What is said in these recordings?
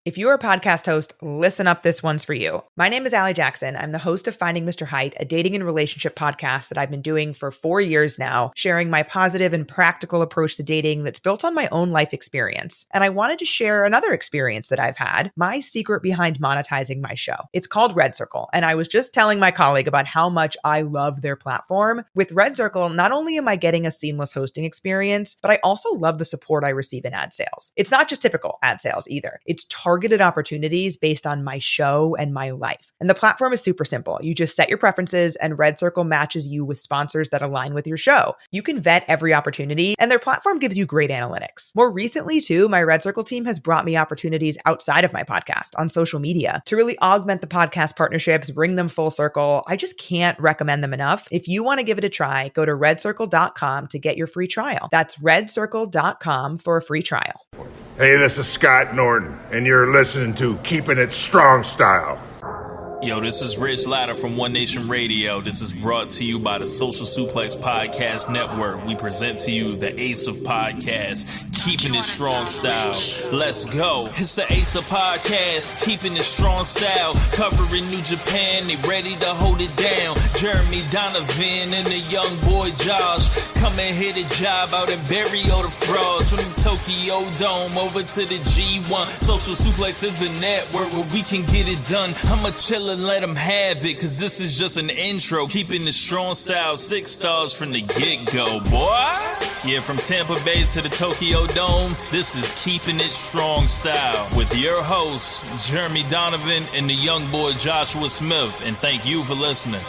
If you're a podcast host, listen up, this one's for you. My name is Allie Jackson. I'm the host of Finding Mr. Height, a dating and relationship podcast that I've been doing for 4 years now, sharing my positive and practical approach to dating that's built on my own life experience. And I wanted to share another experience that I've had, my secret behind monetizing my show. It's called Red Circle, and I was just telling my colleague about how much I love their platform. With Red Circle, not only am I getting a seamless hosting experience, but I also love the support I receive in ad sales. It's not just typical ad sales either. It's targeted opportunities based on my show and my life. And the platform is super simple. You just set your preferences and Red Circle matches you with sponsors that align with your show. You can vet every opportunity and their platform gives you great analytics. More recently too, my Red Circle team has brought me opportunities outside of my podcast on social media to really augment the podcast partnerships, bring them full circle. I just can't recommend them enough. If you want to give it a try, go to redcircle.com to get your free trial. That's redcircle.com for a free trial. Hey, this is Scott Norton, and you're listening to Keepin' It Strong Style. Yo, this is Rich Latta from One Nation Radio. This is brought to you by the Social Suplex Podcast Network. We present to you the Ace of Podcasts, Keeping It Strong Style. Let's go. It's the Ace of Podcasts, Keeping It Strong Style. Covering New Japan, they ready to hold it down. Jeremy Donovan and the Youngboy Josh. Come and hit a job out and bury all the frauds. From the Tokyo Dome over to the G1. Social Suplex is the network where we can get it done. I'ma chill and let them have it, cause this is just an intro. Keeping the strong style, 6 stars from the get-go, boy. Yeah, from Tampa Bay to the Tokyo Dome, this is Keeping It Strong Style with your hosts, Jeremy Donovan and the young boy Joshua Smith. And thank you for listening.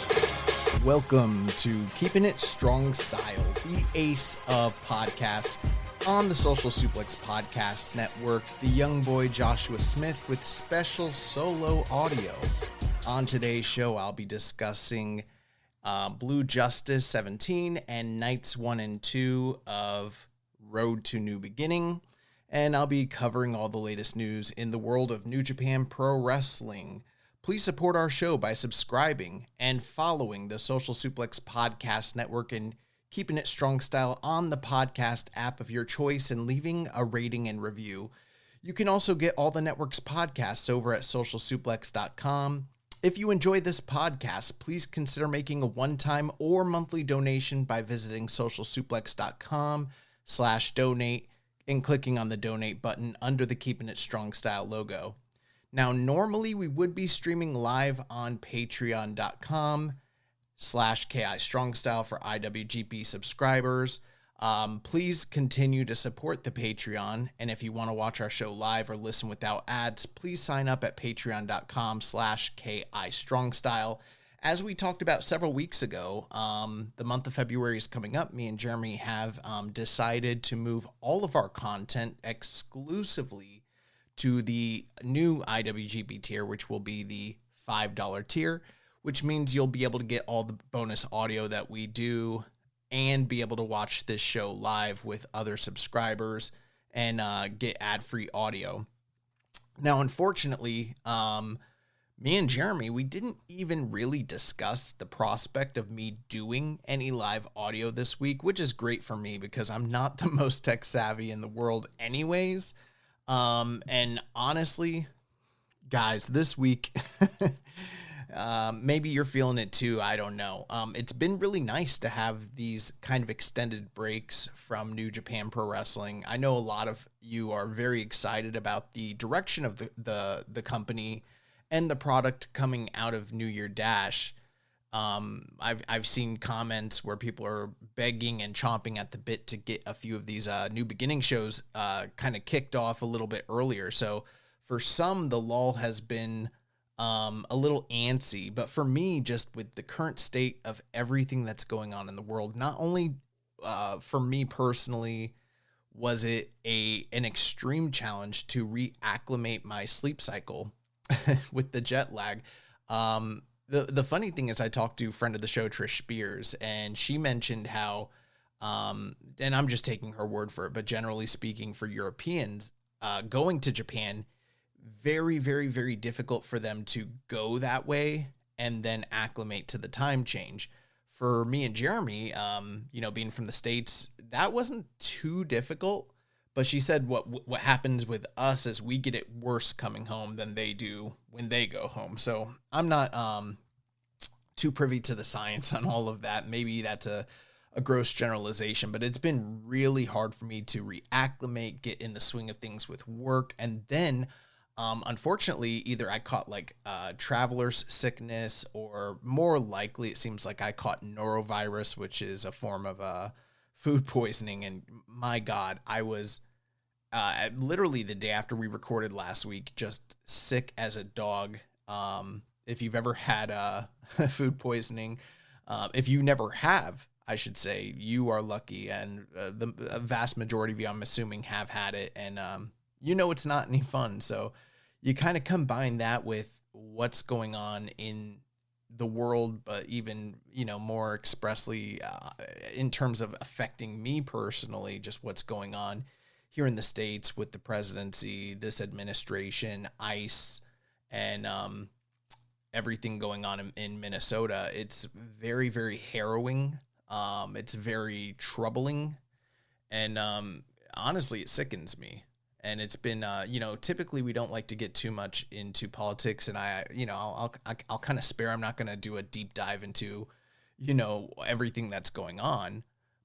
Welcome to Keeping It Strong Style, the ace of podcasts on the Social Suplex Podcast Network, the young boy Joshua Smith with special solo audio. On today's show, I'll be discussing Blue Justice 17 and Nights 1 and 2 of Road to New Beginning, and I'll be covering all the latest news in the world of New Japan Pro Wrestling. Please support our show by subscribing and following the Social Suplex Podcast Network and Keeping It Strong Style on the podcast app of your choice and leaving a rating and review. You can also get all the network's podcasts over at socialsuplex.com. If you enjoy this podcast, please consider making a one-time or monthly donation by visiting socialsuplex.com/donate and clicking on the donate button under the Keeping It Strong Style logo. Now, normally we would be streaming live on patreon.com/KI Strong Style for IWGP subscribers. Please continue to support the Patreon. And if you want to watch our show live or listen without ads, please sign up at patreon.com/KI Strong Style. As we talked about several weeks ago, the month of February is coming up. Me and Jeremy have decided to move all of our content exclusively to the new IWGP tier, which will be the $5 tier, which means you'll be able to get all the bonus audio that we do and be able to watch this show live with other subscribers and get ad-free audio. Now, unfortunately, me and Jeremy, we didn't even really discuss the prospect of me doing any live audio this week, which is great for me because I'm not the most tech savvy in the world anyways. And honestly, guys, this week, maybe you're feeling it too. I don't know. It's been really nice to have these kind of extended breaks from New Japan Pro Wrestling. I know a lot of you are very excited about the direction of the company and the product coming out of New Year Dash. I've seen comments where people are begging and chomping at the bit to get a few of these New Beginning shows kind of kicked off a little bit earlier. So for some, the lull has been a little antsy, but for me, just with the current state of everything that's going on in the world, not only for me personally, was it an extreme challenge to reacclimate my sleep cycle with the jet lag. The funny thing is I talked to a friend of the show, Trish Spears, and she mentioned how, and I'm just taking her word for it, but generally speaking for Europeans, going to Japan, very, very, very difficult for them to go that way and then acclimate to the time change. For me and Jeremy, being from the States, that wasn't too difficult, But she said what happens with us is we get it worse coming home than they do when they go home. So I'm not too privy to the science on all of that. Maybe that's a gross generalization, but it's been really hard for me to reacclimate, get in the swing of things with work. And then, unfortunately, either I caught like traveler's sickness, or more likely, it seems like I caught norovirus, which is a form of food poisoning. And my God, I was literally the day after we recorded last week, just sick as a dog. If you've ever had food poisoning, if you never have, I should say, you are lucky, and the vast majority of you, I'm assuming, have had it, and it's not any fun. So you kind of combine that with what's going on in the world, but even, more expressly in terms of affecting me personally, just what's going on here in the States with the presidency, this administration, ICE, and everything going on in Minnesota. It's very, very harrowing. It's very troubling, and honestly, it sickens me. And it's been, typically we don't like to get too much into politics, and I'll kind of spare. I'm not going to do a deep dive into, everything that's going on,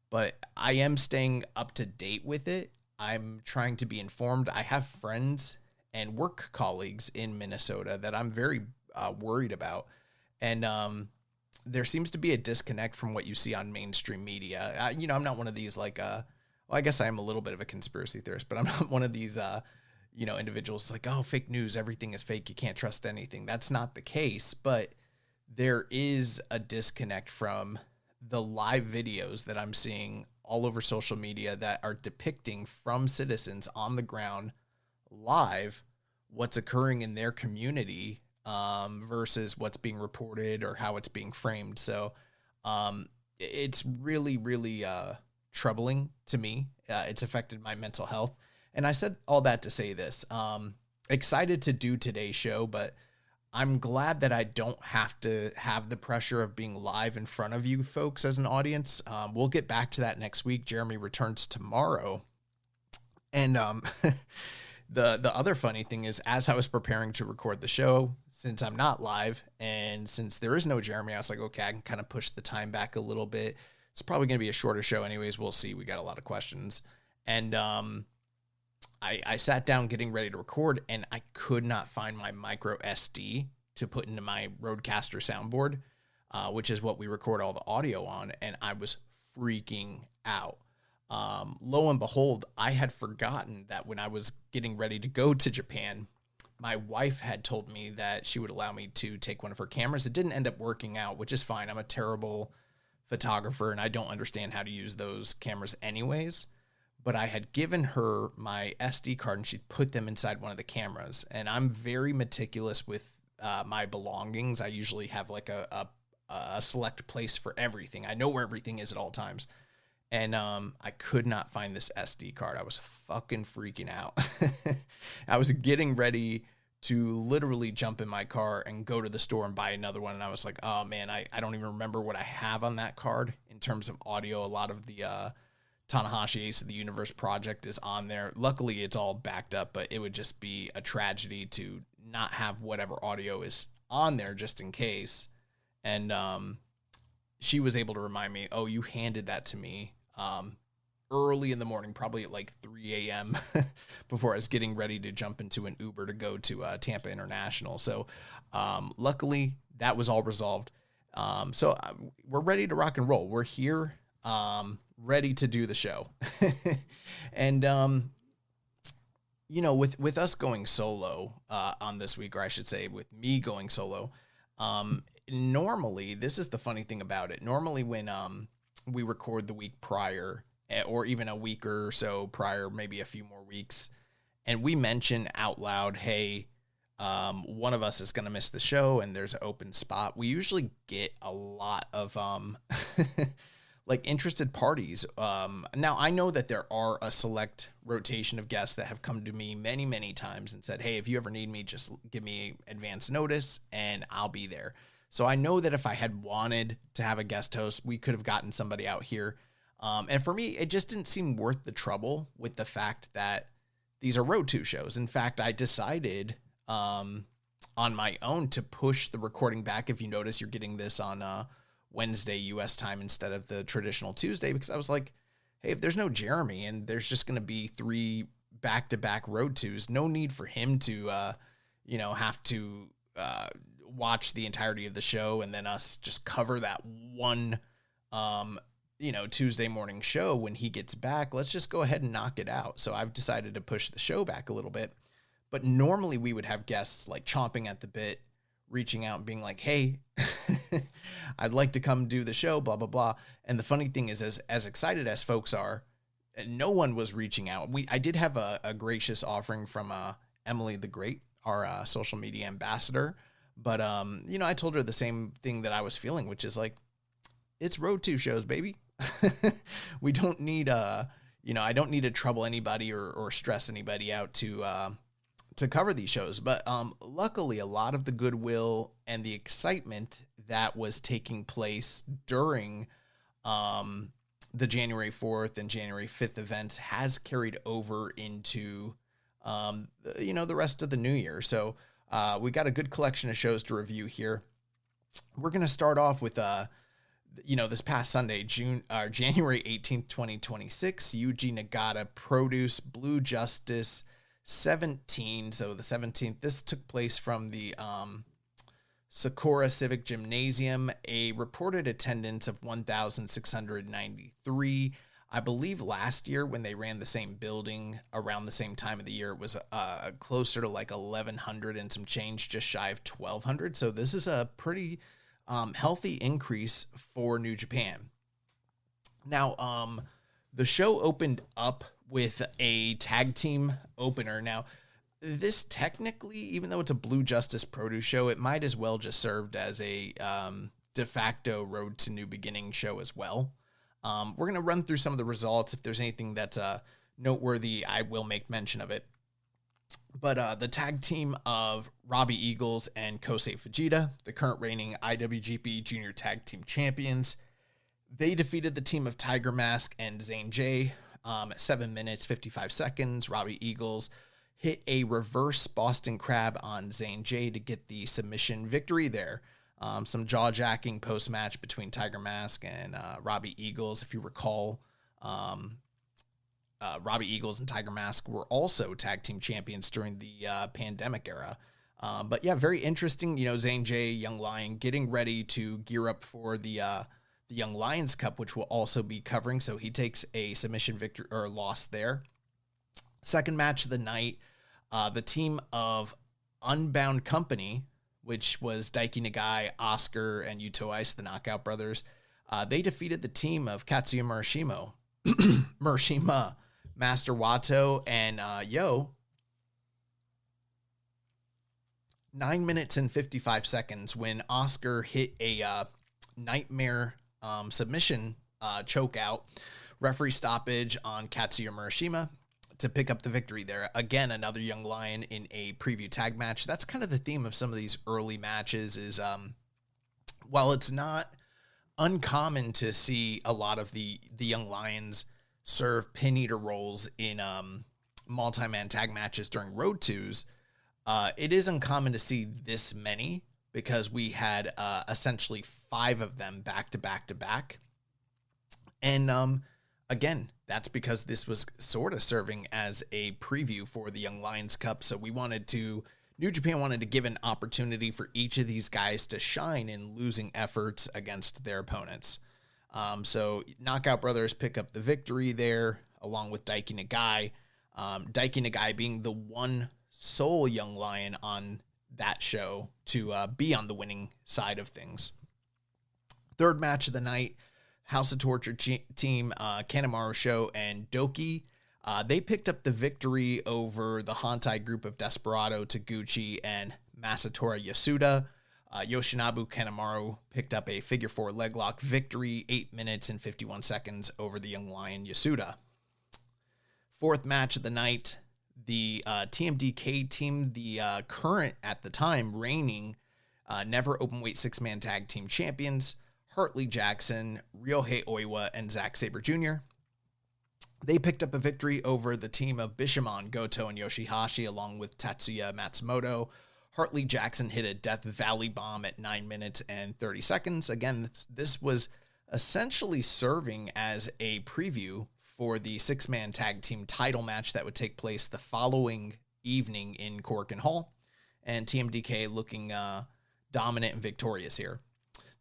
but I am staying up to date with it. I'm trying to be informed. I have friends and work colleagues in Minnesota that I'm very worried about, and there seems to be a disconnect from what you see on mainstream media. I'm not one of these well, I guess I am a little bit of a conspiracy theorist, but I'm not one of these, individuals like, oh, fake news, everything is fake, you can't trust anything. That's not the case, but there is a disconnect from the live videos that I'm seeing all over social media that are depicting from citizens on the ground live what's occurring in their community versus what's being reported or how it's being framed. So it's really, really troubling to me. It's affected my mental health. And I said all that to say this. Excited to do today's show, but I'm glad that I don't have to have the pressure of being live in front of you folks as an audience. We'll get back to that next week. Jeremy returns tomorrow. And the other funny thing is, as I was preparing to record the show, since I'm not live and since there is no Jeremy, I was like, okay, I can kind of push the time back a little bit. It's probably going to be a shorter show anyways. We'll see. We got a lot of questions. And I sat down getting ready to record, and I could not find my micro SD to put into my Rodecaster soundboard, which is what we record all the audio on. And I was freaking out. Lo and behold, I had forgotten that when I was getting ready to go to Japan, my wife had told me that she would allow me to take one of her cameras. It didn't end up working out, which is fine. I'm a terrible photographer and I don't understand how to use those cameras anyways. But I had given her my SD card and she'd put them inside one of the cameras. And I'm very meticulous with my belongings. I usually have like a select place for everything. I know where everything is at all times. And I could not find this SD card. I was fucking freaking out. I was getting ready to literally jump in my car and go to the store and buy another one. And I was like, oh man, I don't even remember what I have on that card in terms of audio. A lot of the Tanahashi Ace of the Universe project is on there. Luckily, it's all backed up, but it would just be a tragedy to not have whatever audio is on there just in case. And she was able to remind me, oh, you handed that to me early in the morning, probably at like 3 a.m. before I was getting ready to jump into an Uber to go to Tampa International. So luckily, that was all resolved. So we're ready to rock and roll. We're here, ready to do the show. And, with us going solo on this week, or I should say with me going solo, normally, this is the funny thing about it. Normally when we record the week prior, or even a week or so prior, maybe a few more weeks, and we mention out loud, hey, one of us is going to miss the show and there's an open spot, we usually get a lot of like interested parties. Now I know that there are a select rotation of guests that have come to me many, many times and said, hey, if you ever need me, just give me advance notice and I'll be there. So I know that if I had wanted to have a guest host, we could have gotten somebody out here. And for me, it just didn't seem worth the trouble with the fact that these are Road 2 shows. In fact, I decided on my own to push the recording back. If you notice, you're getting this on Wednesday U.S. time instead of the traditional Tuesday, because I was like, hey, if there's no Jeremy and there's just going to be 3 back-to-back Road 2s, no need for him to, have to watch the entirety of the show and then us just cover that one, Tuesday morning show when he gets back. Let's just go ahead and knock it out. So I've decided to push the show back a little bit. But normally we would have guests like chomping at the bit, reaching out and being like, hey, I'd like to come do the show, blah, blah, blah. And the funny thing is, as excited as folks are, no one was reaching out. I did have a gracious offering from Emily the Great, our social media ambassador. But, I told her the same thing that I was feeling, which is like, it's Road 2 shows, baby. We don't need, I don't need to trouble anybody or stress anybody out to cover these shows. But luckily, a lot of the goodwill and the excitement that was taking place during the January 4th and January 5th events has carried over into, the rest of the new year. So we got a good collection of shows to review here. We're going to start off with, this past Sunday, January 18th, 2026, Yuji Nagata produced Blue Justice 17. So the 17th, this took place from the Sakura Civic Gymnasium, a reported attendance of 1,693. I believe last year when they ran the same building around the same time of the year, it was closer to like 1,100 and some change, just shy of 1,200. So this is a pretty healthy increase for New Japan. Now, the show opened up with a tag team opener. Now, this technically, even though it's a Blue Justice produce show, it might as well just served as a de facto Road to New Beginning show as well. We're going to run through some of the results. If there's anything that's noteworthy, I will make mention of it. But the tag team of Robbie Eagles and Kosei Fujita, the current reigning IWGP Junior Tag Team Champions, they defeated the team of Tiger Mask and Zane J at 7 minutes, 55 seconds. Robbie Eagles hit a reverse Boston Crab on Zane J to get the submission victory there. Some jaw-jacking post-match between Tiger Mask and Robbie Eagles. If you recall, Robbie Eagles and Tiger Mask were also tag team champions during the pandemic era. But yeah, very interesting. Zane J, Young Lion, getting ready to gear up for the Young Lions Cup, which we'll also be covering. So he takes a submission victory or loss there. Second match of the night, the team of Unbound Company, which was Daiki Nagai, Oscar, and Yuto Ice, the Knockout Brothers. They defeated the team of Katsuya Murashima, Master Wato, and 9 minutes and 55 seconds when Oscar hit a nightmare submission choke out, referee stoppage on Katsuya Murashima to pick up the victory there. Again, another Young Lion in a preview tag match. That's kind of the theme of some of these early matches is, while it's not uncommon to see a lot of the Young Lions serve pin eater roles in multi-man tag matches during Road 2s, it is uncommon to see this many because we had essentially 5 of them back to back to back. And again, that's because this was sort of serving as a preview for the Young Lions Cup. So New Japan wanted to give an opportunity for each of these guys to shine in losing efforts against their opponents. So Knockout Brothers pick up the victory there, along with Daiki Nagai. Daiki Nagai being the one sole Young Lion on that show to be on the winning side of things. Third match of the night, House of Torture team, Kanemaru Show and Doki. They picked up the victory over the Hantai group of Desperado, Taguchi, and Masatora Yasuda. Yoshinobu Kanemaru picked up a figure 4 leg lock victory, 8 minutes and 51 seconds over the Young Lion Yasuda. Fourth match of the night, the TMDK team, the current at the time reigning Never Openweight 6-man tag team champions, Hartley Jackson, Ryohei Oiwa, and Zack Sabre Jr. They picked up a victory over the team of Bishamon, Goto, and Yoshihashi, along with Tatsuya Matsumoto. Hartley Jackson hit a Death Valley bomb at 9 minutes and 30 seconds. Again, this was essentially serving as a preview for the six-man tag team title match that would take place the following evening in Korakuen Hall. And TMDK looking dominant and victorious here.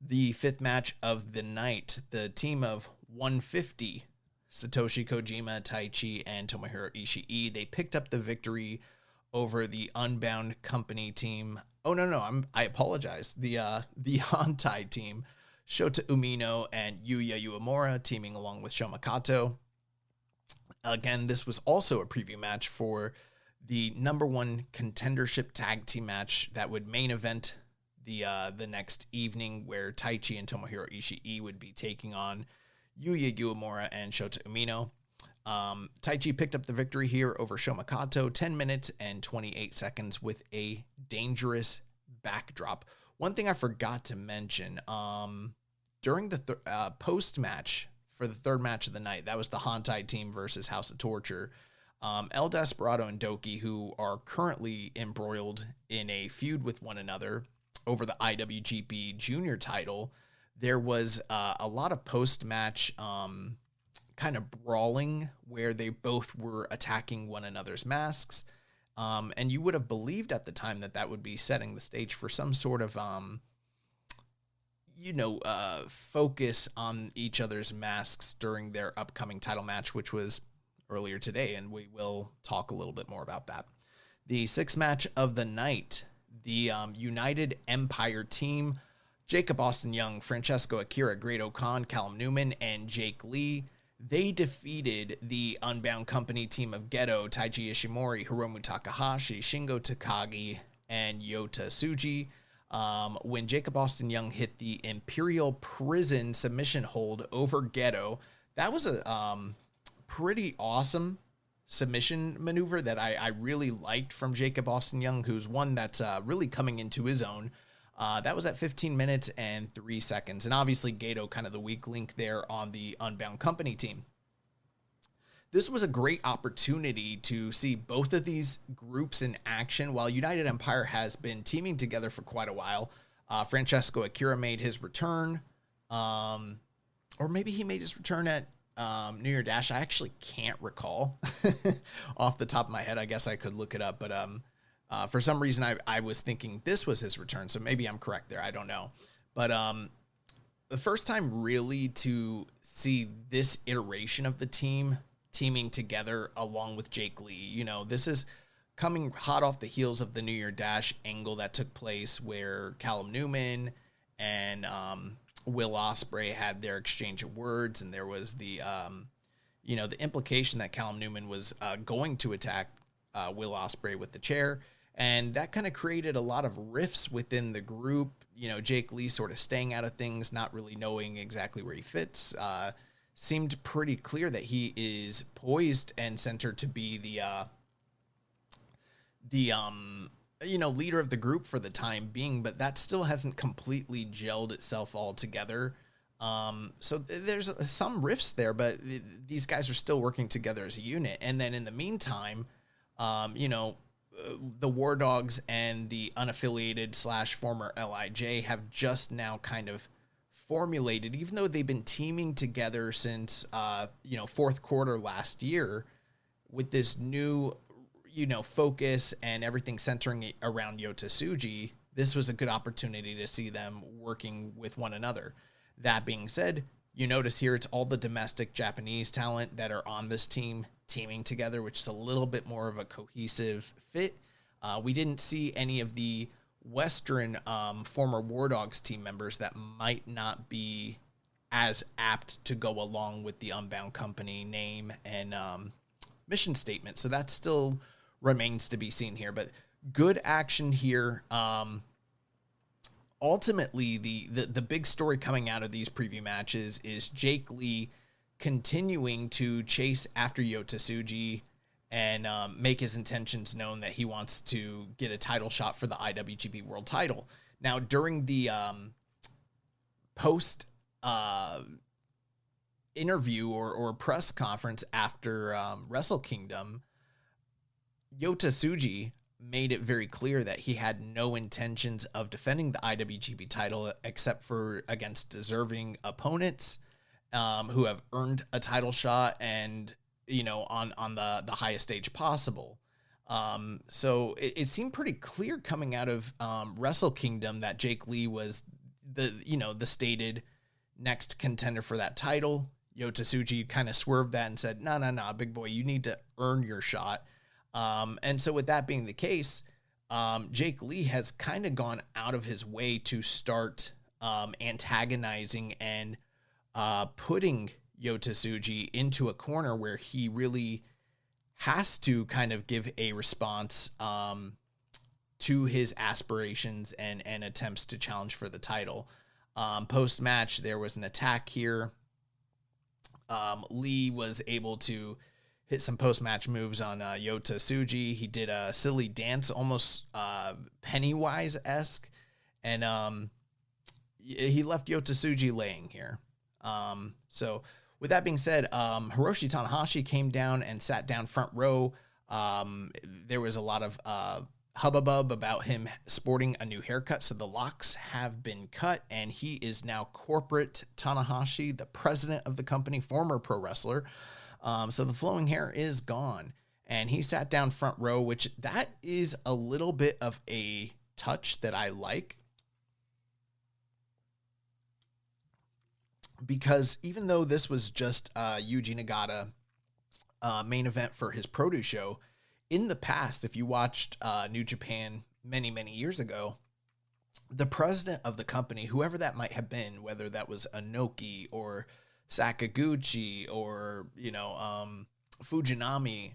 The fifth match of the night, the team of 150, Satoshi Kojima, Taichi, and Tomohiro Ishii, they picked up the victory over the Unbound Company team. Oh, no, I apologize. The Hantai team, Shota Umino and Yuya Uemura, teaming along with Shoma Kato. Again, this was also a preview match for the number one contendership tag team match that would main event the next evening, where Taichi and Tomohiro Ishii would be taking on Yuya Uemura and Shota Umino. Taichi picked up the victory here over Shoma Kato, 10 minutes and 28 seconds with a dangerous backdrop. One thing I forgot to mention, during the post-match for the third match of the night, that was the Hantai team versus House of Torture, El Desperado and Doki, who are currently embroiled in a feud with one another over the IWGP Junior title, there was a lot of post-match kind of brawling where they both were attacking one another's masks. And you would have believed at the time that would be setting the stage for some sort of, focus on each other's masks during their upcoming title match, which was earlier today. And we will talk a little bit more about that. The sixth match of the night, the United Empire team, Jacob Austin Young, Francesco Akira, Great-O-Khan, Callum Newman, and Jake Lee. They defeated the Unbound Company team of Geto, Taiji Ishimori, Hiromu Takahashi, Shingo Takagi, and Yota Tsuji. When Jacob Austin Young hit the Imperial Prison submission hold over Geto, that was a pretty awesome submission maneuver that I really liked from Jacob Austin Young, who's one that's really coming into his own. That was at 15 minutes and 3 seconds. And obviously Geto kind of the weak link there on the Unbound Company team. This was a great opportunity to see both of these groups in action. While United Empire has been teaming together for quite a while, Francesco Akira made his return. Or maybe he made his return at New Year Dash. I actually can't recall off the top of my head. I guess I could look it up, but for some reason I was thinking this was his return, so maybe I'm correct there. I don't know. But the first time really to see this iteration of the teaming together along with Jake Lee, this is coming hot off the heels of the New Year Dash angle that took place where Callum Newman and Will Ospreay had their exchange of words, and there was the implication that Callum Newman was going to attack Will Ospreay with the chair, and that kind of created a lot of rifts within the group. Jake Lee sort of staying out of things, not really knowing exactly where he fits. Seemed pretty clear that he is poised and centered to be the leader of the group for the time being, but that still hasn't completely gelled itself all together. So there's some rifts there, but these guys are still working together as a unit. And then in the meantime, the War Dogs and the unaffiliated / former LIJ have just now kind of formulated, even though they've been teaming together since, fourth quarter last year, with this new, focus and everything centering around Yota Tsuji. This was a good opportunity to see them working with one another. That being said, you notice here it's all the domestic Japanese talent that are on this team teaming together, which is a little bit more of a cohesive fit. We didn't see any of the Western former War Dogs team members that might not be as apt to go along with the Unbound Company name and mission statement. So that still remains to be seen here, but good action here. Ultimately, the big story coming out of these preview matches is Jake Lee continuing to chase after Yota Tsuji and make his intentions known that he wants to get a title shot for the IWGP World title. Now, during the post interview or press conference after Wrestle Kingdom, Yota Tsuji made it very clear that he had no intentions of defending the IWGP title except for against deserving opponents who have earned a title shot and, on the highest stage possible. So it seemed pretty clear coming out of Wrestle Kingdom that Jake Lee was the stated next contender for that title. Yota Tsuji kind of swerved that and said, no, big boy, you need to earn your shot. And so with that being the case, Jake Lee has kind of gone out of his way to start antagonizing and putting Yota Tsuji into a corner where he really has to kind of give a response to his aspirations and attempts to challenge for the title. Post-match, there was an attack here. Lee was able to hit some post-match moves on Yota Tsuji. He did a silly dance, almost Pennywise-esque, and he left Yota Tsuji laying here. So with that being said, Hiroshi Tanahashi came down and sat down front row. There was a lot of hubbub about him sporting a new haircut, so the locks have been cut, and he is now corporate Tanahashi, the president of the company, former pro wrestler. So the flowing hair is gone, and he sat down front row, which that is a little bit of a touch that I like, because even though this was just Yuji Nagata main event for his produce show, in the past, if you watched New Japan many, many years ago, the president of the company, whoever that might have been, whether that was Inoki or Sakaguchi or, Fujinami,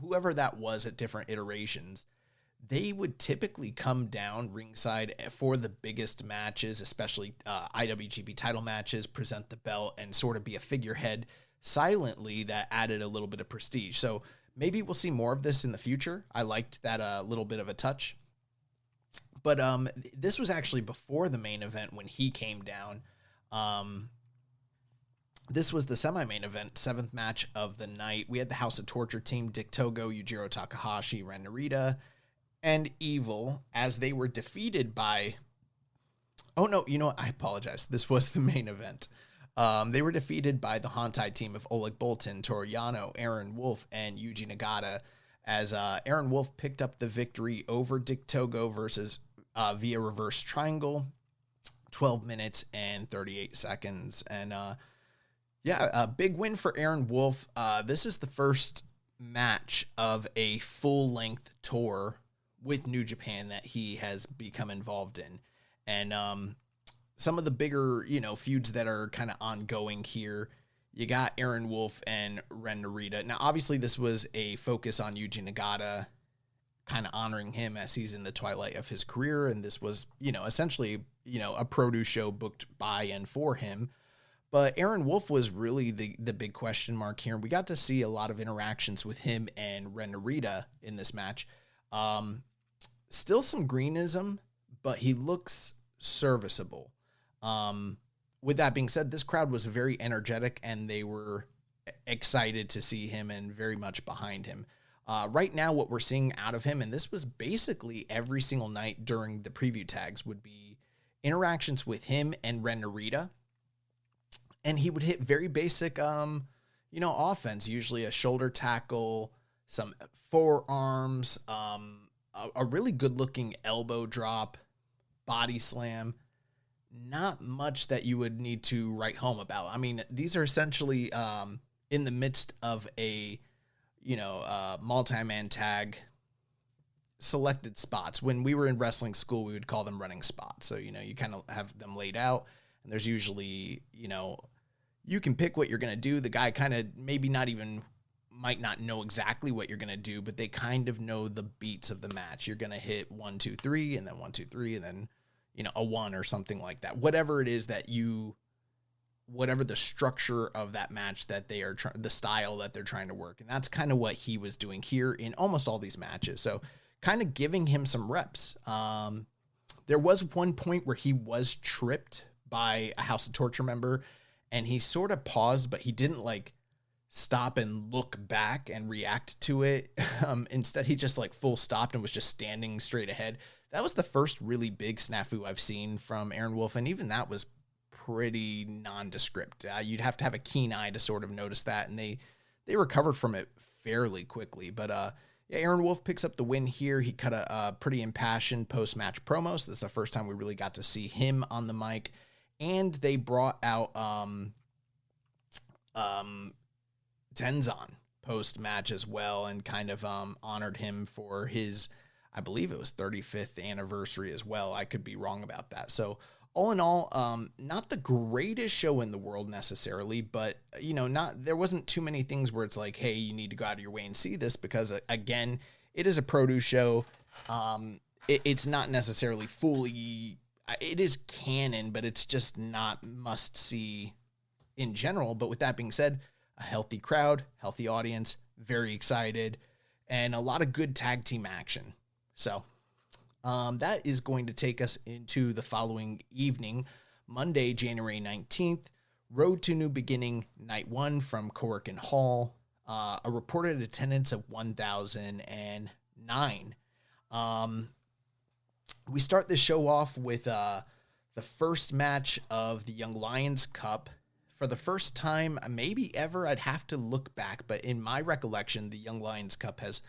whoever that was at different iterations, they would typically come down ringside for the biggest matches, especially IWGP title matches, present the belt, and sort of be a figurehead silently that added a little bit of prestige. So maybe we'll see more of this in the future. I liked that little bit of a touch. But this was actually before the main event when he came down. This was the semi-main event, 7th match of the night. We had the House of Torture team, Dick Togo, Yujiro Takahashi, Ren Narita, and Evil, as they were defeated by... Oh, no, I apologize. This was the main event. They were defeated by the Hontai team of Oleg Boltin, Toru Yano, Aaron Wolf, and Yuji Nagata, as Aaron Wolf picked up the victory over Dick Togo versus via reverse triangle, 12 minutes and 38 seconds. And a big win for Aaron Wolf. This is the first match of a full-length tour with New Japan that he has become involved in. And some of the bigger, feuds that are kind of ongoing here, you got Aaron Wolf and Ren Narita. Now, obviously, this was a focus on Yuji Nagata, kind of honoring him as he's in the twilight of his career. And this was, essentially, a produce show booked by and for him. But Aaron Wolf was really the big question mark here. And we got to see a lot of interactions with him and Ren Narita in this match. Still some greenism, but he looks serviceable. With that being said, this crowd was very energetic and they were excited to see him and very much behind him. Right now, what we're seeing out of him, and this was basically every single night during the preview tags, would be interactions with him and Ren Narita. And he would hit very basic, offense, usually a shoulder tackle, some forearms, a really good looking elbow drop, body slam. Not much that you would need to write home about. I mean, these are essentially in the midst of a, multi-man tag selected spots. When we were in wrestling school, we would call them running spots. So, you kind of have them laid out, and there's usually, you can pick what you're going to do. The guy kind of might not know exactly what you're going to do, but they kind of know the beats of the match. You're going to hit 1, 2, 3, and then 1, 2, 3, and then a 1 or something like that. Whatever it is that whatever the structure of that match that they are the style that they're trying to work. And that's kind of what he was doing here in almost all these matches. So kind of giving him some reps. There was one point where he was tripped by a House of Torture member, and he sort of paused, but he didn't like stop and look back and react to it. Instead, he just like full stopped and was just standing straight ahead. That was the first really big snafu I've seen from Aaron Wolf, and even that was pretty nondescript. You'd have to have a keen eye to sort of notice that, and they recovered from it fairly quickly. But yeah, Aaron Wolf picks up the win here. He cut a pretty impassioned post-match promo. So this is the first time we really got to see him on the mic, and they brought out Tenzan post-match as well, and kind of honored him for his, I believe it was 35th anniversary as well. I could be wrong about that. So all in all, not the greatest show in the world necessarily, but there wasn't too many things where it's like, hey, you need to go out of your way and see this, because again, it is a produce show. It's not necessarily fully, it is canon, but it's just not must see in general. But with that being said, a healthy crowd, healthy audience, very excited, and a lot of good tag team action. So that is going to take us into the following evening, Monday, January 19th, Road to New Beginning, Night 1 from Korakuen Hall, a reported attendance of 1,009. We start the show off with the first match of the Young Lions Cup. For the first time, maybe ever, I'd have to look back, but in my recollection, the Young Lions Cup has,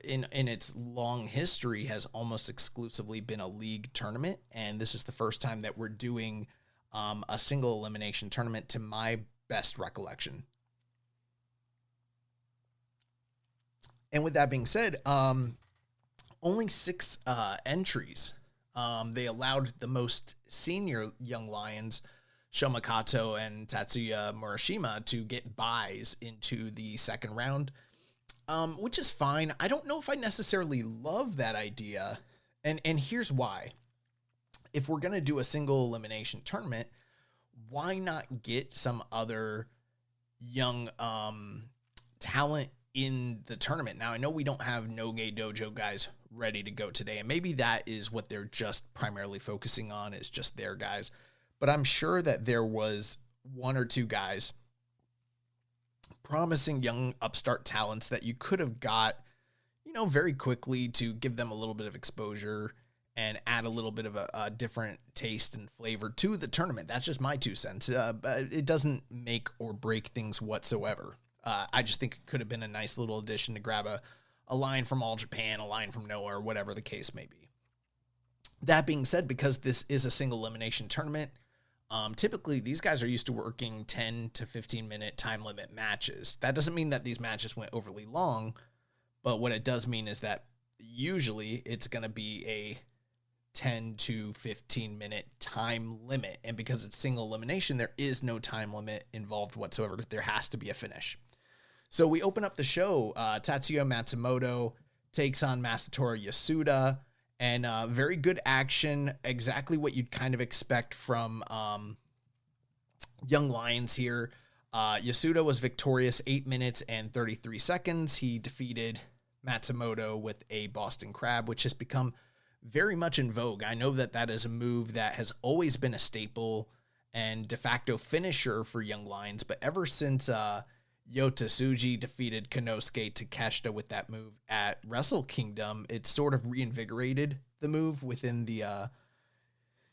in its long history, has almost exclusively been a league tournament, and this is the first time that we're doing a single elimination tournament, to my best recollection. And with that being said, only 6 entries. They allowed the most senior Young Lions, Shoma Kato and Tatsuya Murashima, to get buys into the second round, which is fine. I don't know if I necessarily love that idea, and here's why. If we're going to do a single elimination tournament, why not get some other young talent in the tournament? Now, I know we don't have Noge Dojo guys ready to go today, and maybe that is what they're just primarily focusing on, is just their guys. But I'm sure that there was 1 or 2 guys, promising young upstart talents, that you could have got, very quickly to give them a little bit of exposure and add a little bit of a different taste and flavor to the tournament. That's just my 2 cents. But it doesn't make or break things whatsoever. I just think it could have been a nice little addition to grab a line from All Japan, a line from Noah, or whatever the case may be. That being said, because this is a single elimination tournament, typically these guys are used to working 10 to 15 minute time limit matches. That doesn't mean that these matches went overly long, but what it does mean is that usually it's going to be a 10 to 15 minute time limit. And because it's single elimination, there is no time limit involved whatsoever. There has to be a finish. So we open up the show. Tatsuya Matsumoto takes on Masatora Yasuda. And very good action, exactly what you'd kind of expect from Young Lions here. Yasuda was victorious 8 minutes and 33 seconds. He defeated Matsumoto with a Boston Crab, which has become very much in vogue. I know that that is a move that has always been a staple and de facto finisher for Young Lions, but ever since Yota Tsuji defeated Konosuke Takeshita with that move at Wrestle Kingdom, it sort of reinvigorated the move within the,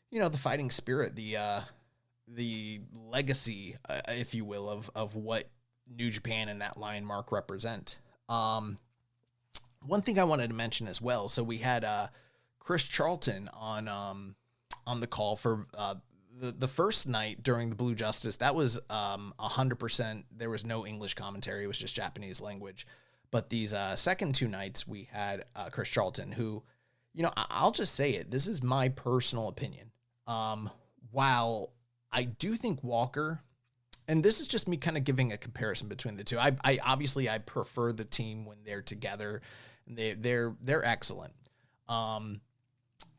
the fighting spirit, the legacy, if you will, of what New Japan and that lion mark represent. One thing I wanted to mention as well. So we had Chris Charlton on the call for the first night during the Blue Justice. That was 100%. There was no English commentary. It was just Japanese language. But these second 2 nights, we had Chris Charlton, who, I'll just say it. This is my personal opinion. While I do think Walker, and this is just me kind of giving a comparison between the two. I obviously I prefer the team when they're together. They're excellent.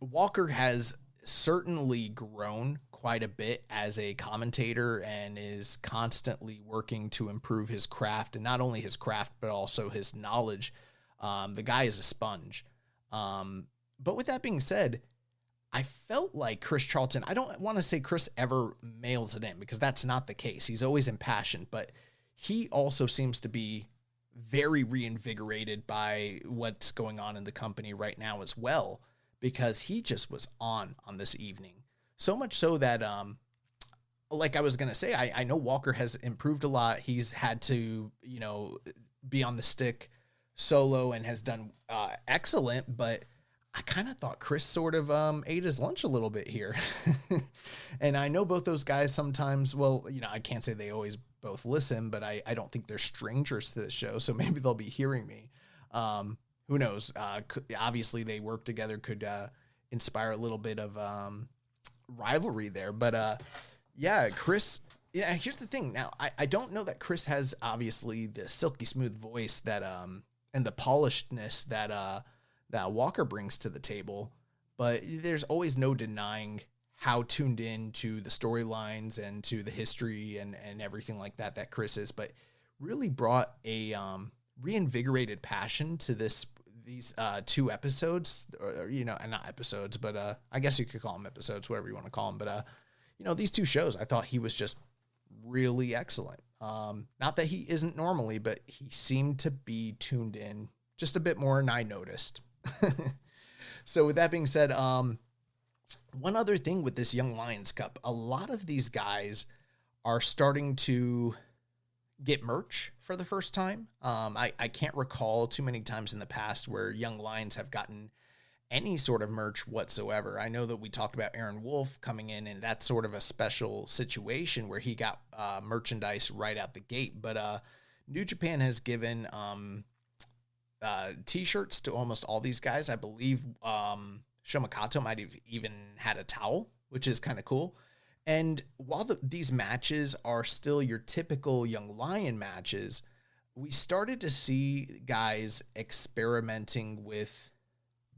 Walker has certainly grown quite a bit as a commentator and is constantly working to improve his craft, and not only his craft, but also his knowledge. The guy is a sponge. But with that being said, I felt like Chris Charlton, I don't want to say Chris ever mails it in because that's not the case. He's always impassioned, but he also seems to be very reinvigorated by what's going on in the company right now as well, because he just was on this evening. So much so that, like I was going to say, I know Walker has improved a lot. He's had to, be on the stick solo and has done excellent, but I kind of thought Chris sort of ate his lunch a little bit here. And I know both those guys sometimes, well, I can't say they always both listen, but I don't think they're strangers to the show, so maybe they'll be hearing me. Who knows? Obviously, they work together, could inspire a little bit of rivalry there. But yeah, Chris... Yeah, here's the thing. Now, I don't know that Chris has obviously the silky smooth voice that and the polishedness that Walker brings to the table, but there's always no denying how tuned in to the storylines and to the history and everything like that Chris is, but really brought a reinvigorated passion to these 2 episodes, or and not episodes, but I guess you could call them episodes, whatever you want to call them. But these 2 shows, I thought he was just really excellent. Not that he isn't normally, but he seemed to be tuned in just a bit more, and I noticed. So with that being said, one other thing with this Young Lions Cup, a lot of these guys are starting to get merch for the first time. I can't recall too many times in the past where Young Lions have gotten any sort of merch whatsoever. I know that we talked about Aaron Wolf coming in, and that's sort of a special situation where he got merchandise right out the gate. But New Japan has given t-shirts to almost all these guys. I believe Shomakato might have even had a towel, which is kind of cool. And while these matches are still your typical Young Lion matches, we started to see guys experimenting with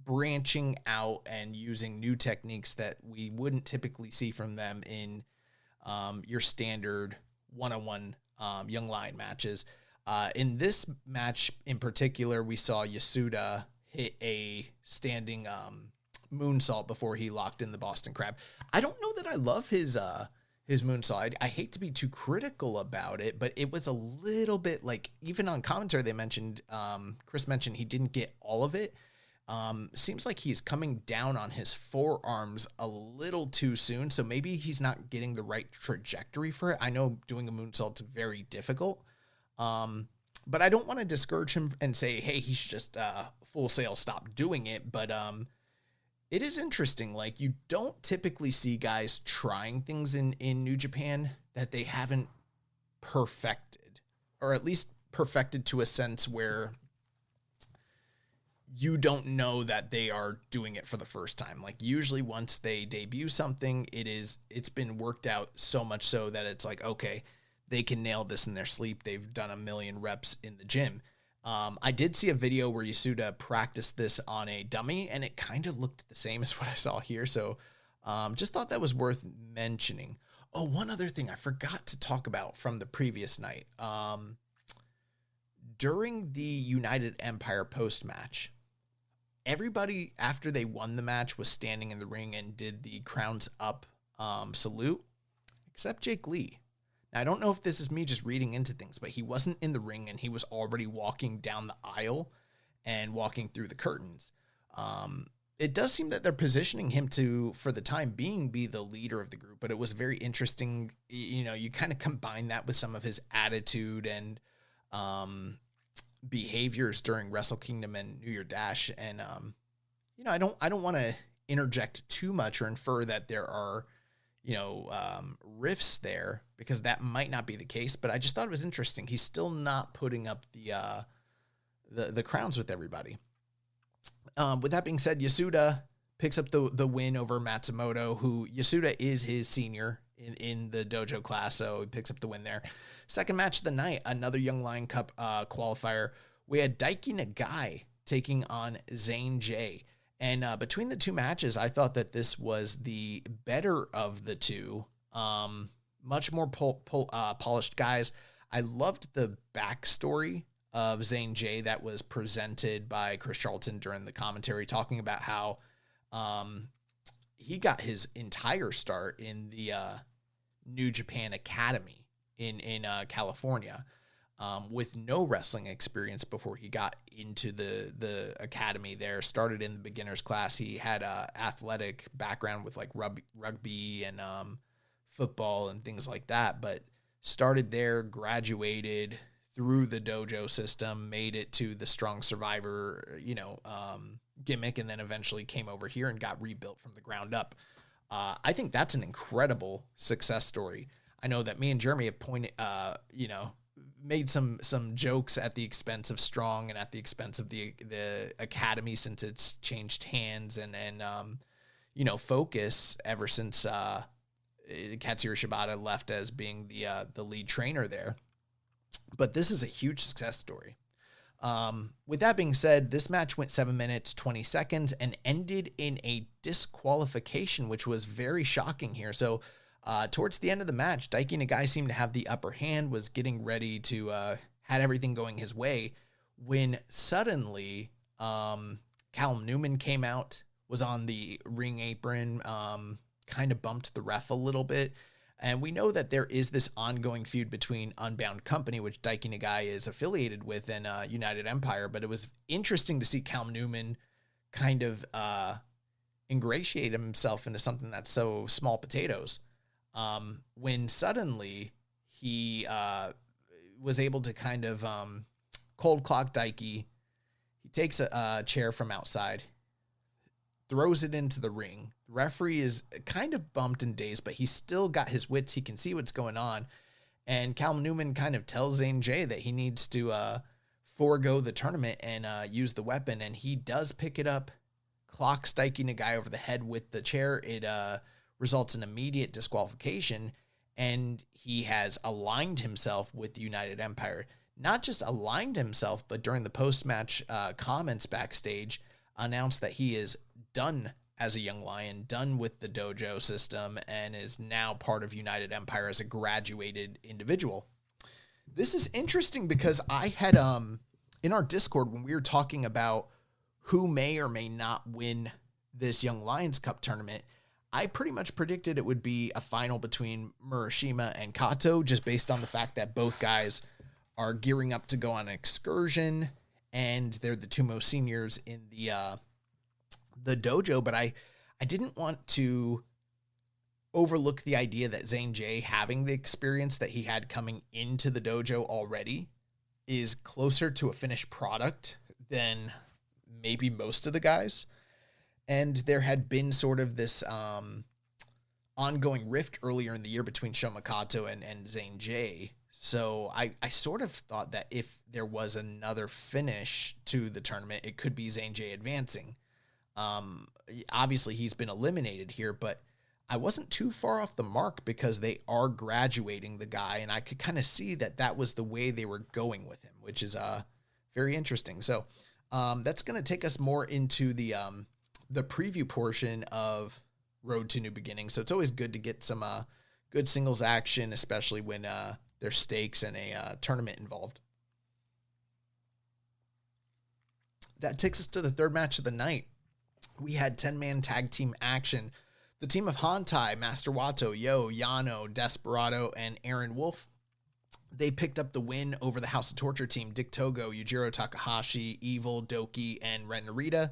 branching out and using new techniques that we wouldn't typically see from them in your standard one-on-one Young Lion matches. In this match in particular, we saw Yasuda hit a standing moonsault before he locked in the Boston Crab. I don't know that I love his moonsault. I hate to be too critical about it, but it was a little bit like, even on commentary they mentioned, Chris mentioned he didn't get all of it. Seems like he's coming down on his forearms a little too soon, so maybe he's not getting the right trajectory for it. I know doing a moonsault's very difficult, but I don't want to discourage him and say, hey, he should just full sail stop doing it. But it is interesting. Like, you don't typically see guys trying things in New Japan that they haven't perfected, or at least perfected to a sense where you don't know that they are doing it for the first time. Like, usually once they debut something, it's been worked out so much so that it's like, okay, they can nail this in their sleep. They've done a million reps in the gym. I did see a video where Yasuda practiced this on a dummy, and it kind of looked the same as what I saw here. So just thought that was worth mentioning. Oh, one other thing I forgot to talk about from the previous night. During the United Empire post-match, everybody, after they won the match, was standing in the ring and did the crowns up salute, except Jake Lee. Now, I don't know if this is me just reading into things, but he wasn't in the ring, and he was already walking down the aisle and walking through the curtains. It does seem that they're positioning him to, for the time being, be the leader of the group, but it was very interesting. You kind of combine that with some of his attitude and behaviors during Wrestle Kingdom and New Year Dash. And, I don't want to interject too much or infer that there are, riffs there, because that might not be the case, but I just thought it was interesting. He's still not putting up the crowns with everybody. With that being said, Yasuda picks up the win over Matsumoto, who Yasuda is his senior in the dojo class, so he picks up the win there. Second match of the night, another Young Lion Cup qualifier. We had Daiki Nagai taking on Zane J. And between the two matches, I thought that this was the better of the two. Much more polished guys. I loved the backstory of Zane J that was presented by Chris Charlton during the commentary, talking about how he got his entire start in the New Japan Academy in California, with no wrestling experience before he got into the academy there. Started in the beginner's class. He had a athletic background with like rugby and football and things like that, but started there, graduated through the dojo system, made it to the Strong Survivor, gimmick, and then eventually came over here and got rebuilt from the ground up. I think that's an incredible success story. I know that me and Jeremy have made some jokes at the expense of Strong and at the expense of the academy, since it's changed hands and focus ever since Katsuyori Shibata left as being the lead trainer there. But this is a huge success story. With that being said, this match went 7 minutes, 20 seconds and ended in a disqualification, which was very shocking here. So towards the end of the match, Daiki Nagai seemed to have the upper hand, was getting ready to, had everything going his way, when suddenly Callum Newman came out, was on the ring apron, kind of bumped the ref a little bit. And we know that there is this ongoing feud between Unbound Company, which Daiki Nagai is affiliated with, and United Empire. But it was interesting to see Callum Newman kind of ingratiate himself into something that's so small potatoes. When suddenly he was able to kind of cold clock Daiki. He takes a chair from outside, throws it into the ring. The referee is kind of bumped and dazed, but he's still got his wits. He can see what's going on. And Callum Newman kind of tells Zane J that he needs to forego the tournament and use the weapon. And he does pick it up, clocks Daiki Nagai over the head with the chair. It results in immediate disqualification, and he has aligned himself with the United Empire. Not just aligned himself, but during the post-match comments backstage, announced that he is done as a Young Lion, done with the dojo system, and is now part of United Empire as a graduated individual. This is interesting because I had, in our Discord, when we were talking about who may or may not win this Young Lions Cup tournament, I pretty much predicted it would be a final between Murashima and Kato, just based on the fact that both guys are gearing up to go on an excursion, and they're the two most seniors in the dojo. But I didn't want to overlook the idea that Zane J, having the experience that he had coming into the dojo already, is closer to a finished product than maybe most of the guys. And there had been sort of this ongoing rift earlier in the year between Shoma Kato and Zane J. So I sort of thought that if there was another finish to the tournament, it could be Zane J advancing. Obviously, he's been eliminated here, but I wasn't too far off the mark because they are graduating the guy, and I could kind of see that that was the way they were going with him, which is very interesting. So that's going to take us more into the preview portion of Road to New Beginnings. So it's always good to get some good singles action, especially when there's stakes and a tournament involved. That takes us to the third match of the night. We had 10-man tag team action. The team of Hantai, Master Wato, Yo, Yano, Desperado, and Aaron Wolf, they picked up the win over the House of Torture team, Dick Togo, Yujiro Takahashi, Evil, Doki, and Ren Narita.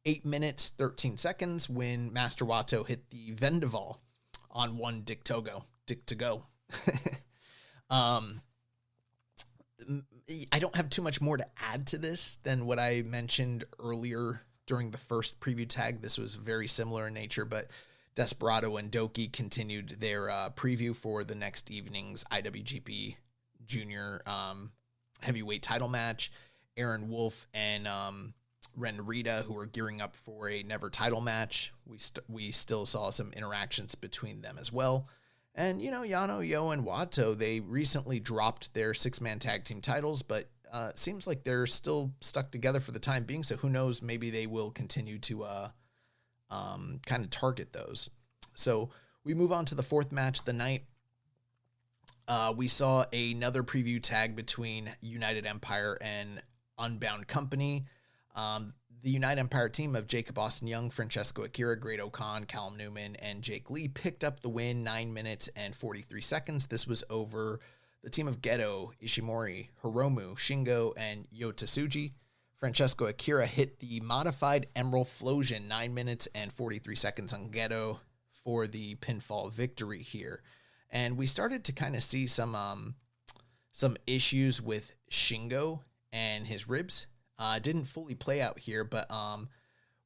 8 minutes, 13 seconds when Master Wato hit the Vendaval on one Dick Togo. Dick to go. I don't have too much more to add to this than what I mentioned earlier during the first preview tag. This was very similar in nature, but Desperado and Doki continued their preview for the next evening's IWGP Junior heavyweight title match. Aaron Wolf and Ren Narita, who are gearing up for a never title match. We still saw some interactions between them as well. And, Yano, Yo, and Wato, they recently dropped their 6-man tag team titles, but it seems like they're still stuck together for the time being. So who knows, maybe they will continue to kind of target those. So we move on to the fourth match of the night. We saw another preview tag between United Empire and Unbound Company. the United Empire team of Jacob Austin Young, Francesco Akira, Great O'Khan, Callum Newman, and Jake Lee picked up the win, 9 minutes and 43 seconds. This was over the team of Gedo, Ishimori, Hiromu, Shingo, and Yota Tsuji. Francesco Akira hit the modified Emerald Flosion, 9 minutes and 43 seconds on Gedo for the pinfall victory here. And we started to kind of see some issues with Shingo and his ribs. Didn't fully play out here, but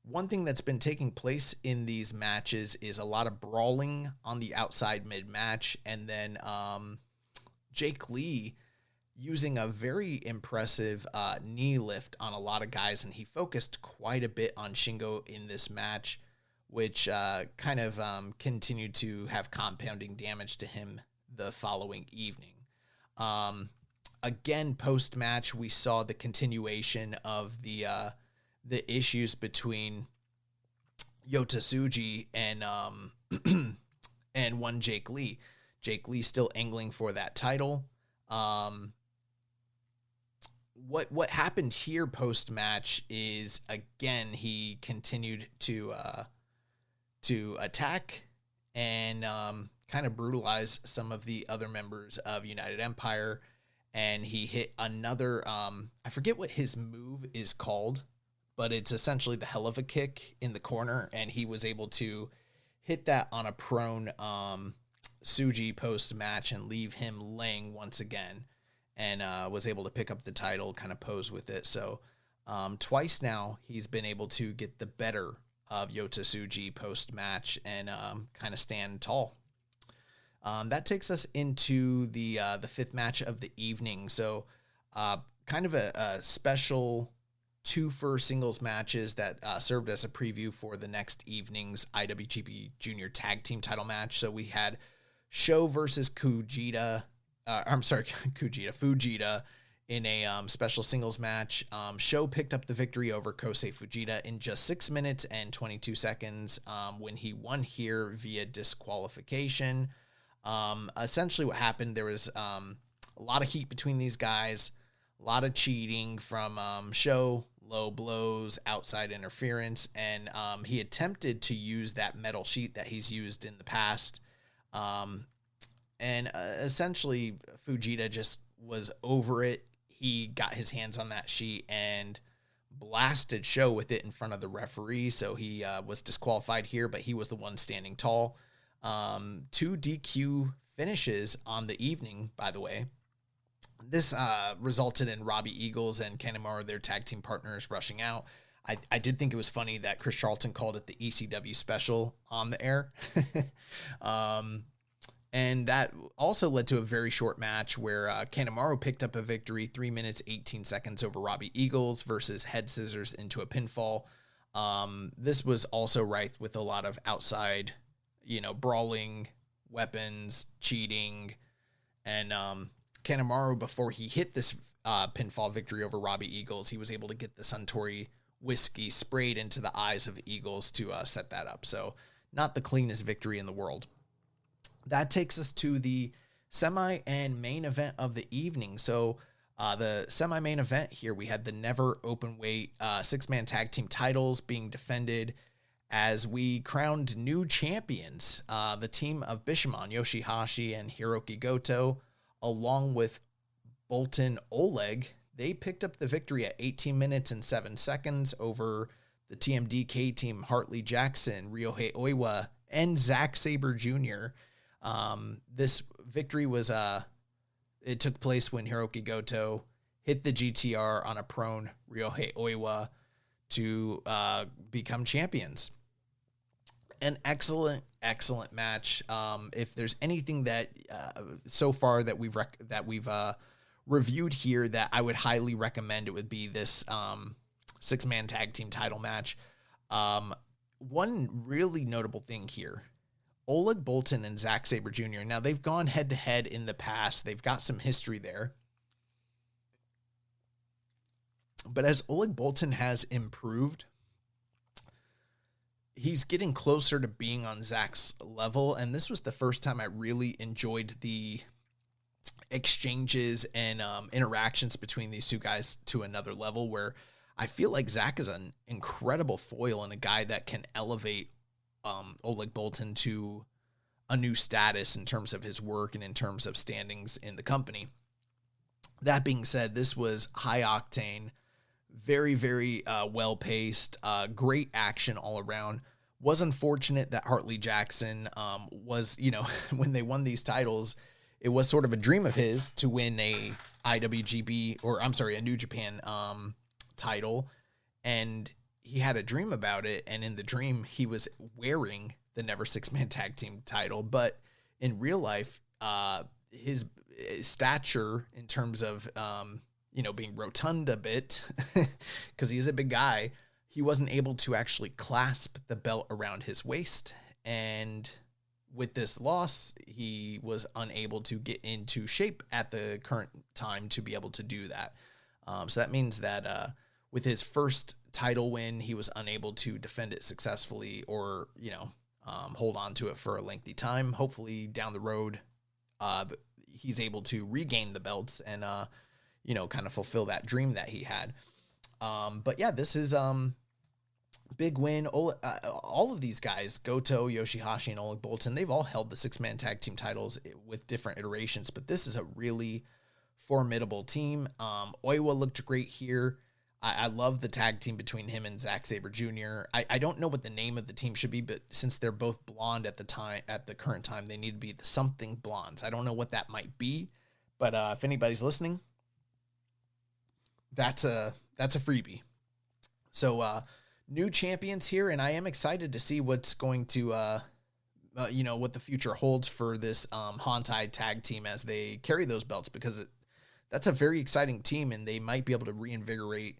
one thing that's been taking place in these matches is a lot of brawling on the outside mid-match, and then Jake Lee using a very impressive knee lift on a lot of guys, and he focused quite a bit on Shingo in this match, which kind of continued to have compounding damage to him the following evening. Again, post-match, we saw the continuation of the issues between Yota Tsuji and and one Jake Lee. Jake Lee still angling for that title. What happened here post-match is, again, he continued to attack and kind of brutalize some of the other members of United Empire. And he hit another, I forget what his move is called, but it's essentially the hell of a kick in the corner. And he was able to hit that on a prone Tsuji post-match and leave him laying once again. And was able to pick up the title, kind of pose with it. So twice now he's been able to get the better of Yota Tsuji post-match and kind of stand tall. That takes us into the fifth match of the evening. So kind of a special two-for singles matches that served as a preview for the next evening's IWGP Junior Tag Team title match. So we had Sho versus Fujita in a special singles match. Sho picked up the victory over Kosei Fujita in just 6 minutes and 22 seconds when he won here via disqualification. Essentially what happened, there was a lot of heat between these guys, a lot of cheating from Sho, low blows, outside interference, and he attempted to use that metal sheet that he's used in the past. And essentially Fujita just was over it. He got his hands on that sheet and blasted Sho with it in front of the referee. So he was disqualified here, but he was the one standing tall. 2 DQ finishes on the evening, by the way. This resulted in Robbie Eagles and Kanemaru, their tag team partners, rushing out. I did think it was funny that Chris Charlton called it the ECW special on the air. And that also led to a very short match where Kanemaru picked up a victory, 3 minutes, 18 seconds over Robbie Eagles versus head scissors into a pinfall. This was also rife with a lot of outside, brawling, weapons, cheating, and Kanemaru, before he hit this pinfall victory over Robbie Eagles, he was able to get the Suntory whiskey sprayed into the eyes of Eagles to set that up. So not the cleanest victory in the world. That takes us to the semi and main event of the evening. So the semi-main event here, we had the never open weight 6-man tag team titles being defended as we crowned new champions. The team of Bishamon, Yoshihashi, and Hiroki Goto, along with Boltin Oleg, they picked up the victory at 18 minutes and 7 seconds over the TMDK team, Hartley Jackson, Ryohei Oiwa, and Zack Sabre Jr. This victory was, it took place when Hiroki Goto hit the GTR on a prone Ryohei Oiwa to become champions. An excellent match. If there's anything that so far that we've reviewed here that I would highly recommend, it would be this 6-man tag team title match. One really notable thing here, Oleg Boltin and Zack Sabre Jr. Now, they've gone head-to-head in the past. They've got some history there. But as Oleg Boltin has improved, he's getting closer to being on Zack's level, and this was the first time I really enjoyed the exchanges and interactions between these two guys to another level, where I feel like Zach is an incredible foil and a guy that can elevate Oleg Boltin to a new status in terms of his work and in terms of standings in the company. That being said, this was high octane, very, very well-paced, great action all around. Was unfortunate that Hartley Jackson was, when they won these titles, it was sort of a dream of his to win a a New Japan title. And he had a dream about it. And in the dream, he was wearing the Never Six-Man Tag Team title. But in real life, his stature in terms of, being rotund a bit, because he is a big guy, he wasn't able to actually clasp the belt around his waist. And with this loss, he was unable to get into shape at the current time to be able to do that. So that means that with his first title win, he was unable to defend it successfully or, hold on to it for a lengthy time. Hopefully down the road, he's able to regain the belts and, kind of fulfill that dream that he had. But yeah, this is big win. All of these guys, Goto, Yoshihashi, and Oleg Boltin, they've all held the six-man tag team titles with different iterations, but this is a really formidable team. Oiwa looked great here. I love the tag team between him and Zack Sabre Jr. I don't know what the name of the team should be, but since they're both blonde at the current time, they need to be the something blondes. I don't know what that might be, but if anybody's listening, that's a freebie. So, new champions here, and I am excited to see what's going to, what the future holds for this Hontai tag team as they carry those belts, because that's a very exciting team, and they might be able to reinvigorate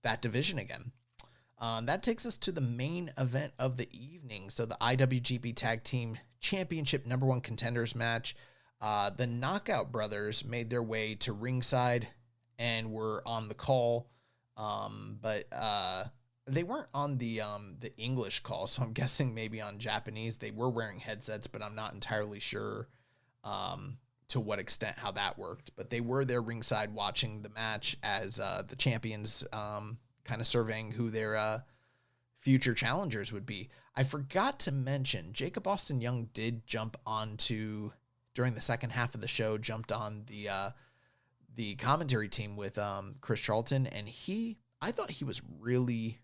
that division again. That takes us to the main event of the evening. So the IWGP Tag Team Championship #1 contenders match. The Knockout Brothers made their way to ringside and were on the call. But they weren't on the English call, so I'm guessing maybe on Japanese. They were wearing headsets, but I'm not entirely sure to what extent how that worked. But they were there ringside watching the match as the champions kind of surveying who their future challengers would be. I forgot to mention, Jacob Austin Young did jump onto, during the second half of the show, jumped on the commentary team with Chris Charlton, and I thought he was really,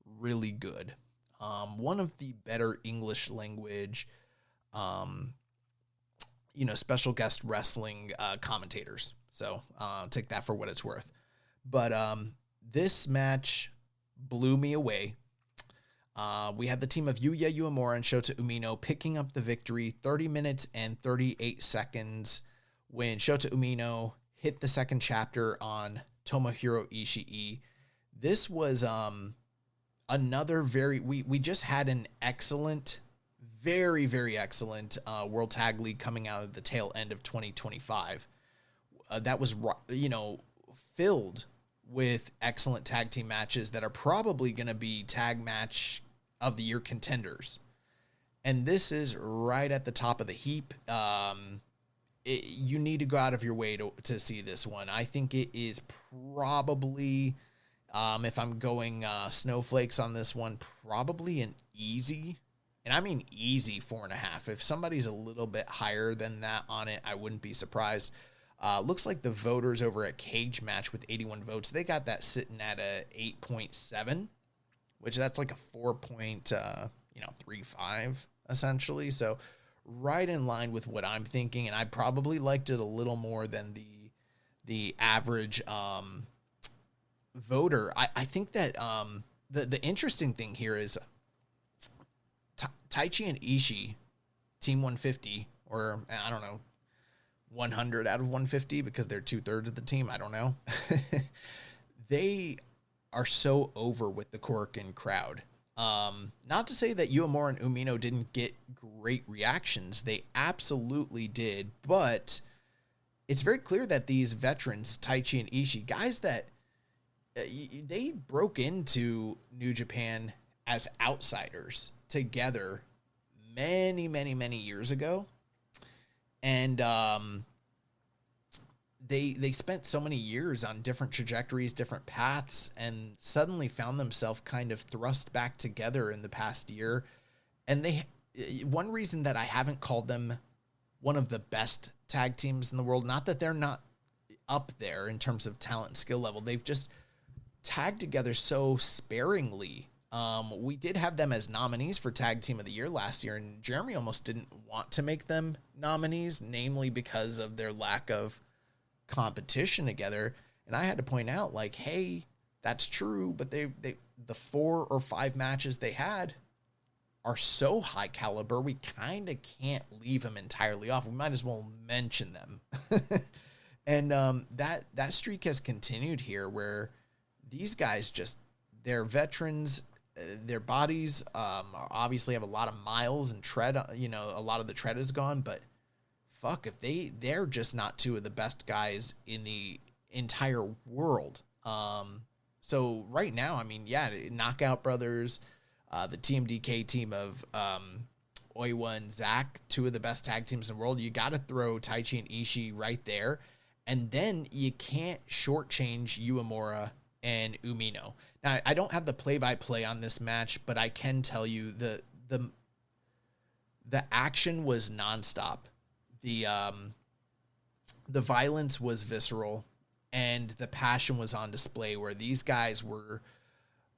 really good. One of the better English language, special guest wrestling commentators. So take that for what it's worth. But this match blew me away. We had the team of Yuya Uemura and Shota Umino picking up the victory, 30 minutes and 38 seconds, when Shota Umino hit the second chapter on Tomohiro Ishii. This was another we just had an excellent, very, very excellent World Tag League coming out of the tail end of 2025. That was, filled with excellent tag team matches that are probably going to be tag match of the year contenders. And this is right at the top of the heap. You need to go out of your way to see this one. I think it is probably, if I'm going snowflakes on this one, probably an easy, and I mean easy 4.5. If somebody's a little bit higher than that on it, I wouldn't be surprised. Looks like the voters over at Cage Match with 81 votes, they got that sitting at a 8.7, which that's like a 4.35 essentially. So right in line with what I'm thinking, and I probably liked it a little more than the average voter. I think that the interesting thing here is Taichi and Ishii, Team 150, or I don't know, 100 out of 150 because they're 2/3 of the team. I don't know. They are so over with the Korakuen crowd. Not to say that Uemura and Umino didn't get great reactions. They absolutely did. But it's very clear that these veterans, Taichi and Ishii, guys that they broke into New Japan as outsiders together many, many, many years ago. And they spent so many years on different trajectories, different paths, and suddenly found themselves kind of thrust back together in the past year. And one reason that I haven't called them one of the best tag teams in the world, not that they're not up there in terms of talent and skill level, they've just tagged together so sparingly. We did have them as nominees for Tag Team of the Year last year, and Jeremy almost didn't want to make them nominees, namely because of their lack of competition together. And I had to point out, like, hey, that's true, but the 4 or 5 matches they had are so high caliber, we kind of can't leave them entirely off. We might as well mention them. And that streak has continued here, where these guys they're veterans. Their bodies obviously have a lot of miles and tread. A lot of the tread is gone, but fuck, if they're just not 2 of the best guys in the entire world. So right now, I mean, yeah, Knockout Brothers, the TMDK team of Oiwa and Zach, 2 of the best tag teams in the world. You got to throw Taichi and Ishii right there. And then you can't shortchange Uemura and Umino. Now, I don't have the play-by-play on this match, but I can tell you the action was nonstop. The violence was visceral, and the passion was on display, where these guys were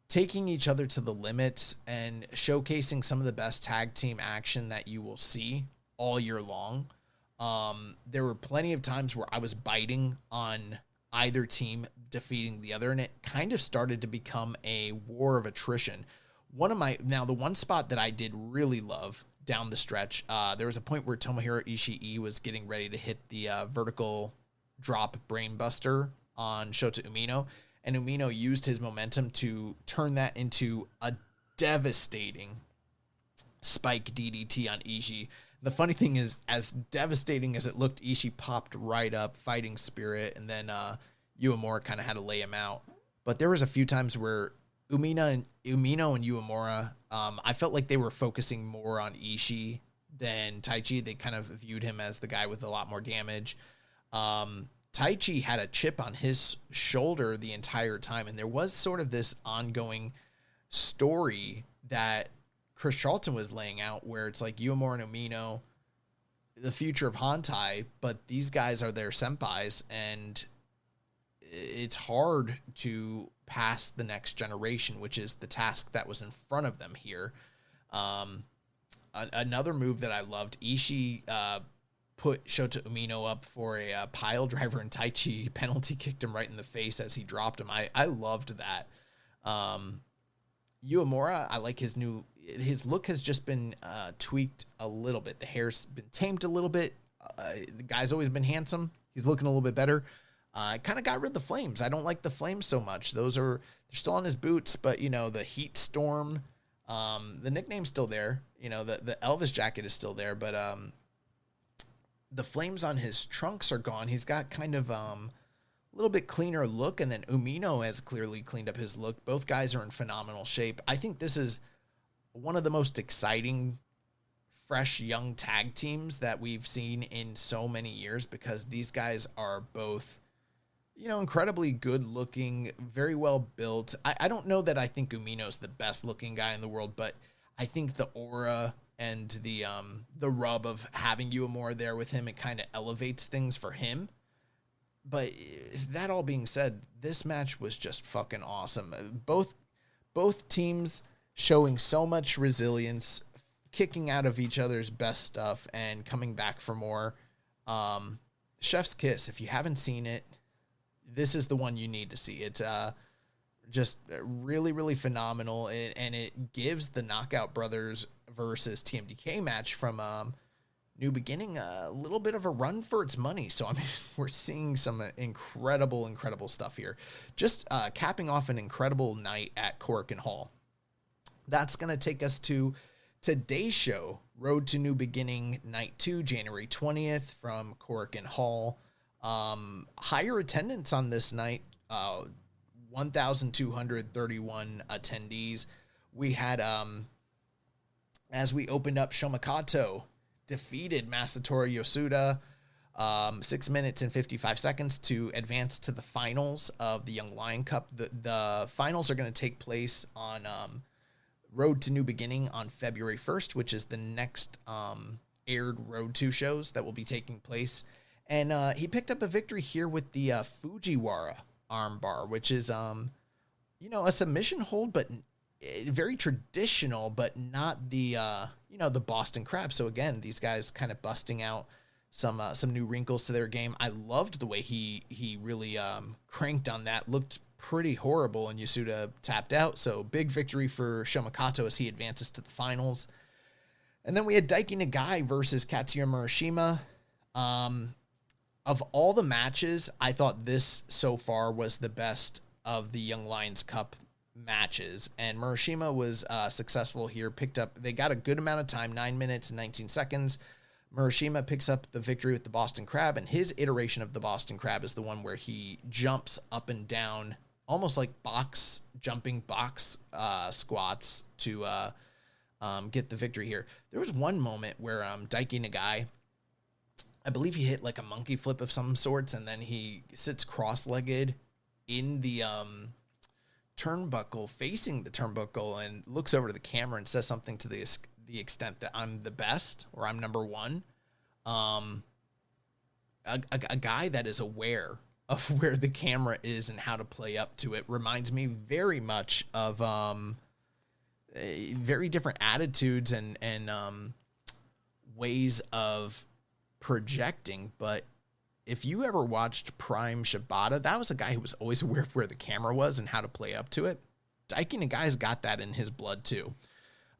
taking each other to the limits and showcasing some of the best tag team action that you will see all year long. There were plenty of times where I was biting on either team defeating the other, and it kind of started to become a war of attrition. The one spot that I did really love down the stretch, there was a point where Tomohiro Ishii was getting ready to hit the vertical drop brainbuster on Shota Umino, and Umino used his momentum to turn that into a devastating spike DDT on Ishii. The funny thing is, as devastating as it looked, Ishii popped right up, fighting spirit, and then Uemura kind of had to lay him out. But there was a few times where Umino and Uemura, I felt like they were focusing more on Ishii than Taichi. They kind of viewed him as the guy with a lot more damage. Taichi had a chip on his shoulder the entire time, and there was sort of this ongoing story that Chris Charlton was laying out, where it's like Uemura and Umino, the future of Hantai, but these guys are their senpais, and it's hard to pass the next generation, which is the task that was in front of them here. Another move that I loved, Ishii put Shota Umino up for a pile driver, and Taichi penalty kicked him right in the face as he dropped him. I loved that. Uemura, I like his look has just been tweaked a little bit. The hair's been tamed a little bit. The guy's always been handsome. He's looking a little bit better. Kind of got rid of the flames. I don't like the flames so much. They're still on his boots, but the heat storm, the nickname's still there. The Elvis jacket is still there, but the flames on his trunks are gone. He's got kind of a little bit cleaner look, and then Umino has clearly cleaned up his look. Both guys are in phenomenal shape. I think this is one of the most exciting, fresh, young tag teams that we've seen in so many years, because these guys are both, incredibly good looking, very well built. I don't know that I think Umino's the best looking guy in the world, but I think the aura and the rub of having Uemura there with him, it kind of elevates things for him. But that all being said, this match was just fucking awesome. Both teams showing so much resilience, kicking out of each other's best stuff and coming back for more. Chef's Kiss, if you haven't seen it, this is the one you need to see. It's just really, really phenomenal, and it gives the Knockout Brothers versus TMDK match from New Beginning a little bit of a run for its money. So, I mean, we're seeing some incredible, incredible stuff here. Just capping off an incredible night at Korakuen Hall. That's going to take us to today's show, Road to New Beginning, Night 2, January 20th from Korakuen Hall. Higher attendance on this night, 1,231 attendees. We had, as we opened up, Shomakato defeated Masatori Yosuda. 6 minutes and 55 seconds to advance to the finals of the Young Lion Cup. The finals are going to take place on Road to New Beginning on February 1st, which is the next aired Road to shows that will be taking place. And he picked up a victory here with the Fujiwara armbar, which is, a submission hold, but very traditional, but not the, the Boston Crab. So again, these guys kind of busting out some new wrinkles to their game. I loved the way he really cranked on that. Looked pretty horrible, and Yasuda tapped out. So big victory for Shomakato as he advances to the finals. And then we had Daiki Nagai versus Katsuya Murashima. Of all the matches, I thought this so far was the best of the Young Lions Cup matches, and Murashima was successful here. They got a good amount of time, 9 minutes and 19 seconds. Murashima picks up the victory with the Boston Crab, and his iteration of the Boston Crab is the one where he jumps up and down, almost like jumping box squats to get the victory here. There was one moment where Daiki Nagai, I believe he hit like a monkey flip of some sorts, and then he sits cross-legged in the turnbuckle, facing the turnbuckle, and looks over to the camera and says something to the extent that I'm the best, or I'm number one. A guy that is aware of where the camera is and how to play up to it reminds me very much of very different attitudes and ways of projecting. But if you ever watched Prime Shibata, that was a guy who was always aware of where the camera was and how to play up to it. Daiki Nagai's got that in his blood too.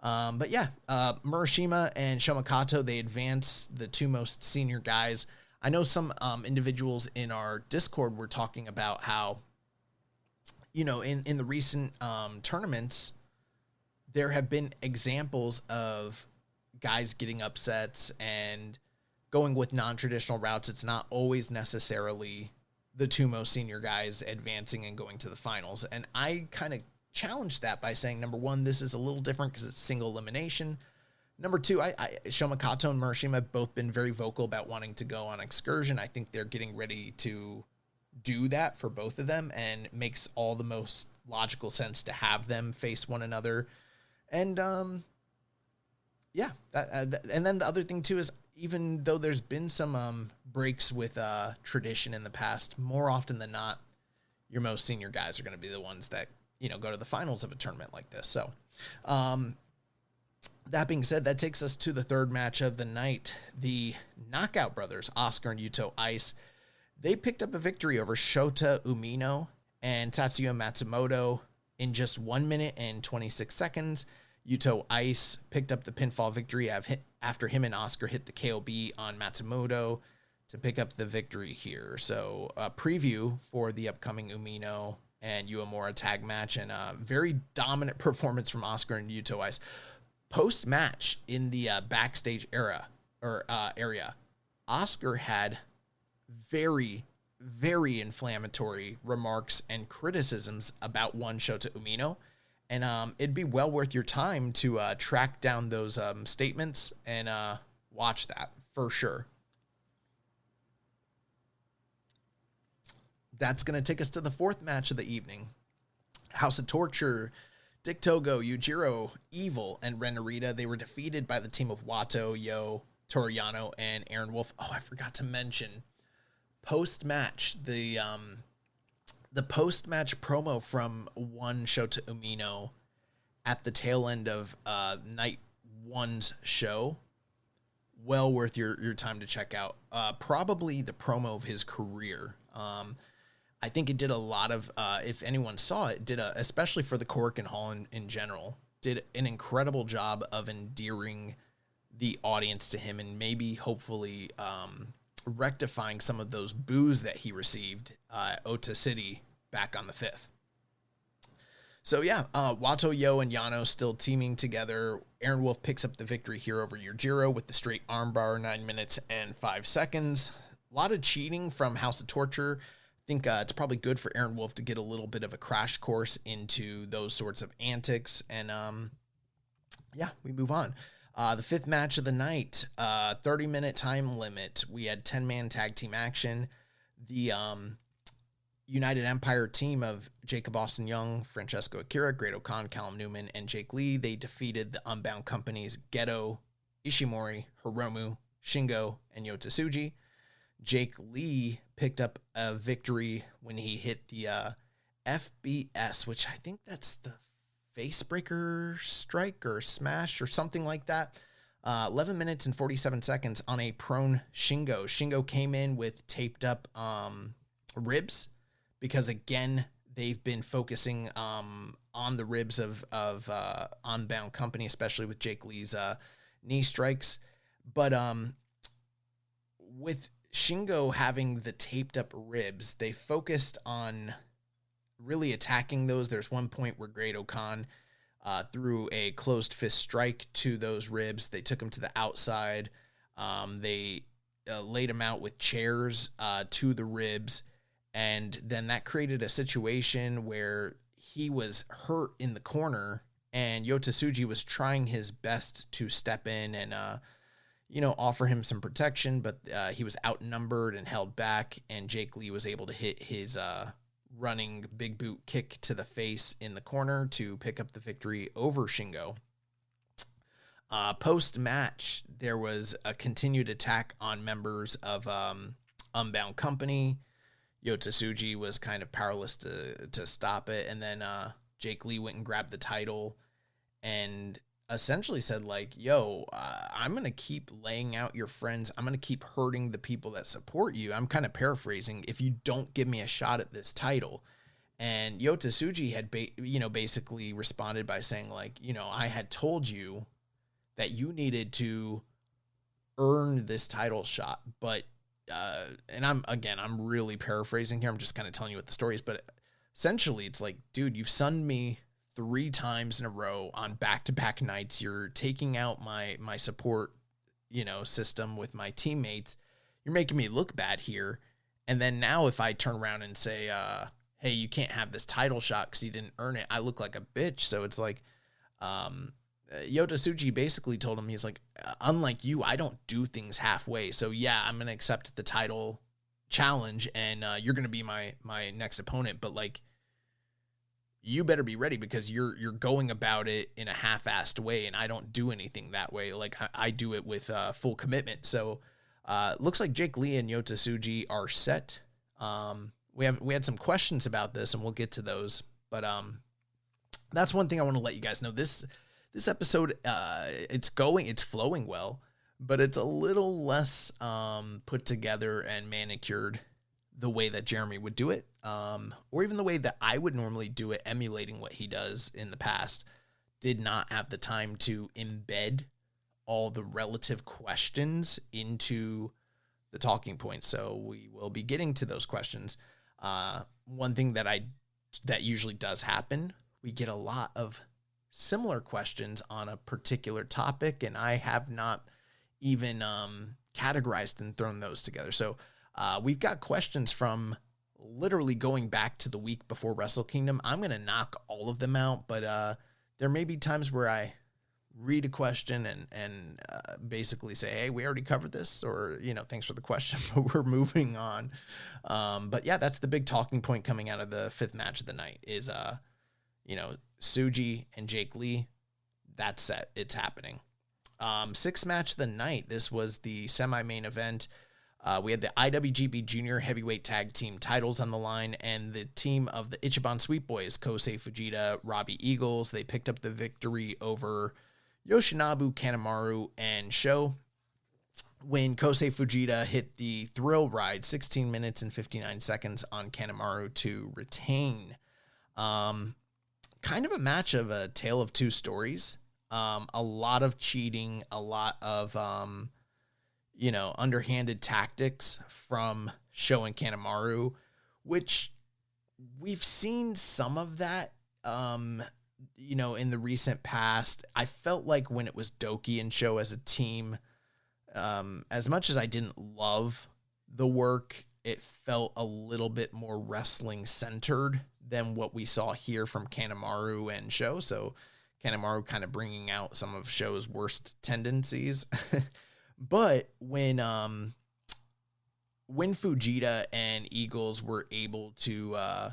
Murashima and Shomakato, they advance the two most senior guys. I know some individuals in our Discord were talking about how, in the recent tournaments, there have been examples of guys getting upsets and going with non-traditional routes. It's not always necessarily the two most senior guys advancing and going to the finals. And I kind of challenged that by saying, number one, this is a little different because it's single elimination. Number two, Shomakato and Murashima have both been very vocal about wanting to go on excursion. I think they're getting ready to do that for both of them, and it makes all the most logical sense to have them face one another. And and then the other thing too is, even though there's been some breaks with tradition in the past, more often than not, your most senior guys are going to be the ones that go to the finals of a tournament like this. So that being said, that takes us to the third match of the night. The Knockout Brothers, Oscar and Yuto Ice, they picked up a victory over Shota Umino and Tatsuya Matsumoto in just 1 minute and 26 seconds. Yuto Ice picked up the pinfall victory after him and Oscar hit the KOB on Matsumoto to pick up the victory here. So a preview for the upcoming Umino and Uemura tag match, and a very dominant performance from Oscar and Yuto Ice. Post-match in the backstage area, Oscar had very, very inflammatory remarks and criticisms about one Shota Umino, and it'd be well worth your time to track down those statements and watch that for sure. That's going to take us to the fourth match of the evening. House of Torture, Dick Togo, Yujiro, Evil, and Ren Narita, they were defeated by the team of Wato, Yo, Toriano, and Aaron Wolf. Oh, I forgot to mention, post-match, the post-match promo from one Shota Umino at the tail end of night one's show. Well worth your time to check out. Probably the promo of his career. I think it did a lot of, if anyone saw it, especially for the Korakuen Hall in general, did an incredible job of endearing the audience to him, and maybe hopefully rectifying some of those boos that he received at Ota City back on the 5th. So yeah, Wato, Yo, and Yano still teaming together. Aaron Wolf picks up the victory here over Yujiro with the straight armbar, 9 minutes and 5 seconds. A lot of cheating from House of Torture. I think it's probably good for Aaron Wolf to get a little bit of a crash course into those sorts of antics. And we move on. The fifth match of the night, 30-minute time limit. We had 10-man tag team action. The United Empire team of Jacob Austin Young, Francesco Akira, Great-O-Khan, Callum Newman, and Jake Lee, they defeated the Unbound Company's Geto, Ishimori, Hiromu, Shingo, and Yota Tsuji. Jake Lee picked up a victory when he hit the FBS, which I think that's the Facebreaker strike or smash or something like that. 11 minutes and 47 seconds on a prone Shingo. Shingo came in with taped up ribs because, again, they've been focusing on the ribs of Unbound Company, especially with Jake Lee's knee strikes. But with Shingo having the taped up ribs, they focused on really attacking those. There's one point where Great-O-Khan threw a closed fist strike to those ribs. They took him to the outside. They laid him out with chairs to the ribs. And then that created a situation where he was hurt in the corner, and Yota Tsuji was trying his best to step in and, offer him some protection, but he was outnumbered and held back, and Jake Lee was able to hit his running big boot kick to the face in the corner to pick up the victory over Shingo. Post-match, there was a continued attack on members of Unbound Company. Yota Tsuji was kind of powerless to stop it, and then Jake Lee went and grabbed the title and essentially said, like, yo, I'm going to keep laying out your friends. I'm going to keep hurting the people that support you. I'm kind of paraphrasing, if you don't give me a shot at this title. And Yota Tsuji had, basically responded by saying, like, I had told you that you needed to earn this title shot. But, and I'm really paraphrasing here. I'm just kind of telling you what the story is. But essentially, it's like, dude, you've sunned me 3 times in a row on back-to-back nights. You're taking out my support, system with my teammates. You're making me look bad here. And then now if I turn around and say, hey, you can't have this title shot because you didn't earn it, I look like a bitch. So it's like, Yota Tsuji basically told him, he's like, unlike you, I don't do things halfway. So yeah, I'm going to accept the title challenge, and you're going to be my next opponent. But like, you better be ready, because you're going about it in a half-assed way, and I don't do anything that way. Like, I do it with full commitment. So looks like Jake Lee and Yota Tsuji are set. We had some questions about this, and we'll get to those. But that's one thing I want to let you guys know. This episode, it's flowing well, but it's a little less put together and manicured the way that Jeremy would do it, or even the way that I would normally do it, emulating what he does in the past. Did not have the time to embed all the relative questions into the talking points, so we will be getting to those questions. One thing that usually does happen, we get a lot of similar questions on a particular topic, and I have not even categorized and thrown those together. So we've got questions from literally going back to the week before Wrestle Kingdom. I'm going to knock all of them out, but there may be times where I read a question and basically say, hey, we already covered this, or, thanks for the question, but we're moving on. But yeah, that's the big talking point coming out of the fifth match of the night is, Tsuji and Jake Lee. That's set. It's happening. Sixth match of the night. This was the semi-main event. We had the IWGP Junior Heavyweight Tag Team titles on the line, and the team of the Ichiban Sweet Boys, Kosei Fujita, Robbie Eagles, they picked up the victory over Yoshinobu Kanemaru and Sho. When Kosei Fujita hit the thrill ride, 16 minutes and 59 seconds on Kanemaru to retain. Kind of a match of a tale of two stories. A lot of cheating, a lot of, underhanded tactics from Sho and Kanemaru, which we've seen some of that, in the recent past. I felt like when it was Doki and Sho as a team, as much as I didn't love the work, it felt a little bit more wrestling centered than what we saw here from Kanemaru and Sho. So Kanemaru kind of bringing out some of Sho's worst tendencies. But when Fujita and Eagles were able to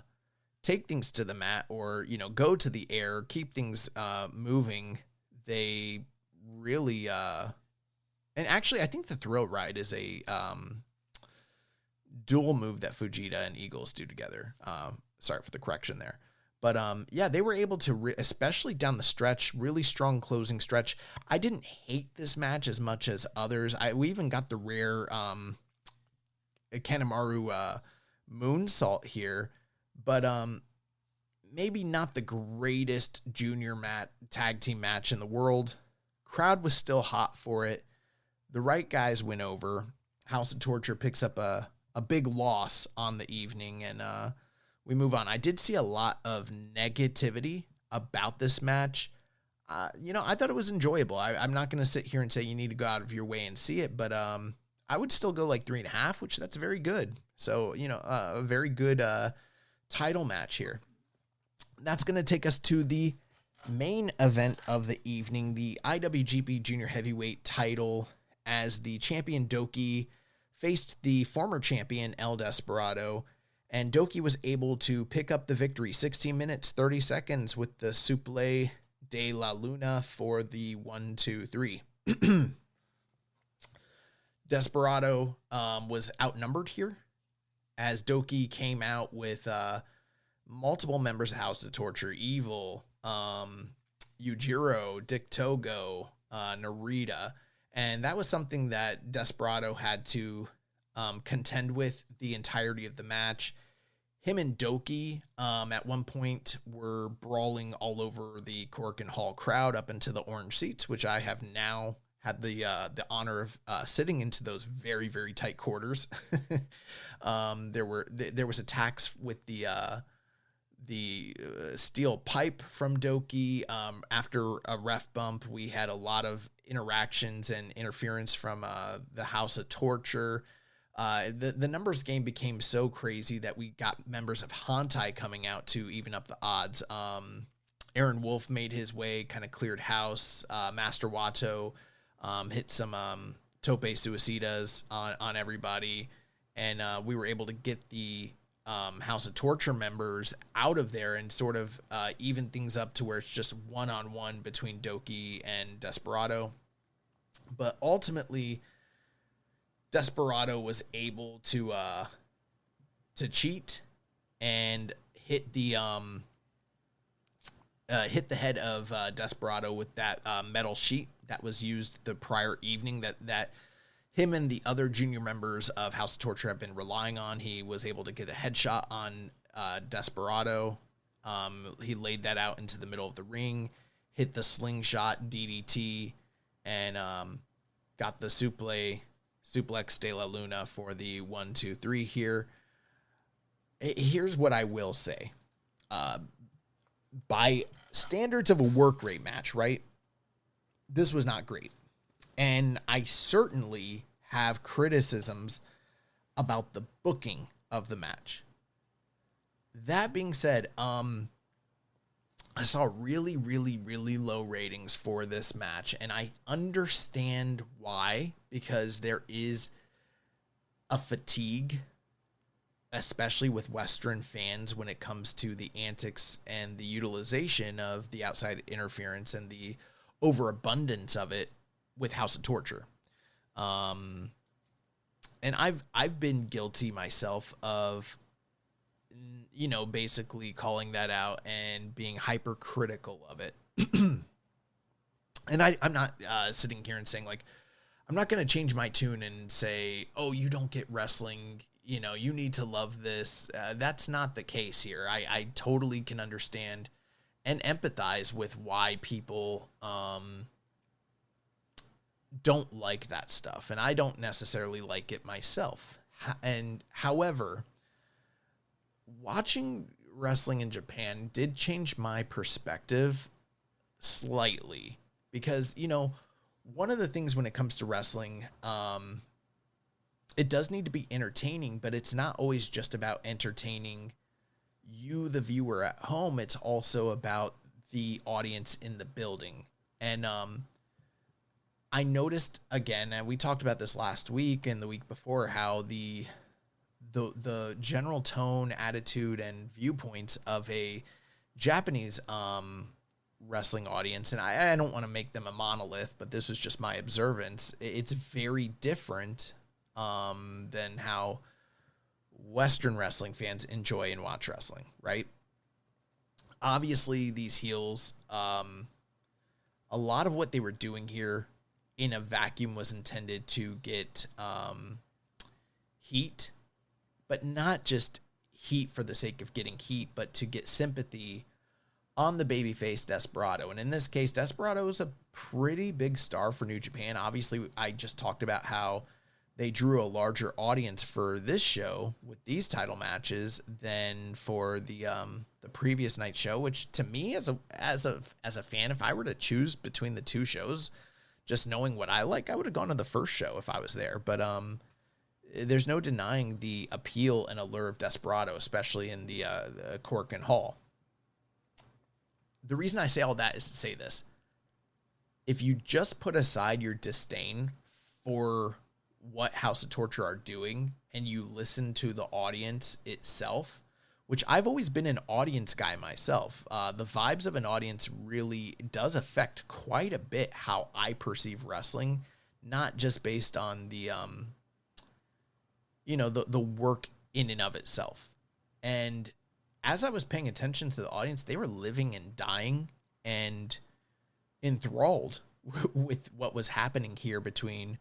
take things to the mat, or, you know, go to the air, keep things moving, they really and actually I think the thrill ride is a dual move that Fujita and Eagles do together. Sorry for the correction there. But yeah, they were able to, especially down the stretch, really strong closing stretch. I didn't hate this match as much as others. We even got the rare Kanemaru moonsault here, but maybe not the greatest junior tag team match in the world. Crowd was still hot for it. The right guys win over. House of Torture picks up a big loss on the evening, and we move on. I did see a lot of negativity about this match. You know, I thought it was enjoyable. I'm not going to sit here and say you need to go out of your way and see it, but I would still go like 3.5, which that's very good. So, you know, a very good title match here. That's going to take us to the main event of the evening, the IWGP Junior Heavyweight title, as the champion Doki faced the former champion El Desperado, and Doki was able to pick up the victory, 16 minutes, 30 seconds with the Suple de la Luna for the 1-2-3. Desperado was outnumbered here, as Doki came out with multiple members of House of Torture, Evil, Yujiro, Dick Togo, Narita, and that was something that Desperado had to contend with the entirety of the match. Him and Doki at one point were brawling all over the Cork and Hall crowd up into the orange seats, which I have now had the honor of sitting into those very, very tight quarters. There was attacks with the steel pipe from Doki. After a ref bump, we had a lot of interactions and interference from the House of Torture. The numbers game became so crazy that we got members of Hantai coming out to even up the odds. Aaron Wolf made his way, kind of cleared house. Master Wato hit some tope suicidas on everybody, and we were able to get the House of Torture members out of there and sort of even things up to where it's just one-on-one between Doki and Desperado. But ultimately, Desperado was able to cheat and hit the head of Desperado with that metal sheet that was used the prior evening that him and the other junior members of House of Torture have been relying on. He was able to get a headshot on Desperado. He laid that out into the middle of the ring, hit the slingshot DDT, and got the suplex de la Luna for the 1-2-3 here. Here's what I will say. By standards of a work rate match, right? This was not great. And I certainly have criticisms about the booking of the match. That being said, I saw really, really, really low ratings for this match, and I understand why, because there is a fatigue, especially with Western fans, when it comes to the antics and the utilization of the outside interference and the overabundance of it with House of Torture. And I've been guilty myself of, you know, basically calling that out and being hypercritical of it. And I'm not sitting here and saying, like, I'm not going to change my tune and say, oh, you don't get wrestling, you know, you need to love this. That's not the case here. I totally can understand and empathize with why people don't like that stuff. And I don't necessarily like it myself. And however, watching wrestling in Japan did change my perspective slightly, because, you know, one of the things when it comes to wrestling, it does need to be entertaining, but it's not always just about entertaining you, the viewer at home. It's also about the audience in the building. And I noticed, again, and we talked about this last week and the week before, how the general tone, attitude, and viewpoints of a Japanese wrestling audience, and I don't want to make them a monolith, but this was just my observance. It's very different than how Western wrestling fans enjoy and watch wrestling, right? Obviously, these heels, a lot of what they were doing here in a vacuum was intended to get heat, but not just heat for the sake of getting heat, but to get sympathy on the babyface Desperado. And in this case, Desperado is a pretty big star for New Japan. Obviously, I just talked about how they drew a larger audience for this show with these title matches than for the previous night show, which to me as a fan, if I were to choose between the two shows, just knowing what I like, I would have gone to the first show if I was there. But there's no denying the appeal and allure of Desperado, especially in the Korakuen Hall. The reason I say all that is to say this. If you just put aside your disdain for what House of Torture are doing and you listen to the audience itself, which I've always been an audience guy myself, the vibes of an audience really does affect quite a bit how I perceive wrestling, not just based on the, the work in and of itself. And as I was paying attention to the audience, they were living and dying and enthralled with what was happening here between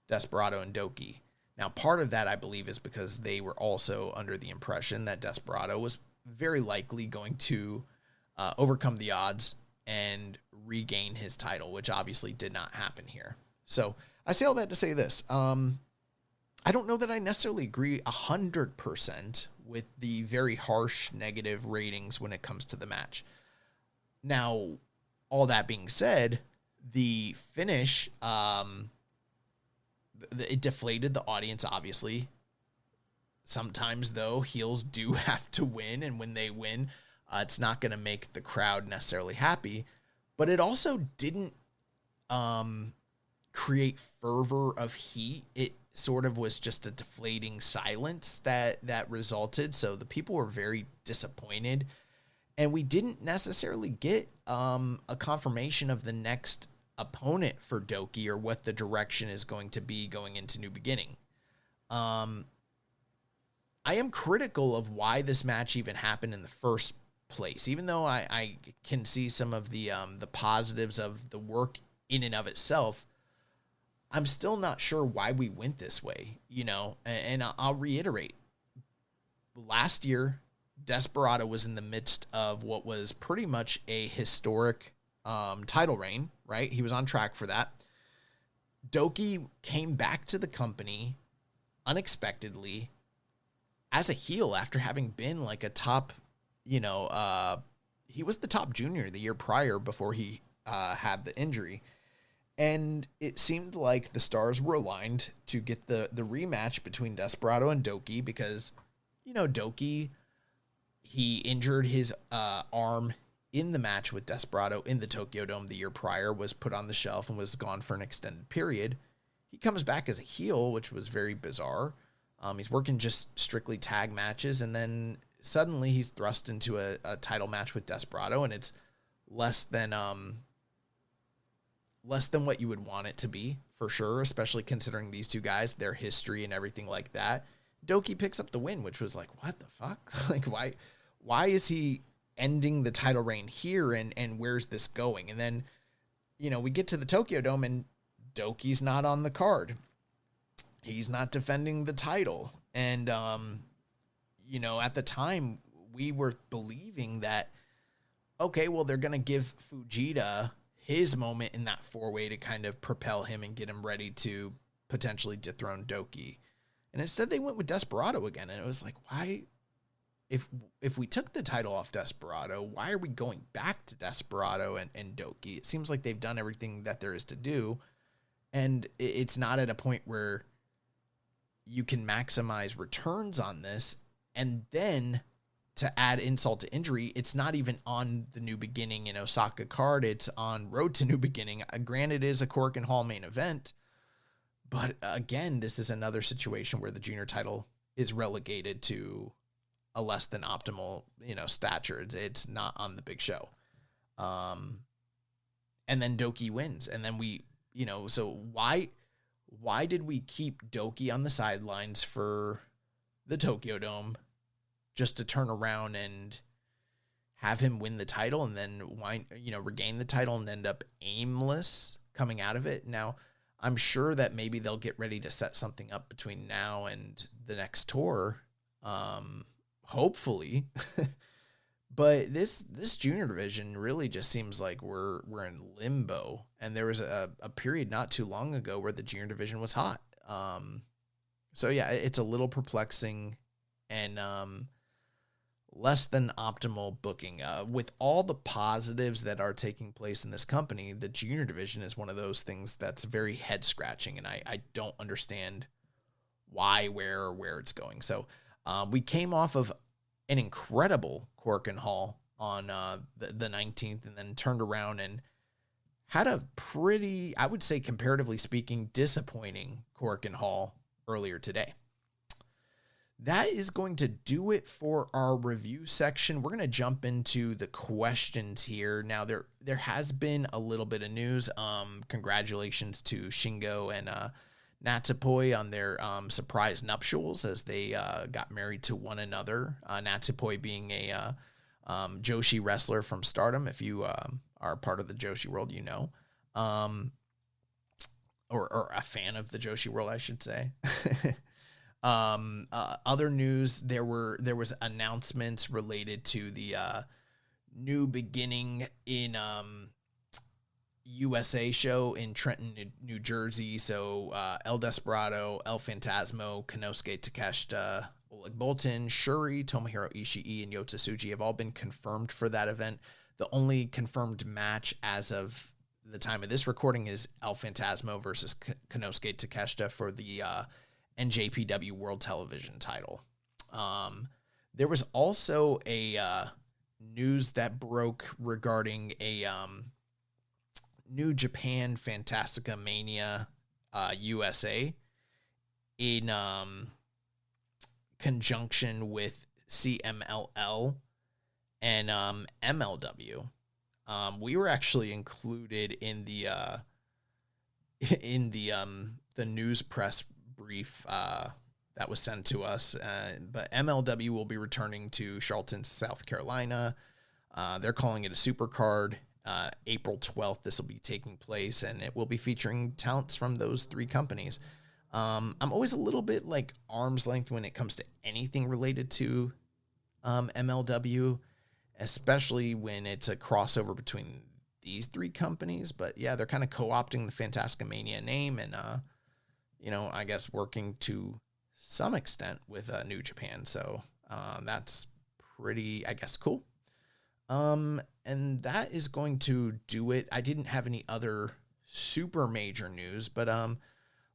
Desperado and Doki. Now, part of that, I believe, is because they were also under the impression that Desperado was very likely going to overcome the odds and regain his title, which obviously did not happen here. So I say all that to say this. I don't know that I necessarily agree 100% with the very harsh negative ratings when it comes to the match. Now, all that being said, the finish, it deflated the audience, obviously. Sometimes, though, heels do have to win, and when they win, it's not going to make the crowd necessarily happy. But it also didn't create fervor of heat. It sort of was just a deflating silence that resulted. So the people were very disappointed, and we didn't necessarily get a confirmation of the next opponent for Doki or what the direction is going to be going into New Beginning. I am critical of why this match even happened in the first place, even though I can see some of the positives of the work in and of itself. I'm still not sure why we went this way, and I'll reiterate. Last year, Desperado was in the midst of what was pretty much a historic title reign, right? He was on track for that. Doki came back to the company unexpectedly as a heel after having been like a top, he was the top junior the year prior before he had the injury. And it seemed like the stars were aligned to get the rematch between Desperado and Doki because, Doki, he injured his arm in the match with Desperado in the Tokyo Dome the year prior, was put on the shelf and was gone for an extended period. He comes back as a heel, which was very bizarre. He's working just strictly tag matches, and then suddenly he's thrust into a title match with Desperado, and it's less than what you would want it to be, for sure, especially considering these two guys, their history and everything like that. Doki picks up the win, which was like, what the fuck? Like, why is he ending the title reign here, and where's this going? And then, we get to the Tokyo Dome, and Doki's not on the card. He's not defending the title. And, at the time, we were believing that, okay, well, they're going to give Fujita his moment in that four-way to kind of propel him and get him ready to potentially dethrone Doki. And instead they went with Desperado again. And it was like, why, if we took the title off Desperado, why are we going back to Desperado and Doki? It seems like they've done everything that there is to do. And it's not at a point where you can maximize returns on this and then to add insult to injury, it's not even on the New Beginning in Osaka card. It's on Road to New Beginning. Granted, it is a Korakuen Hall main event, but again, this is another situation where the junior title is relegated to a less than optimal, stature. It's not on the big show. And then Doki wins. And then so why did we keep Doki on the sidelines for the Tokyo Dome just to turn around and have him win the title and then regain the title and end up aimless coming out of it? Now, I'm sure that maybe they'll get ready to set something up between now and the next tour. Hopefully. But this junior division really just seems like we're in limbo. And there was a period not too long ago where the junior division was hot. So yeah, it's a little perplexing and less than optimal booking. With all the positives that are taking place in this company, the junior division is one of those things that's very head scratching, and I don't understand why, where, or where it's going. So we came off of an incredible Korakuen Hall on the 19th, and then turned around and had a pretty, I would say comparatively speaking, disappointing Korakuen Hall earlier today. That is going to do it for our review section. We're going to jump into the questions here. Now, there has been a little bit of news. Congratulations to Shingo and Natsupoi on their surprise nuptials as they got married to one another. Natsupoi being a Joshi wrestler from Stardom. If you are part of the Joshi world, or a fan of the Joshi world, I should say. Other news, there was announcements related to the New Beginning in USA show in Trenton, New Jersey. So El Desperado, El Phantasmo, Konosuke Takeshita, Oleg Boltin, Shuri, Tomohiro Ishii, and Yota Tsuji have all been confirmed for that event. The only confirmed match as of the time of this recording is El Phantasmo versus Konosuke Takeshita for the NJPW World Television title. There was also a news that broke regarding a New Japan Fantastica Mania USA in conjunction with CMLL and MLW. We were actually included in the news press brief that was sent to us, but MLW will be returning to Charleston, South Carolina. They're calling it a super card. April 12th, this will be taking place, and it will be featuring talents from those three companies. I'm always a little bit like arm's length when it comes to anything related to MLW, especially when it's a crossover between these three companies. But yeah, they're kind of co-opting the Fantastica Mania name and I guess working to some extent with New Japan. So that's pretty, I guess, cool. And that is going to do it. I didn't have any other super major news, but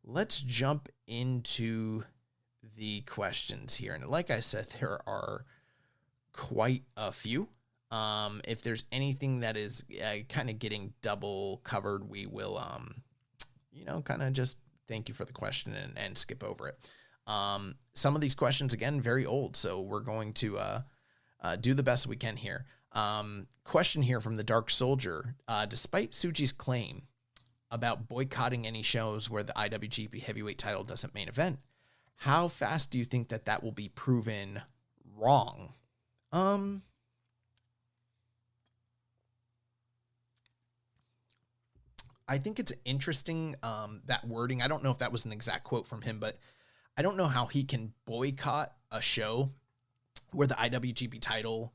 let's jump into the questions here. And like I said, there are quite a few. If there's anything that is kind of getting double covered, we will, kind of just thank you for the question and skip over it. Some of these questions, again, very old, so we're going to do the best we can here. Question here from the Dark Soldier. Despite Tsuji's claim about boycotting any shows where the IWGP Heavyweight title doesn't main event, how fast do you think that will be proven wrong? I think it's interesting, that wording. I don't know if that was an exact quote from him, but I don't know how he can boycott a show where the IWGP title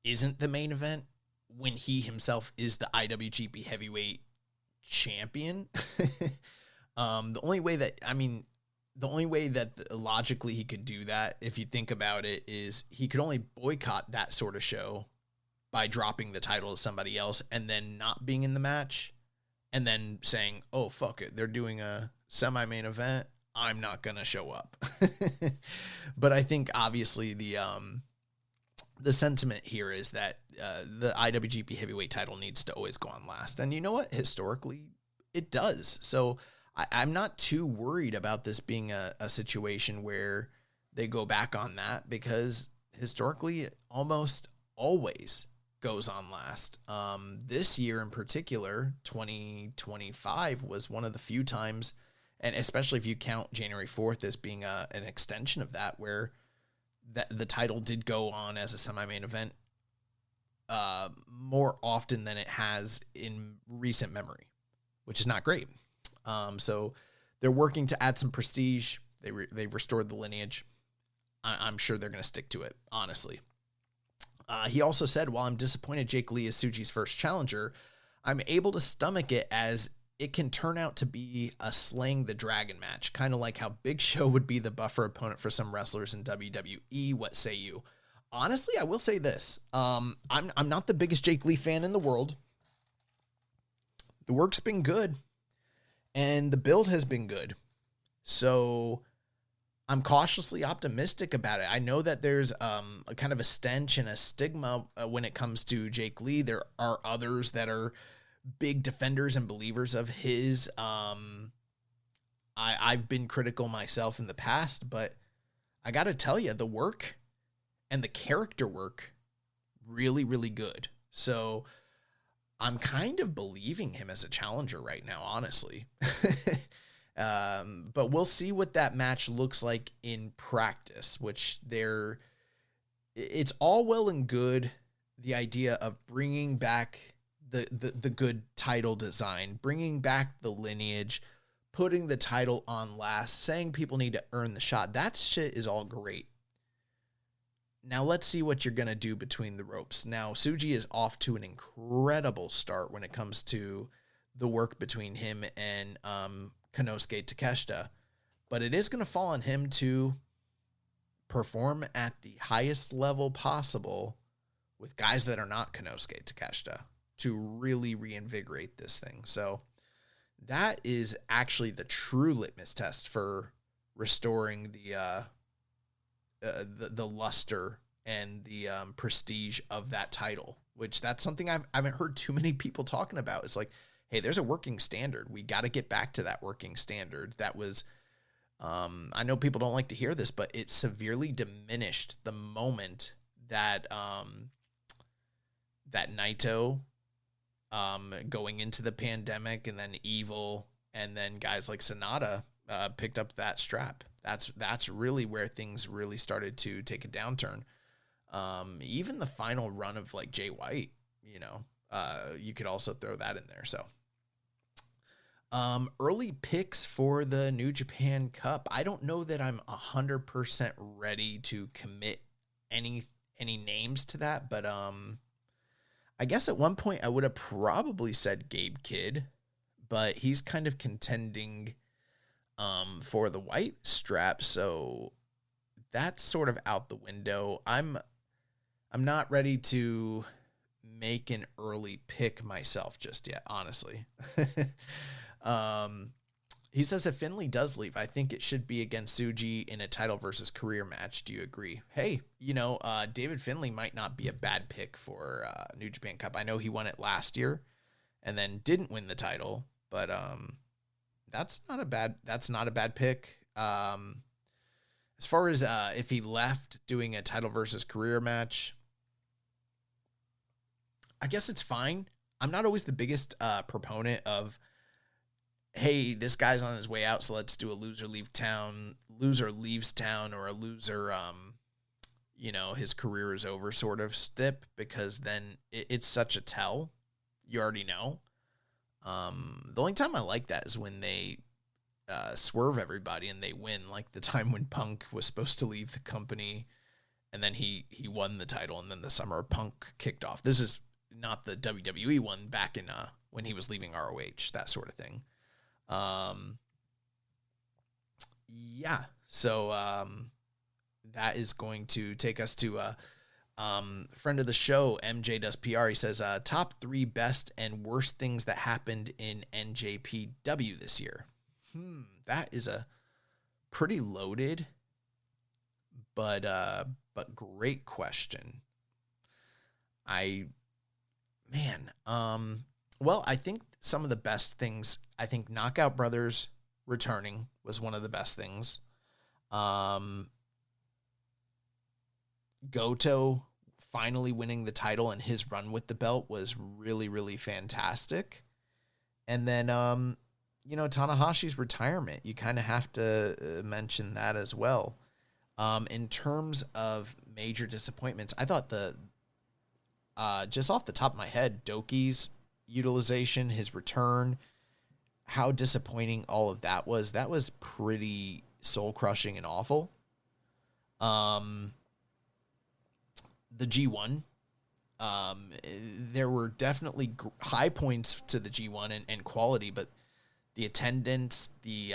isn't the main event when he himself is the IWGP Heavyweight champion. The only way that logically he could do that, if you think about it, is he could only boycott that sort of show by dropping the title to somebody else and then not being in the match and then saying, oh, fuck it, they're doing a semi-main event, I'm not going to show up. But I think obviously the the sentiment here is that the IWGP Heavyweight title needs to always go on last. And you know what? Historically, it does. So I'm not too worried about this being a situation where they go back on that, because historically it almost always goes on last. This year in particular, 2025 was one of the few times, and especially if you count January 4th as being an extension of that, where the title did go on as a semi-main event more often than it has in recent memory, which is not great. So they're working to add some prestige. They've restored the lineage. I'm sure they're going to stick to it, honestly. He also said, while I'm disappointed Jake Lee is Tsuji's first challenger, I'm able to stomach it as it can turn out to be a Slaying the Dragon match, kind of like how Big Show would be the buffer opponent for some wrestlers in WWE. What say you? Honestly, I will say this. I'm not the biggest Jake Lee fan in the world. The work's been good, and the build has been good. So I'm cautiously optimistic about it. I know that there's a kind of a stench and a stigma when it comes to Jake Lee. There are others that are big defenders and believers of his. I've been critical myself in the past, but I got to tell you, the work and the character work really, really good. So I'm kind of believing him as a challenger right now, honestly. But we'll see what that match looks like in practice, which it's all well and good. The idea of bringing back the good title design, bringing back the lineage, putting the title on last, saying people need to earn the shot. That shit is all great. Now let's see what you're going to do between the ropes. Now, Tsuji is off to an incredible start when it comes to the work between him and Konosuke Takeshita, but it is going to fall on him to perform at the highest level possible with guys that are not Konosuke Takeshita to really reinvigorate this thing. So that is actually the true litmus test for restoring the luster and the prestige of that title, which that's something I haven't heard too many people talking about. It's like, hey, there's a working standard. We got to get back to that working standard. That was, I know people don't like to hear this, but it severely diminished the moment that that Naito going into the pandemic, and then Evil, and then guys like Sonata picked up that strap. That's really where things really started to take a downturn. Even the final run of like Jay White, you could also throw that in there. So early picks for the New Japan Cup. I don't know that I'm 100% ready to commit any names to that, but I guess at one point I would have probably said Gabe Kidd, but he's kind of contending for the white strap, so that's sort of out the window. I'm not ready to make an early pick myself just yet, honestly. He says if Finlay does leave, I think it should be against Tsuji in a title versus career match. Do you agree? Hey, David Finlay might not be a bad pick for New Japan Cup. I know he won it last year and then didn't win the title, but that's not a bad pick. As far as if he left doing a title versus career match, I guess it's fine. I'm not always the biggest proponent of, hey, this guy's on his way out, so let's do a loser leaves town, or a loser, his career is over sort of stip, because then it's such a tell. You already know. The only time I like that is when they swerve everybody and they win, like the time when Punk was supposed to leave the company and then he won the title, and then the summer Punk kicked off. This is not the WWE one, back in when he was leaving ROH, that sort of thing. So that is going to take us to friend of the show, MJ Does PR. He says top 3 best and worst things that happened in NJPW this year. That is a pretty loaded but great question. Well, I think some of the best things, I think Knockout Brothers returning was one of the best things. Goto finally winning the title and his run with the belt was really, really fantastic. And then, Tanahashi's retirement, you kind of have to mention that as well. In terms of major disappointments, I thought just off the top of my head, Doki's utilization, his return, how disappointing all of that was pretty soul crushing and awful. The G1, there were definitely high points to the G1 and quality, but the attendance, the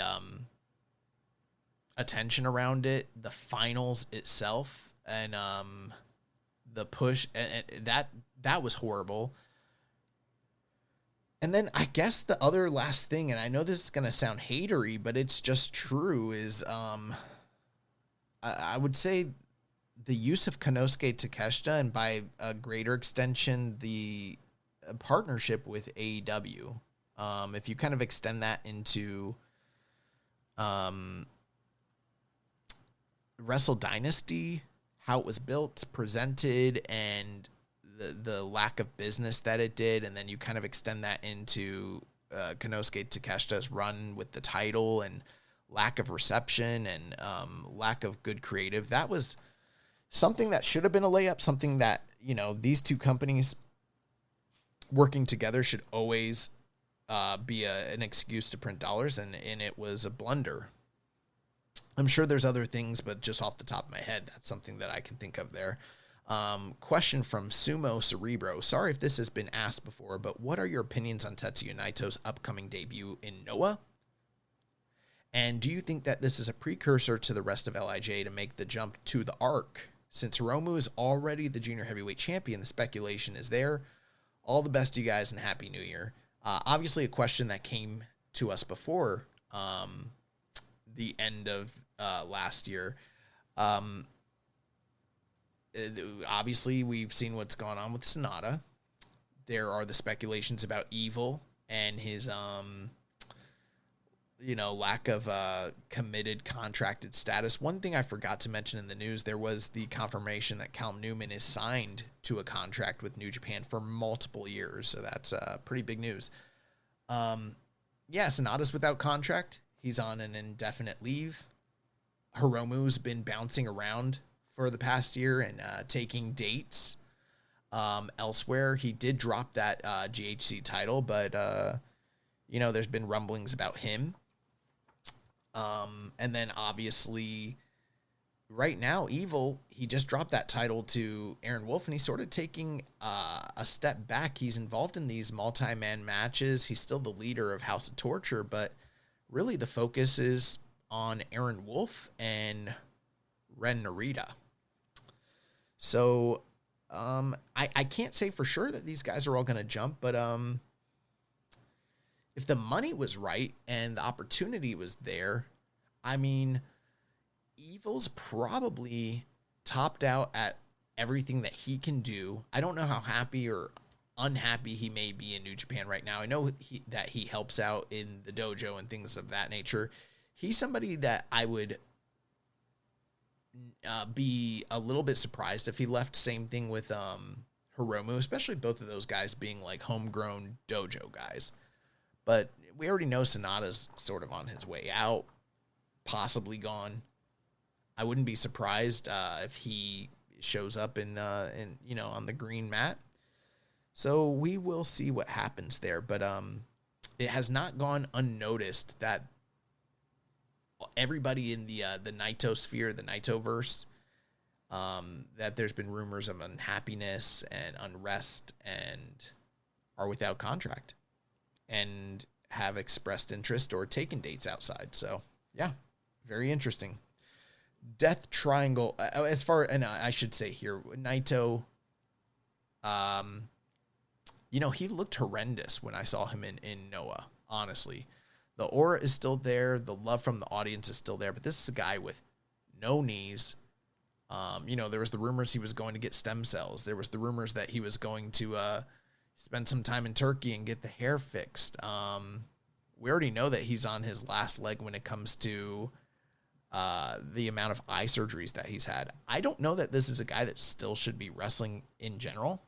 attention around it, the finals itself, and the push, and that was horrible. And then I guess the other last thing, and I know this is going to sound hatery, but it's just true, is I would say the use of Konosuke Takeshita, and by a greater extension, the partnership with AEW. If you kind of extend that into Wrestle Dynasty, how it was built, presented, and the lack of business that it did, and then you kind of extend that into Konosuke Takeshita's run with the title and lack of reception and lack of good creative, that was something that should have been a layup, something that, these two companies working together should always be an excuse to print dollars, and it was a blunder. I'm sure there's other things, but just off the top of my head, that's something that I can think of there. Question from Sumo Cerebro. Sorry if this has been asked before, but what are your opinions on Tetsuya Naito's upcoming debut in Noah? And do you think that this is a precursor to the rest of LIJ to make the jump to the Arc? Since Hiromu is already the junior heavyweight champion, the speculation is there. All the best to you guys and Happy New Year. Obviously a question that came to us before the end of last year. Obviously, we've seen what's gone on with Sonata. There are the speculations about Evil and his, lack of committed contracted status. One thing I forgot to mention in the news, there was the confirmation that Cal Newman is signed to a contract with New Japan for multiple years. So that's pretty big news. Sonata's without contract. He's on an indefinite leave. Hiromu's been bouncing around for the past year and taking dates elsewhere. He did drop that GHC title, but, there's been rumblings about him. And then obviously right now, Evil, he just dropped that title to Aaron Wolf, and he's sort of taking a step back. He's involved in these multi-man matches. He's still the leader of House of Torture, but really the focus is on Aaron Wolf and Ren Narita. So I can't say for sure that these guys are all going to jump, but if the money was right and the opportunity was there, I mean, Evil's probably topped out at everything that he can do. I don't know how happy or unhappy he may be in New Japan right now. I know that he helps out in the dojo and things of that nature. He's somebody that I would be a little bit surprised if he left. Same thing with Hiromu, especially both of those guys being like homegrown dojo guys. But we already know Sonata's sort of on his way out, possibly gone. I wouldn't be surprised if he shows up in on the green mat. So we will see what happens there. But it has not gone unnoticed that everybody in the Naito sphere, the Naitoverse, that there's been rumors of unhappiness and unrest and are without contract and have expressed interest or taken dates outside. So yeah, very interesting. Death Triangle, as far, and I should say here, Naito, he looked horrendous when I saw him in Noah, honestly. The aura is still there. The love from the audience is still there. But this is a guy with no knees, There was the rumors he was going to get stem cells. There was the rumors that he was going to spend some time in Turkey and get the hair fixed. We already know that he's on his last leg when it comes to the amount of eye surgeries that he's had. I don't know that this is a guy that still should be wrestling in general,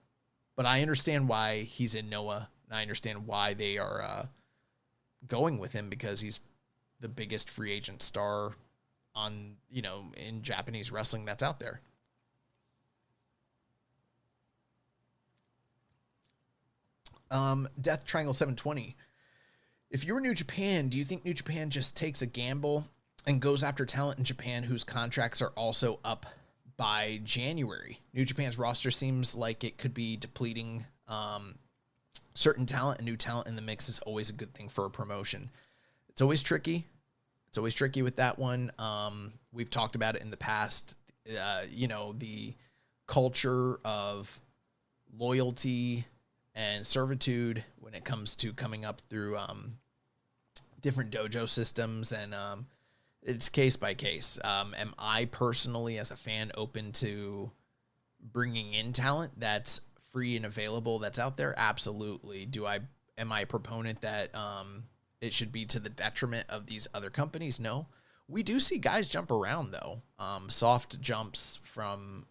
but I understand why he's in Noah, and I understand why they are going with him, because he's the biggest free agent star on, in Japanese wrestling that's out there. Death Triangle 720. If you were New Japan, do you think New Japan just takes a gamble and goes after talent in Japan whose contracts are also up by January? New Japan's roster seems like it could be depleting. Certain talent and new talent in the mix is always a good thing for a promotion. It's always tricky. It's always tricky with that one. We've talked about it in the past. The culture of loyalty and servitude when it comes to coming up through different dojo systems, and it's case by case. Am I personally, as a fan, open to bringing in talent that's free and available that's out there? Absolutely. Am I a proponent that it should be to the detriment of these other companies? No. We do see guys jump around, though. Soft jumps from,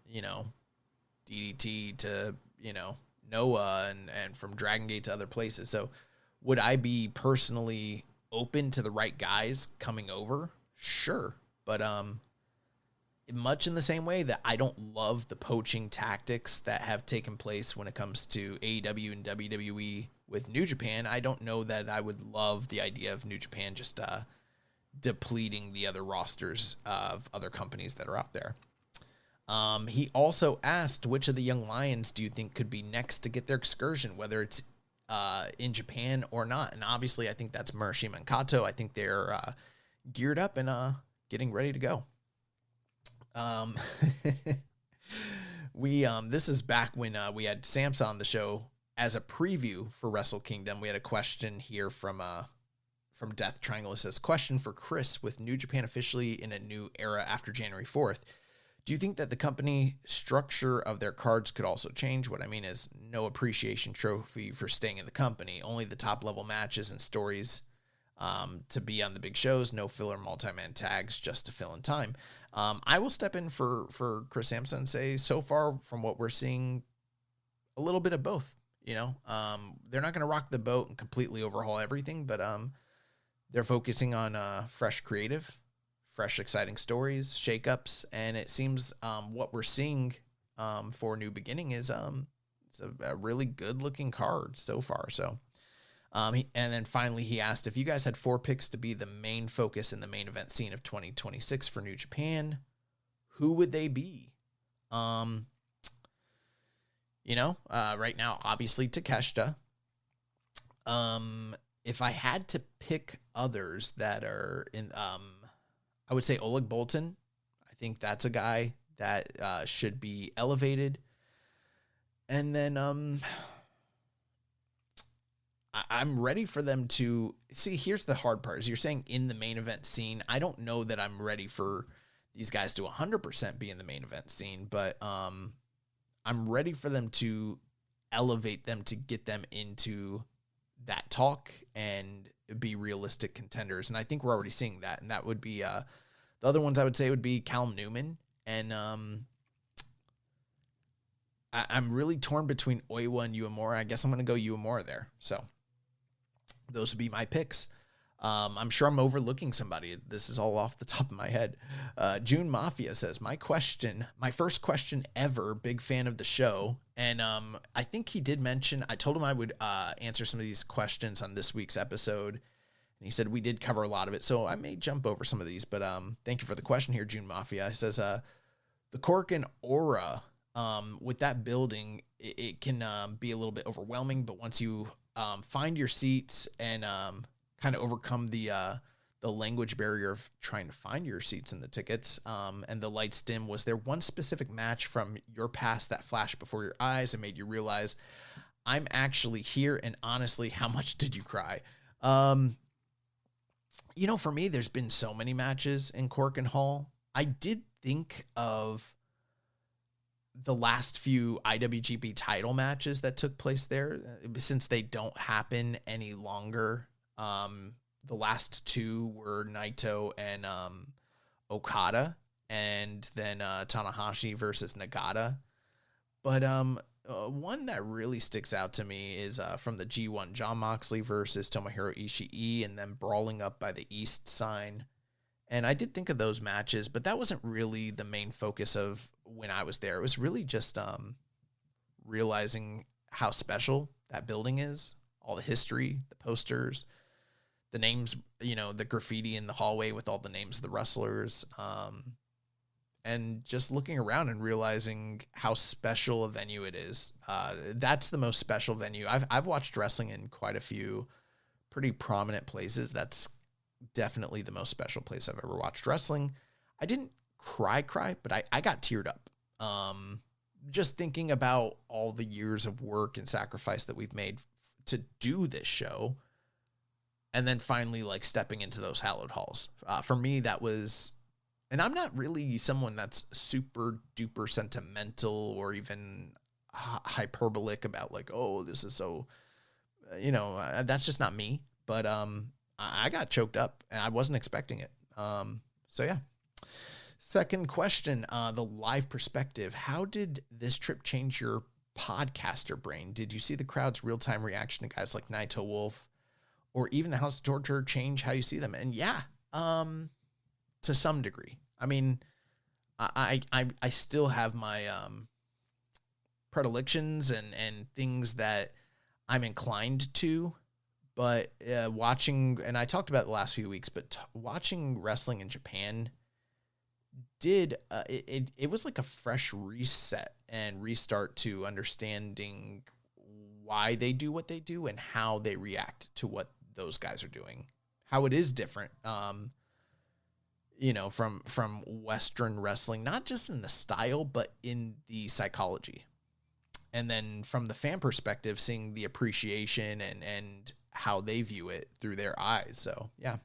DDT to, Noah and from Dragon Gate to other places. So would I be personally open to the right guys coming over? Sure. But much in the same way that I don't love the poaching tactics that have taken place when it comes to AEW and WWE with New Japan, I don't know that I would love the idea of New Japan just depleting the other rosters of other companies that are out there. He also asked, which of the young lions do you think could be next to get their excursion, whether it's in Japan or not? And obviously, I think that's Murashima and Kato. I think they're geared up and getting ready to go. This is back when we had Samsa on the show as a preview for Wrestle Kingdom. We had a question here from Death Triangle. It says, question for Chris: with New Japan officially in a new era after January 4th, do you think that the company structure of their cards could also change? What I mean is no appreciation trophy for staying in the company, only the top level matches and stories to be on the big shows, no filler multi-man tags just to fill in time. I will step in for Chris Sampson and say, so far from what we're seeing, a little bit of both. They're not going to rock the boat and completely overhaul everything, but they're focusing on fresh creative, fresh exciting stories, shakeups, and it seems what we're seeing for New Beginning is it's a really good looking card so far. So. And then finally, he asked, if you guys had 4 picks to be the main focus in the main event scene of 2026 for New Japan, who would they be? Right now, obviously Takeshita. If I had to pick others that are in, I would say Oleg Boltin. I think that's a guy that should be elevated. And then, I'm ready for them to see. Here's the hard part: is you're saying in the main event scene. I don't know that I'm ready for these guys to 100% be in the main event scene, but I'm ready for them to elevate them to get them into that talk and be realistic contenders. And I think we're already seeing that. And that would be the other ones I would say would be Callum Newman. And I'm really torn between Oiwa and Uemura. I guess I'm going to go Uemura there. So those would be my picks. I'm sure I'm overlooking somebody. This is all off the top of my head. June Mafia says, my first question ever, big fan of the show. And I think he did mention, I told him I would answer some of these questions on this week's episode. And he said we did cover a lot of it. So I may jump over some of these, but thank you for the question here, June Mafia. He says, the Korakuen Aura, with that building, it can be a little bit overwhelming, but once you find your seats and kind of overcome the language barrier of trying to find your seats in the tickets, and the lights dim, was there one specific match from your past that flashed before your eyes and made you realize I'm actually here? And honestly, how much did you cry? For me, there's been so many matches in Korakuen Hall. I did think of the last few IWGP title matches that took place there, since they don't happen any longer. The last two were Naito and Okada, and then Tanahashi versus Nagata. But one that really sticks out to me is from the G1, Jon Moxley versus Tomohiro Ishii, and then brawling up by the East sign. And I did think of those matches, but that wasn't really the main focus of when I was there. It was really just realizing how special that building is, all the history, the posters, the names, the graffiti in the hallway with all the names of the wrestlers, and just looking around and realizing how special a venue it is. That's the most special venue. I've watched wrestling in quite a few pretty prominent places. That's definitely the most special place I've ever watched wrestling. I didn't cry, but I got teared up. Just thinking about all the years of work and sacrifice that we've made to do this show, and then finally like stepping into those hallowed halls. For me, that was, and I'm not really someone that's super duper sentimental or even hyperbolic about like, oh, this is so, that's just not me. But I got choked up and I wasn't expecting it. So yeah. Second question, the live perspective. How did this trip change your podcaster brain? Did you see the crowd's real-time reaction to guys like Naito Wolf or even the House of Torture change how you see them? And yeah, to some degree. I mean, I still have my predilections and things that I'm inclined to, but watching, and I talked about it the last few weeks, but watching wrestling in Japan did it was like a fresh reset and restart to understanding why they do what they do and how they react to what those guys are doing, how it is different, from Western wrestling, not just in the style, but in the psychology. And then from the fan perspective, seeing the appreciation and how they view it through their eyes. So yeah.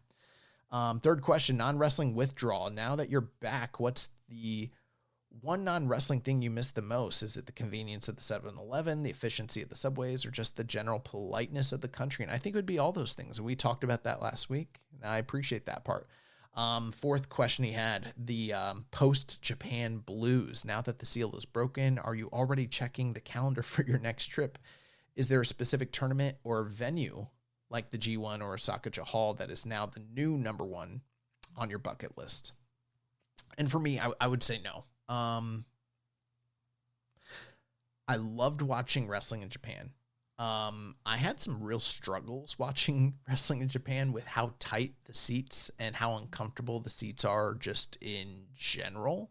Third question, non-wrestling withdrawal. Now that you're back, what's the one non-wrestling thing you miss the most? Is it the convenience of the 7-Eleven, the efficiency of the subways, or just the general politeness of the country? And I think it would be all those things. And we talked about that last week, and I appreciate that part. Fourth question he had, the post-Japan blues. Now that the seal is broken, are you already checking the calendar for your next trip? Is there a specific tournament or venue like the G1 or Osaka Hall that is now the new number one on your bucket list? And for me, I would say no. I loved watching wrestling in Japan. I had some real struggles watching wrestling in Japan with how tight the seats and how uncomfortable the seats are just in general.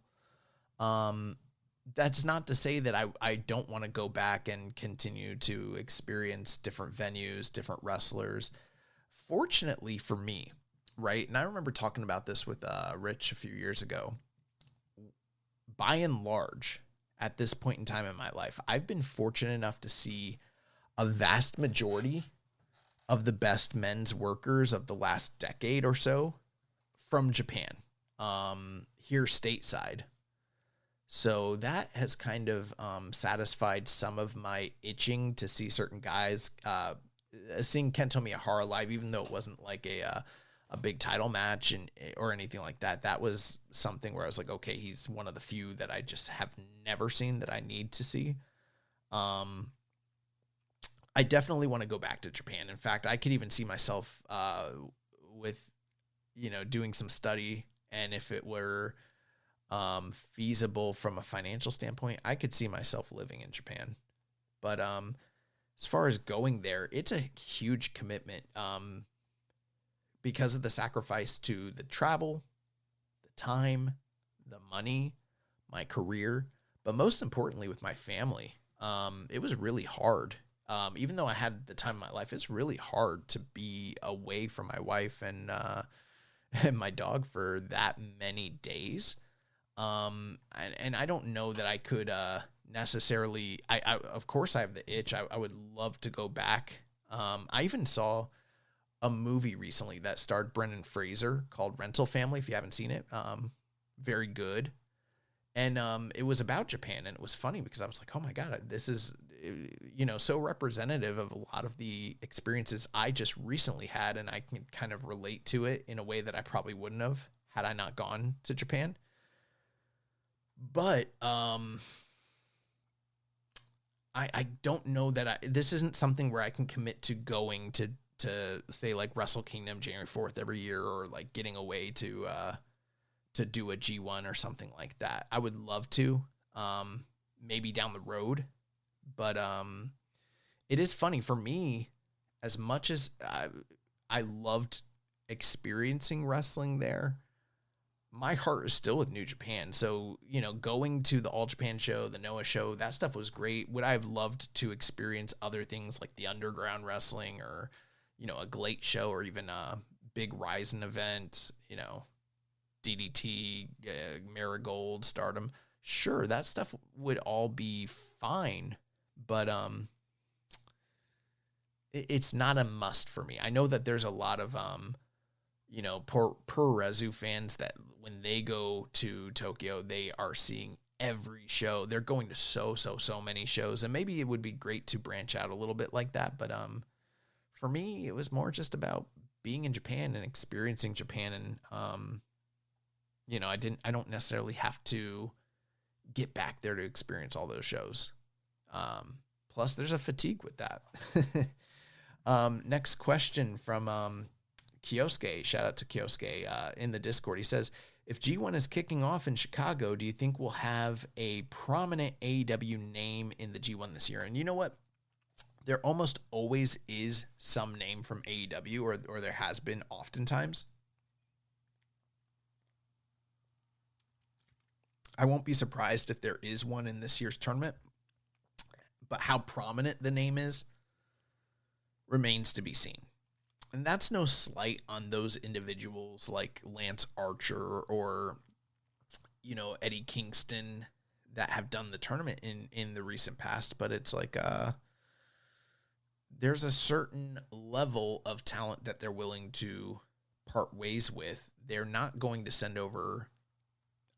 That's not to say that I don't want to go back and continue to experience different venues, different wrestlers. Fortunately for me, right? And I remember talking about this with Rich a few years ago. By and large, at this point in time in my life, I've been fortunate enough to see a vast majority of the best men's workers of the last decade or so from Japan, here stateside. So that has kind of satisfied some of my itching to see certain guys. Seeing Kento Miyahara live, even though it wasn't like a big title match or anything like that, that was something where I was like, okay, he's one of the few that I just have never seen that I need to see. I definitely want to go back to Japan. In fact, I could even see myself with, doing some study, and if it were feasible from a financial standpoint, I could see myself living in Japan. But as far as going there, it's a huge commitment because of the sacrifice to the travel, the time, the money, my career, but most importantly with my family. It was really hard. Even though I had the time of my life, it's really hard to be away from my wife and my dog for that many days. And I don't know that I could necessarily. I of course I have the itch. I would love to go back. I even saw a movie recently that starred Brendan Fraser called Rental Family. If you haven't seen it, very good. And it was about Japan, and it was funny because I was like, oh my God, this is, so representative of a lot of the experiences I just recently had, and I can kind of relate to it in a way that I probably wouldn't have had I not gone to Japan. But I don't know that this isn't something where I can commit to going to say like Wrestle Kingdom January 4th every year, or like getting away to do a G1 or something like that. I would love to, maybe down the road, but it is funny for me, as much as I loved experiencing wrestling there, my heart is still with New Japan. So, going to the All Japan show, the Noah show, that stuff was great. Would I have loved to experience other things like the underground wrestling, or, a GLEAT show, or even a big Ryzen event, DDT, Marigold, Stardom? Sure, that stuff would all be fine, but it's not a must for me. I know that there's a lot of Puroresu fans that when they go to Tokyo, they are seeing every show. They're going to so many shows, and maybe it would be great to branch out a little bit like that. But for me, it was more just about being in Japan and experiencing Japan, and I don't necessarily have to get back there to experience all those shows. Plus, there's a fatigue with that. Next question from Kioske. Shout out to Kioske in the Discord. He says, if G1 is kicking off in Chicago, do you think we'll have a prominent AEW name in the G1 this year? And you know what? There almost always is some name from AEW, or there has been oftentimes. I won't be surprised if there is one in this year's tournament, but how prominent the name is remains to be seen. And that's no slight on those individuals like Lance Archer or, Eddie Kingston that have done the tournament in the recent past. But it's like, there's a certain level of talent that they're willing to part ways with. They're not going to send over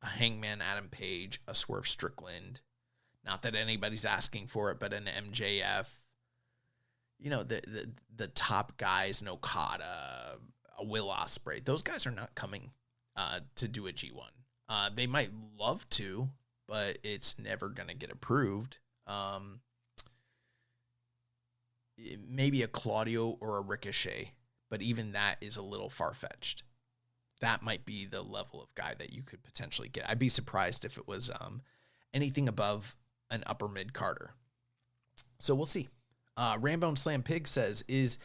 a Hangman Adam Page, a Swerve Strickland. Not that anybody's asking for it, but an MJF. The top guys, an Okada, a Will Ospreay, those guys are not coming to do a G1. They might love to, but it's never going to get approved. Maybe a Claudio or a Ricochet, but even that is a little far-fetched. That might be the level of guy that you could potentially get. I'd be surprised if it was anything above an upper mid-carder. So we'll see. Rambone Slam Pig says, is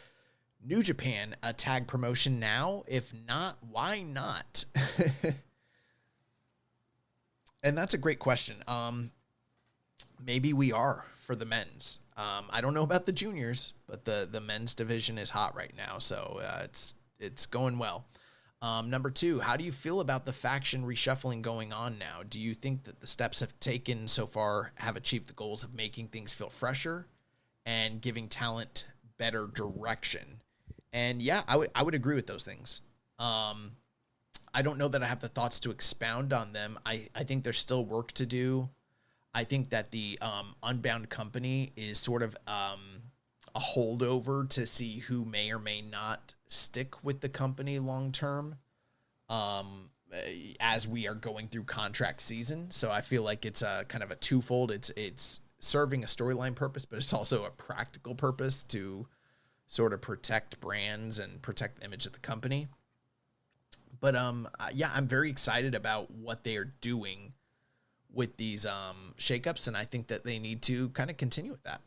New Japan a tag promotion now? If not, why not? And that's a great question. Maybe we are for the men's. I don't know about the juniors, but the men's division is hot right now, so it's going well. Number 2, how do you feel about the faction reshuffling going on now? Do you think that the steps have taken so far have achieved the goals of making things feel fresher and giving talent better direction? And yeah, I would agree with those things. I don't know that I have the thoughts to expound on them. I think there's still work to do. I think that the Unbound company is sort of a holdover to see who may or may not stick with the company long term as we are going through contract season. So I feel like it's a kind of a twofold. It's serving a storyline purpose, but it's also a practical purpose to sort of protect brands and protect the image of the company. But yeah, I'm very excited about what they are doing with these shakeups, and I think that they need to kind of continue with that.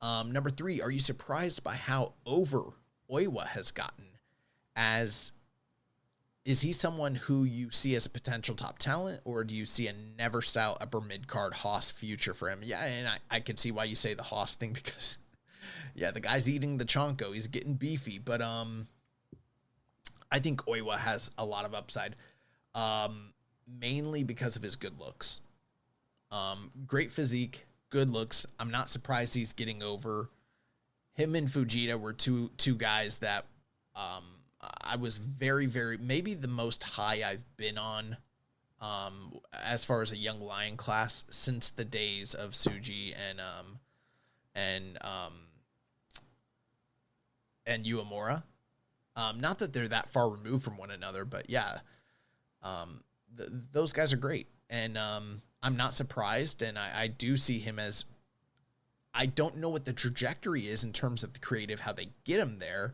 Number 3, are you surprised by how over Oiwa has gotten? Is he someone who you see as a potential top talent, or do you see a never style upper mid card Haas future for him? Yeah, and I can see why you say the Haas thing, because yeah, the guy's eating the chonko, he's getting beefy, but I think Oiwa has a lot of upside, mainly because of his good looks. Great physique, good looks. I'm not surprised he's getting over. Him and Fujita were two guys that I was very, very, maybe the most high I've been on as far as a young lion class since the days of Tsuji and Uemura. Not that they're that far removed from one another, but yeah, those guys are great. And I'm not surprised, and I do see him as, I don't know what the trajectory is in terms of the creative, how they get him there.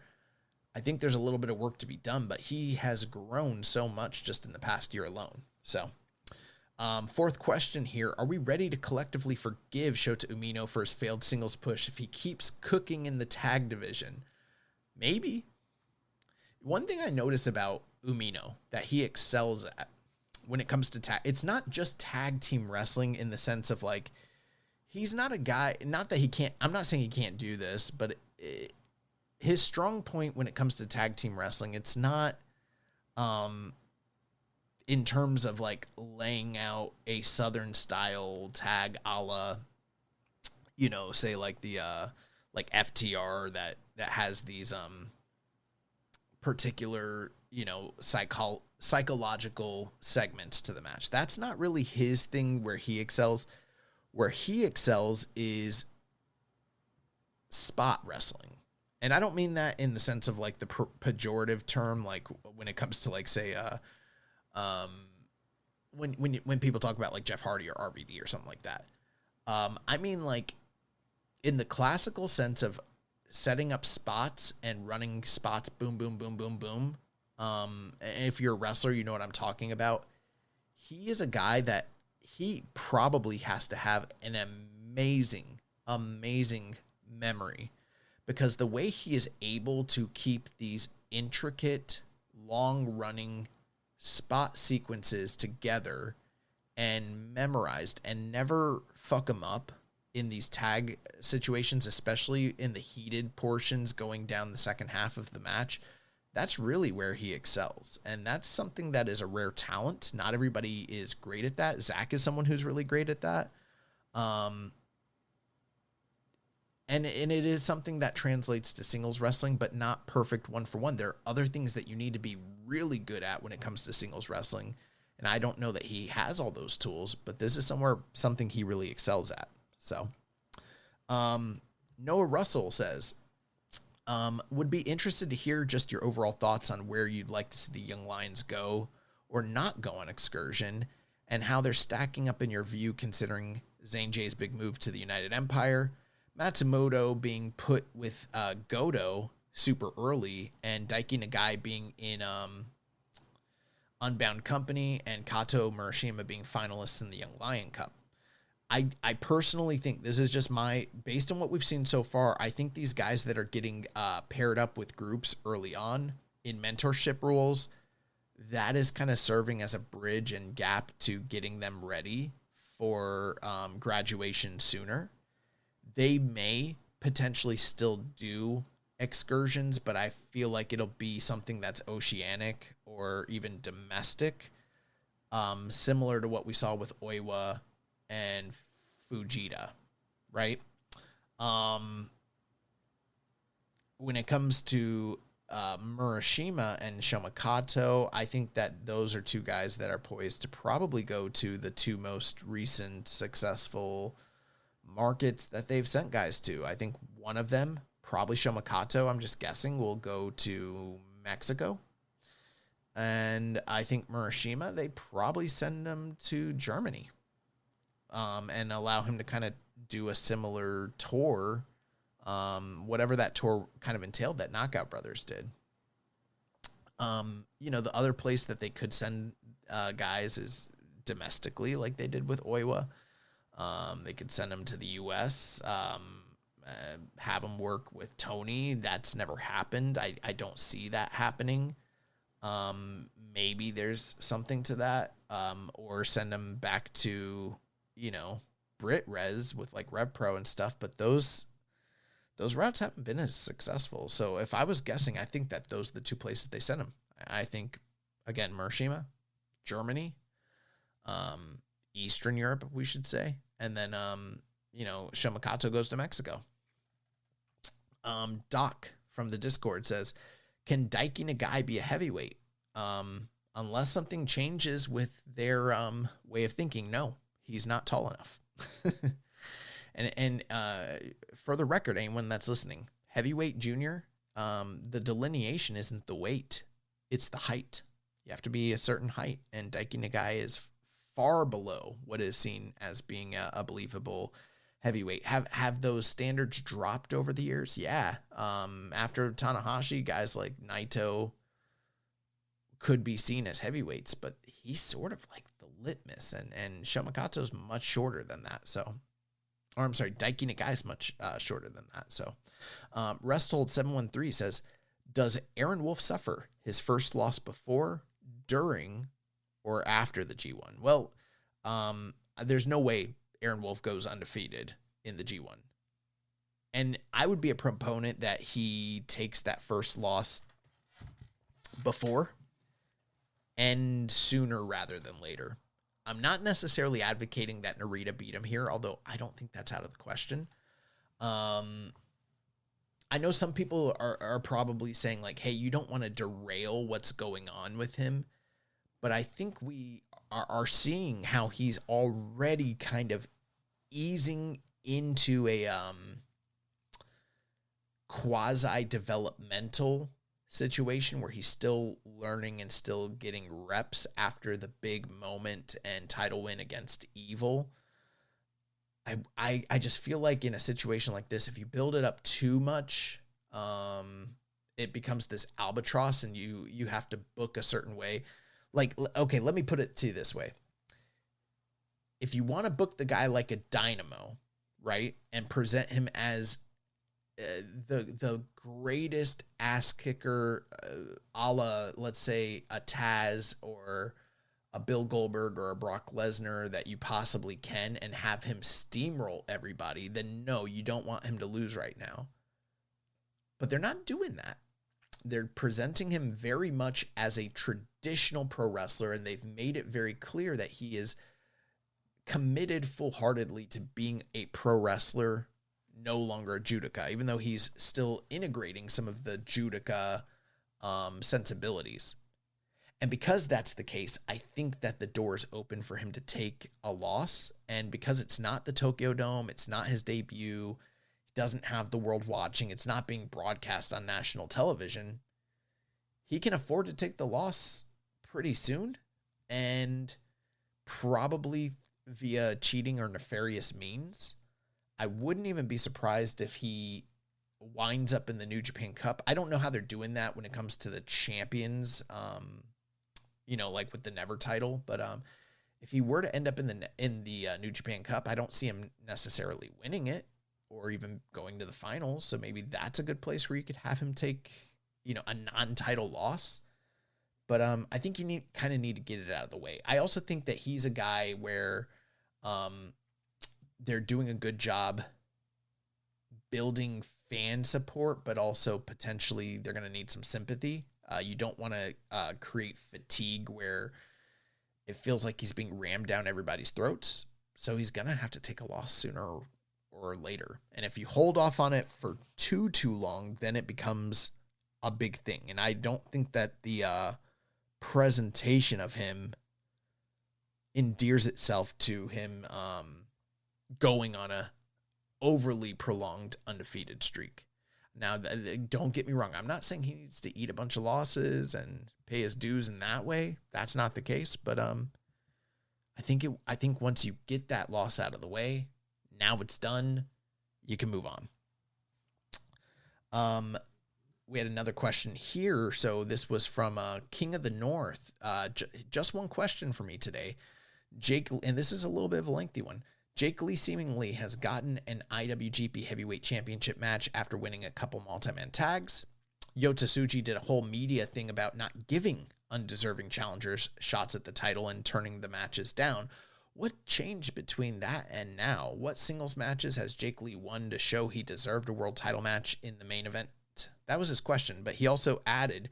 I think there's a little bit of work to be done, but he has grown so much just in the past year alone. So, fourth question here. Are we ready to collectively forgive Shota Umino for his failed singles push if he keeps cooking in the tag division? Maybe. One thing I notice about Umino that he excels at when it comes to tag, it's not just tag team wrestling in the sense of like, he's not a guy, not that he can't, I'm not saying he can't do this, but his strong point when it comes to tag team wrestling, it's not in terms of like laying out a Southern style tag a la, you know, say like the like FTR that has these particular, you know, psychological segments to the match. That's not really his thing where he excels. Where he excels is spot wrestling. And I don't mean that in the sense of like the pejorative term, like when it comes to like, say, when people talk about like Jeff Hardy or RVD or something like that. I mean like in the classical sense of setting up spots and running spots, boom, boom, boom, boom, boom. And if you're a wrestler, you know what I'm talking about. He is a guy that he probably has to have an amazing, amazing memory, because the way he is able to keep these intricate, long-running spot sequences together and memorized and never fuck them up in these tag situations, especially in the heated portions going down the second half of the match, that's really where he excels. And that's something that is a rare talent. Not everybody is great at that. Zach is someone who's really great at that. And it is something that translates to singles wrestling, but not perfect one for one. There are other things that you need to be really good at when it comes to singles wrestling. And I don't know that he has all those tools, but this is something he really excels at. So, Noah Russell says, would be interested to hear just your overall thoughts on where you'd like to see the Young Lions go or not go on excursion, and how they're stacking up in your view, considering Zane Jay's big move to the United Empire, Matsumoto being put with Goto super early, and Daiki Nagai being in Unbound Company, and Kato Murashima being finalists in the Young Lion Cup. I personally think this is just based on what we've seen so far, I think these guys that are getting paired up with groups early on in mentorship roles, that is kind of serving as a bridge and gap to getting them ready for graduation sooner. They may potentially still do excursions, but I feel like it'll be something that's oceanic or even domestic, similar to what we saw with Oiwa and Fujita, right? When it comes to Murashima and Shomakato, I think that those are two guys that are poised to probably go to the two most recent successful markets that they've sent guys to. I think one of them, probably Shomakato, I'm just guessing, will go to Mexico. And I think Murashima, they probably send him to Germany. And allow him to kind of do a similar tour, whatever that tour kind of entailed that Knockout Brothers did. You know, the other place that they could send guys is domestically, like they did with Oiwa. They could send them to the U.S., have them work with Tony. That's never happened. I don't see that happening. Maybe there's something to that, or send them back to, you know, Brit Res with like Rev Pro and stuff, but those routes haven't been as successful. So if I was guessing, I think that those are the two places they send him. I think, again, Murashima, Germany, Eastern Europe, we should say. And then, you know, Shomakato goes to Mexico. Doc from the Discord says, can Daiki Nagai be a heavyweight? unless something changes with their way of thinking, no, he's not tall enough. and for the record, anyone that's listening, heavyweight junior, the delineation isn't the weight, it's the height. You have to be a certain height, and Daiki Nagai is far below what is seen as being a believable heavyweight. Have those standards dropped over the years? Yeah. After Tanahashi, guys like Naito could be seen as heavyweights, but he's sort of like the litmus, and Shomikato's much shorter than that. So, or I'm sorry, Daiki Nagai's much shorter than that. So, Resthold 713 says, does Aaron Wolf suffer his first loss before, during, or after the G1? Well, there's no way Aaron Wolf goes undefeated in the G1. And I would be a proponent that he takes that first loss before and sooner rather than later. I'm not necessarily advocating that Narita beat him here, although I don't think that's out of the question. I know some people are probably saying like, hey, you don't want to derail what's going on with him. But I think we are seeing how he's already kind of easing into a quasi-developmental situation where he's still learning and still getting reps after the big moment and title win against Evil. I just feel like in a situation like this, if you build it up too much, it becomes this albatross, and you have to book a certain way. Like, okay, let me put it to you this way. If you want to book the guy like a dynamo, right, and present him as the greatest ass kicker, a la, let's say, a Taz or a Bill Goldberg or a Brock Lesnar that you possibly can, and have him steamroll everybody, then no, you don't want him to lose right now. But they're not doing that. They're presenting him very much as a traditional pro wrestler, and they've made it very clear that he is committed full-heartedly to being a pro wrestler, no longer a Judoka, even though he's still integrating some of the Judoka sensibilities. And because that's the case, I think that the door is open for him to take a loss. And because it's not the Tokyo Dome, it's not his debut, he doesn't have the world watching, it's not being broadcast on national television, he can afford to take the loss pretty soon, and probably via cheating or nefarious means. I wouldn't even be surprised if he winds up in the New Japan Cup. I don't know how they're doing that when it comes to the champions, like with the Never title. But if he were to end up in the New Japan Cup, I don't see him necessarily winning it or even going to the finals. So maybe that's a good place where you could have him take, a non-title loss. But I think you need to get it out of the way. I also think that he's a guy where they're doing a good job building fan support, but also potentially they're going to need some sympathy. You don't want to create fatigue where it feels like he's being rammed down everybody's throats. So he's going to have to take a loss sooner or later. And if you hold off on it for too long, then it becomes a big thing. And I don't think that the presentation of him endears itself to him going on a overly prolonged undefeated streak. Now, don't get me wrong. I'm not saying he needs to eat a bunch of losses and pay his dues in that way. That's not the case. But I think once you get that loss out of the way, now it's done, you can move on. We had another question here. So this was from King of the North. Just one question for me today. Jake, and this is a little bit of a lengthy one. Jake Lee seemingly has gotten an IWGP Heavyweight Championship match after winning a couple multi-man tags. Yota Tsuji did a whole media thing about not giving undeserving challengers shots at the title and turning the matches down. What changed between that and now? What singles matches has Jake Lee won to show he deserved a world title match in the main event? That was his question, but he also added,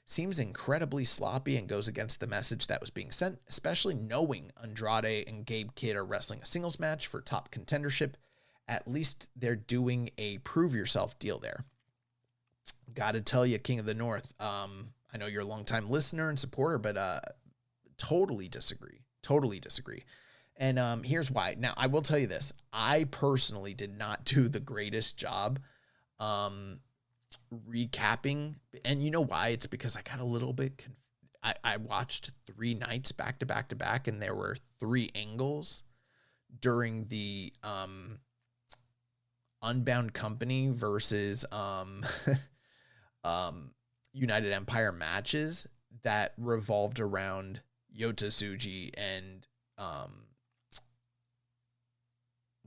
seems incredibly sloppy and goes against the message that was being sent, especially knowing Andrade and Gabe Kidd are wrestling a singles match for top contendership. At least they're doing a prove yourself deal there. Gotta tell you, King of the North, I know you're a longtime listener and supporter, but totally disagree. Totally disagree. And here's why. Now, I will tell you this. I personally did not do the greatest job recapping. And you know why? It's because I got a little bit I watched 3 nights back to back to back, and there were 3 angles during the Unbound Company versus United Empire matches that revolved around Yota Tsuji and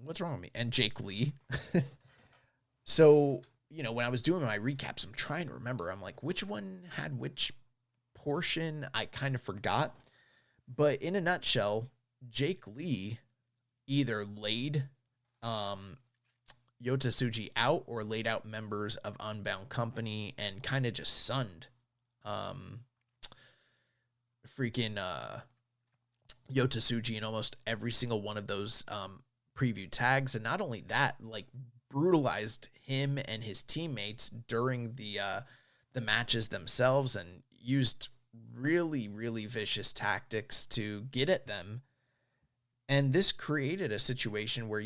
what's wrong with me? And Jake Lee. So, you know, when I was doing my recaps, I'm trying to remember. I'm like, which one had which portion? I kind of forgot. But in a nutshell, Jake Lee either laid Yota Tsuji out or laid out members of Unbound Company and kind of just sunned freaking Yota Tsuji in almost every single one of those preview tags. And not only that, like brutalized him and his teammates during the matches themselves and used really, really vicious tactics to get at them. And this created a situation where,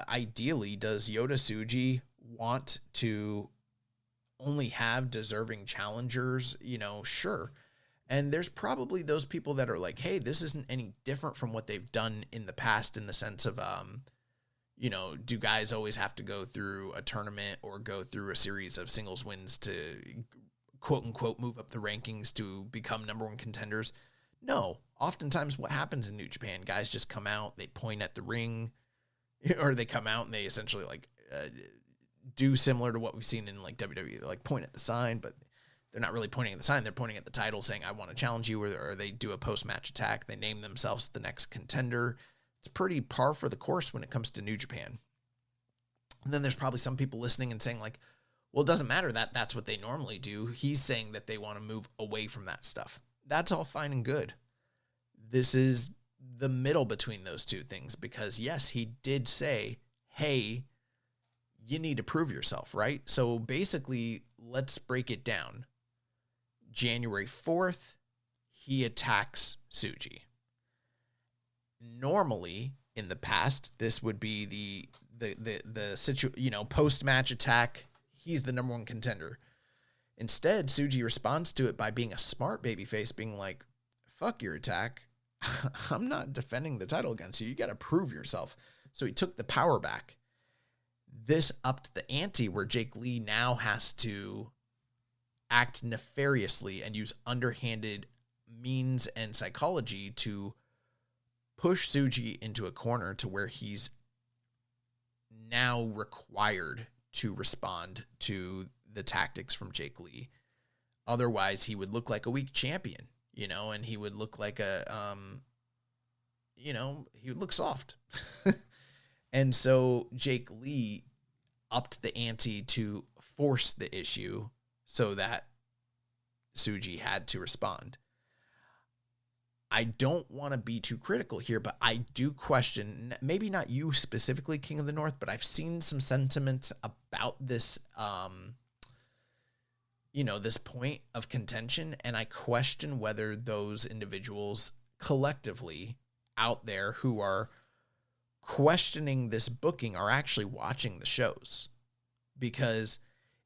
ideally, does Yota Tsuji want to only have deserving challengers? You know, sure. And there's probably those people that are like, hey, this isn't any different from what they've done in the past in the sense of, you know, do guys always have to go through a tournament or go through a series of singles wins to quote unquote move up the rankings to become number 1 contenders? No. Oftentimes what happens in New Japan, guys just come out, they point at the ring, or they come out and they essentially like do similar to what we've seen in like WWE, like point at the sign, but they're not really pointing at the sign. They're pointing at the title saying, I want to challenge you, or they do a post-match attack. They name themselves the next contender. It's pretty par for the course when it comes to New Japan. And then there's probably some people listening and saying like, well, it doesn't matter that that's what they normally do. He's saying that they want to move away from that stuff. That's all fine and good. This is the middle between those two things because yes, he did say, hey, you need to prove yourself, right? So basically, let's break it down. January 4th, he attacks Tsuji. Normally, in the past, this would be the post-match attack. He's the number 1 contender. Instead, Tsuji responds to it by being a smart babyface, being like, fuck your attack. I'm not defending the title against you. You got to prove yourself. So he took the power back. This upped the ante where Jake Lee now has to act nefariously and use underhanded means and psychology to push Tsuji into a corner to where he's now required to respond to the tactics from Jake Lee. Otherwise, he would look like a weak champion, you know, and he would look like he would look soft. And so Jake Lee upped the ante to force the issue so that Tsuji had to respond. I don't want to be too critical here, but I do question, maybe not you specifically, King of the North, but I've seen some sentiments about this, this point of contention, and I question whether those individuals collectively out there who are questioning this booking are actually watching the shows. Because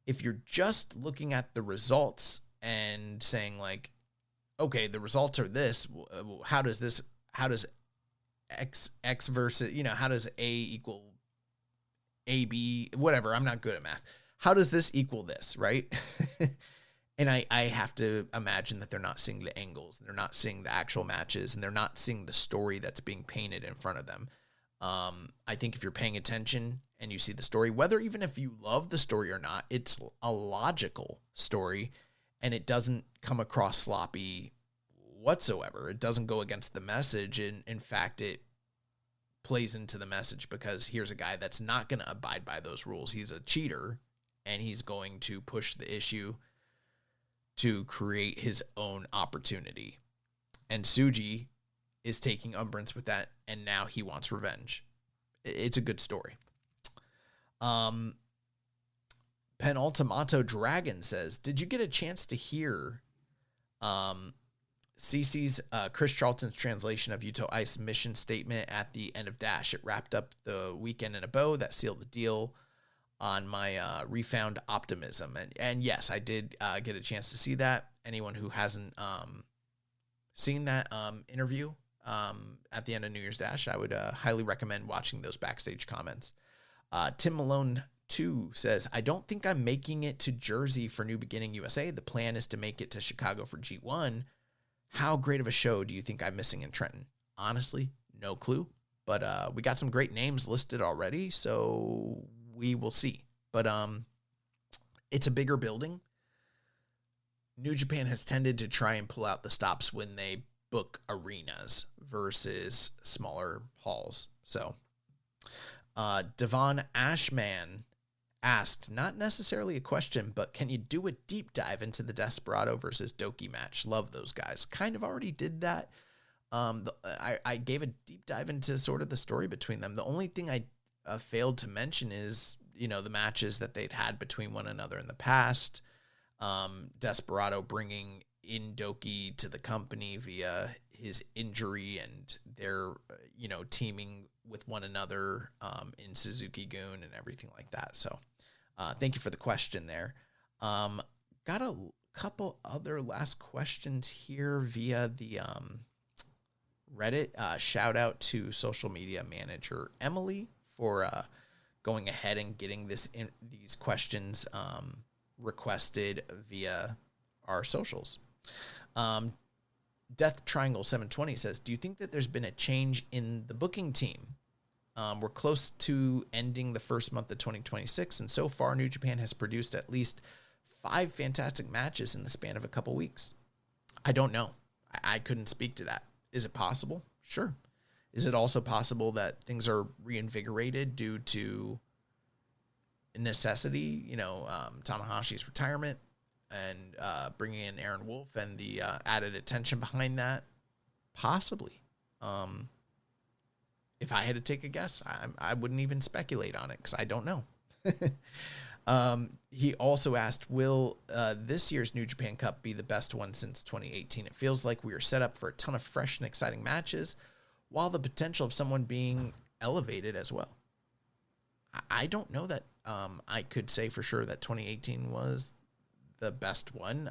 if you're just looking at the results and saying like, okay, the results are this, how does X versus, how does A equal AB, whatever, I'm not good at math. How does this equal this, right? And I have to imagine that they're not seeing the angles, they're not seeing the actual matches, and they're not seeing the story that's being painted in front of them. I think if you're paying attention and you see the story, whether even if you love the story or not, it's a logical story and it doesn't come across sloppy whatsoever. It doesn't go against the message. And in fact, it plays into the message because here's a guy that's not going to abide by those rules. He's a cheater and he's going to push the issue to create his own opportunity. And Tsuji is taking umbrance with that, and now he wants revenge. It's a good story. Penultimato Dragon says, did you get a chance to hear CC's Chris Charlton's translation of Yuto Ice mission statement at the end of Dash. It wrapped up the weekend in a bow that sealed the deal on my refound optimism. And yes, I did get a chance to see that. Anyone who hasn't seen that interview at the end of New Year's Dash, I would highly recommend watching those backstage comments. Tim Malone 2 says, I don't think I'm making it to Jersey for New Beginning USA. The plan is to make it to Chicago for G1. How great of a show do you think I'm missing in Trenton? Honestly, no clue. But we got some great names listed already, so we will see. But it's a bigger building. New Japan has tended to try and pull out the stops when they book arenas versus smaller halls. So Devon Ashman asked, not necessarily a question, but can you do a deep dive into the Desperado versus Doki match? Love those guys. Kind of already did that. I gave a deep dive into sort of the story between them. The only thing I failed to mention is, the matches that they'd had between one another in the past. Desperado bringing in Doki to the company via his injury and their, teaming with one another in Suzuki-gun and everything like that. So thank you for the question there. Got a couple other last questions here via the Reddit. Shout out to social media manager Emily for going ahead and getting these questions requested via our socials. Death Triangle 720 says, do you think that there's been a change in the booking team? We're close to ending the first month of 2026, and so far New Japan has produced at least 5 fantastic matches in the span of a couple weeks. I don't know. I couldn't speak to that. Is it possible? Sure. Is it also possible that things are reinvigorated due to necessity, Tanahashi's retirement and bringing in Aaron Wolf and the added attention behind that? Possibly. If I had to take a guess, I wouldn't even speculate on it because I don't know. He also asked, will this year's New Japan Cup be the best one since 2018? It feels like we are set up for a ton of fresh and exciting matches, while the potential of someone being elevated as well. I don't know that I could say for sure that 2018 was the best one.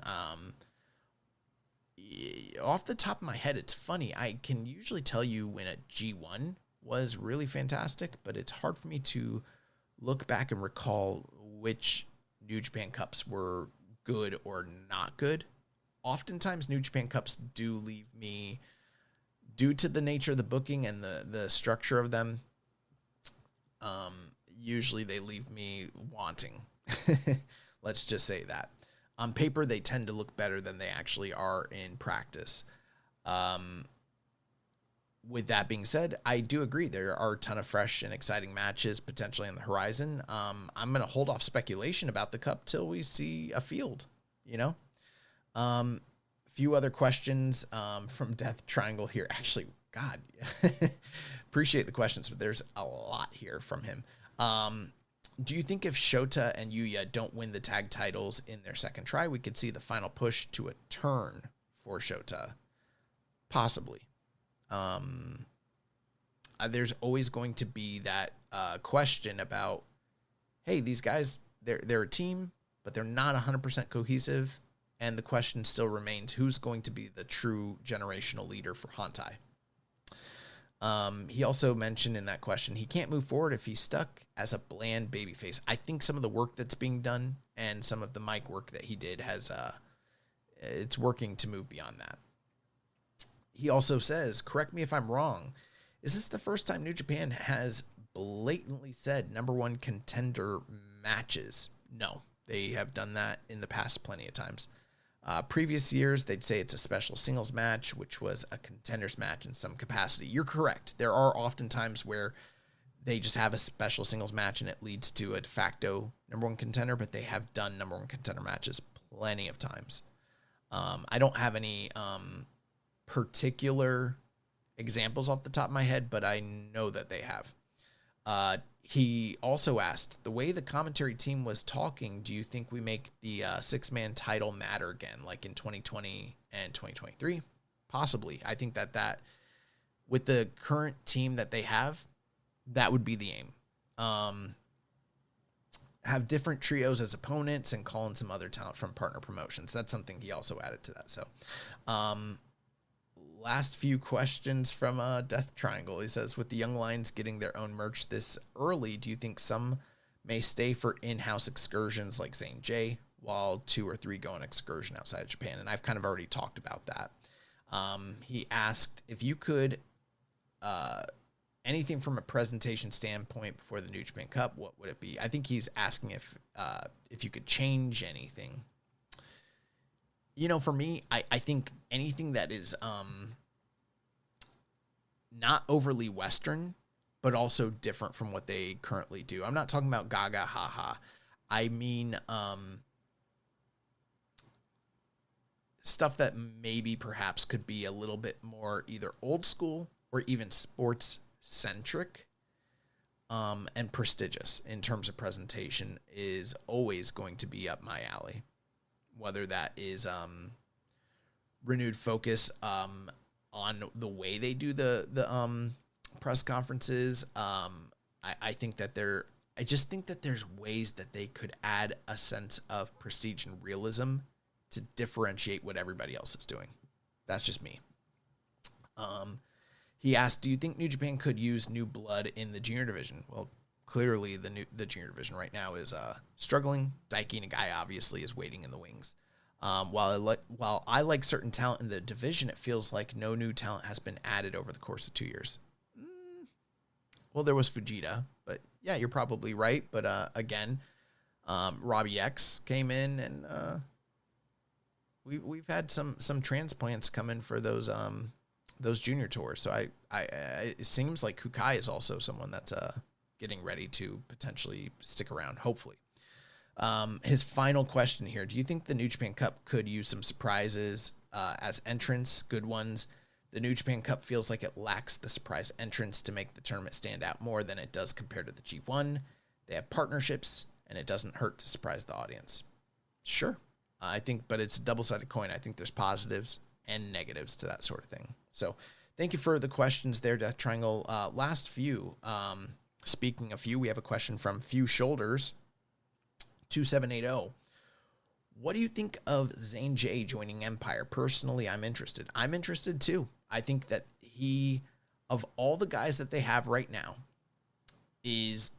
Off the top of my head, it's funny. I can usually tell you when a G1 was really fantastic, but it's hard for me to look back and recall which New Japan Cups were good or not good. Oftentimes, New Japan Cups do leave me, due to the nature of the booking and the structure of them, usually they leave me wanting. Let's just say that. On paper, they tend to look better than they actually are in practice. With that being said, I do agree. There are a ton of fresh and exciting matches potentially on the horizon. I'm going to hold off speculation about the Cup till we see a field, few other questions from Death Triangle here. Actually, God, appreciate the questions, but there's a lot here from him. Do you think if Shota and Yuya don't win the tag titles in their second try, we could see the final push to a turn for Shota? Possibly. There's always going to be that question about, hey, these guys, they're a team, but they're not 100% cohesive. And the question still remains, who's going to be the true generational leader for Hantai? He also mentioned in that question, he can't move forward if he's stuck as a bland babyface. I think some of the work that's being done and some of the mic work that he did has, it's working to move beyond that. He also says, correct me if I'm wrong, is this the first time New Japan has blatantly said number one contender matches? No, they have done that in the past plenty of times. Previous years, they'd say it's a special singles match, which was a contenders match in some capacity. You're correct. There are often times where they just have a special singles match and it leads to a de facto number one contender, but they have done number one contender matches plenty of times. I don't have any particular examples off the top of my head, but I know that they have. He also asked, the way the commentary team was talking, do you think we make the six-man title matter again, like in 2020 and 2023? Possibly. I think that with the current team that they have, that would be the aim. Have different trios as opponents and call in some other talent from partner promotions. That's something he also added to that. So, last few questions from Death Triangle. He says, with the Young Lions getting their own merch this early, do you think some may stay for in-house excursions like Zane J, while 2 or 3 go on excursion outside of Japan? And I've kind of already talked about that. He asked if you could, anything from a presentation standpoint before the New Japan Cup, what would it be? I think he's asking if you could change anything. For me, I think anything that is not overly Western, but also different from what they currently do. I'm not talking about gaga, haha. I mean stuff that maybe perhaps could be a little bit more either old school or even sports centric and prestigious in terms of presentation is always going to be up my alley. Whether that is renewed focus on the way they do the press conferences. I think that I just think that there's ways that they could add a sense of prestige and realism to differentiate what everybody else is doing. That's just me. He asked, do you think New Japan could use new blood in the junior division? Well, clearly the junior division right now is struggling. Daiki Nagai obviously is waiting in the wings. While I like certain talent in the division, it feels like no new talent has been added over the course of 2 years. Well, there was Fujita, but yeah, you're probably right. But again, Robbie X came in, and we've had some transplants come in for those junior tours. So it seems like Kukai is also someone that's getting ready to potentially stick around, hopefully. His final question here, do you think the New Japan Cup could use some surprises as entrants, good ones? The New Japan Cup feels like it lacks the surprise entrance to make the tournament stand out more than it does compared to the G1. They have partnerships, and it doesn't hurt to surprise the audience. Sure. I think, but it's a double-sided coin. I think there's positives and negatives to that sort of thing. So thank you for the questions there, Death Triangle. Last few. Speaking of few, we have a question from Few Shoulders, 2780. What do you think of Zane J joining Empire? Personally, I'm interested. I'm interested too. I think that he, of all the guys that they have right now, is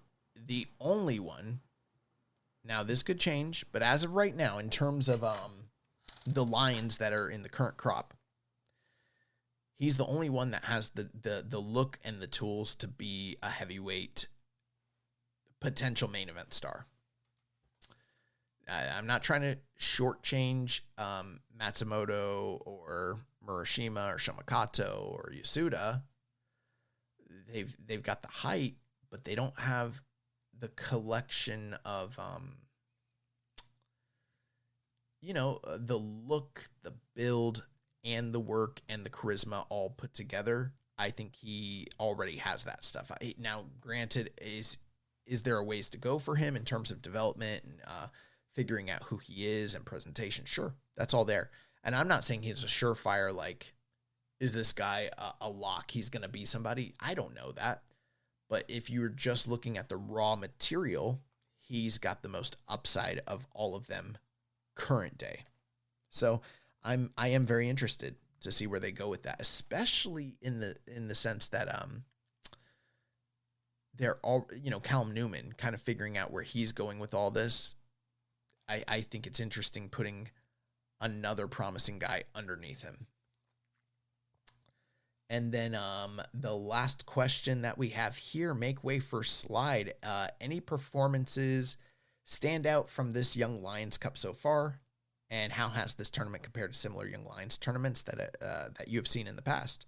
the only one. Now, this could change, but as of right now, in terms of the Lions that are in the current crop, he's the only one that has the look and the tools to be a heavyweight potential main event star. I'm not trying to shortchange Matsumoto or Murashima or Shimakato or Yasuda. They've got the height, but they don't have the collection of the look, the build, and the work and the charisma all put together. I think he already has that stuff. Now, granted, is there a ways to go for him in terms of development and figuring out who he is and presentation? Sure, that's all there. And I'm not saying he's a surefire, like, is this guy a lock? He's going to be somebody. I don't know that. But if you're just looking at the raw material, he's got the most upside of all of them current day. So I am very interested to see where they go with that, especially in the sense that they're all, Callum Newman kind of figuring out where he's going with all this. I think it's interesting putting another promising guy underneath him. And then the last question that we have here, make way for Slide. Any performances stand out from this Young Lions Cup so far? And how has this tournament compared to similar Young Lions tournaments that you have seen in the past?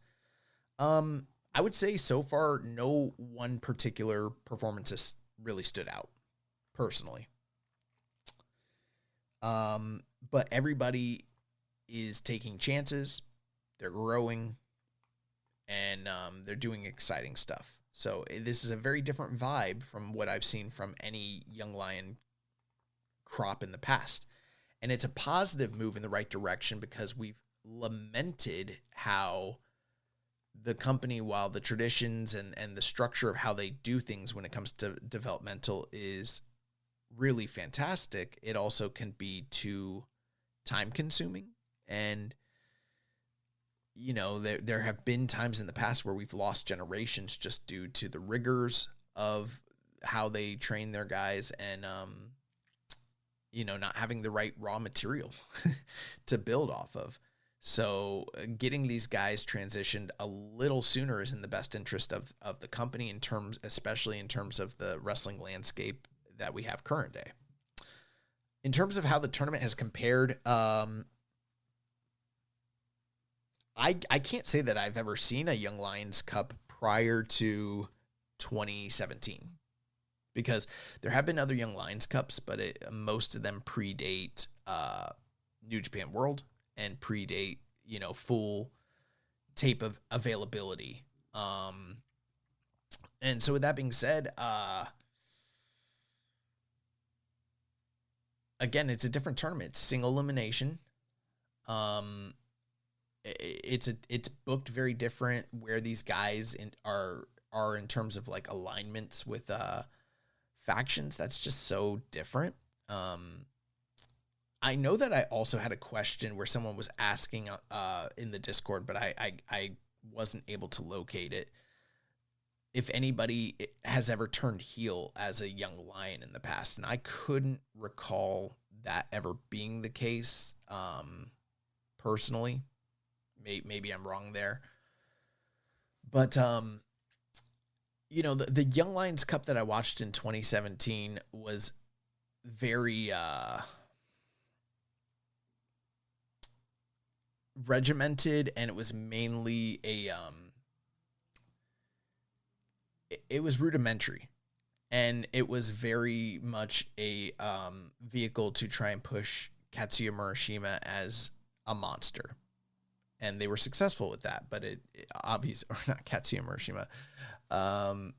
I would say so far, no one particular performance has really stood out, personally. But everybody is taking chances. They're growing. and they're doing exciting stuff. So this is a very different vibe from what I've seen from any Young Lion crop in the past. And it's a positive move in the right direction, because we've lamented how the company, while the traditions and the structure of how they do things when it comes to developmental is really fantastic, it also can be too time consuming. And, you know, there have been times in the past where we've lost generations just due to the rigors of how they train their guys, and, you know, not having the right raw material to build off of. So getting these guys transitioned a little sooner is in the best interest of the company, especially in terms of the wrestling landscape that we have current day. In terms of how the tournament has compared, I can't say that I've ever seen a Young Lions Cup prior to 2017, because there have been other Young Lions Cups, but most of them predate New Japan World and predate, you know, full tape of availability. And so with that being said, again, it's a different tournament. It's single elimination. It's booked very different, where these guys are in terms of like alignments with factions. That's just so different. I know that I also had a question where someone was asking in the Discord, but I wasn't able to locate it, if anybody has ever turned heel as a Young Lion in the past. And I couldn't recall that ever being the case, personally. Maybe I'm wrong there. But, you know, the Young Lions Cup that I watched in 2017 was very regimented, and it was mainly it was rudimentary, and it was very much a vehicle to try and push Katsuya Murashima as a monster. And they were successful with that, but it obviously, or not Katsuya Murashima, Katsuya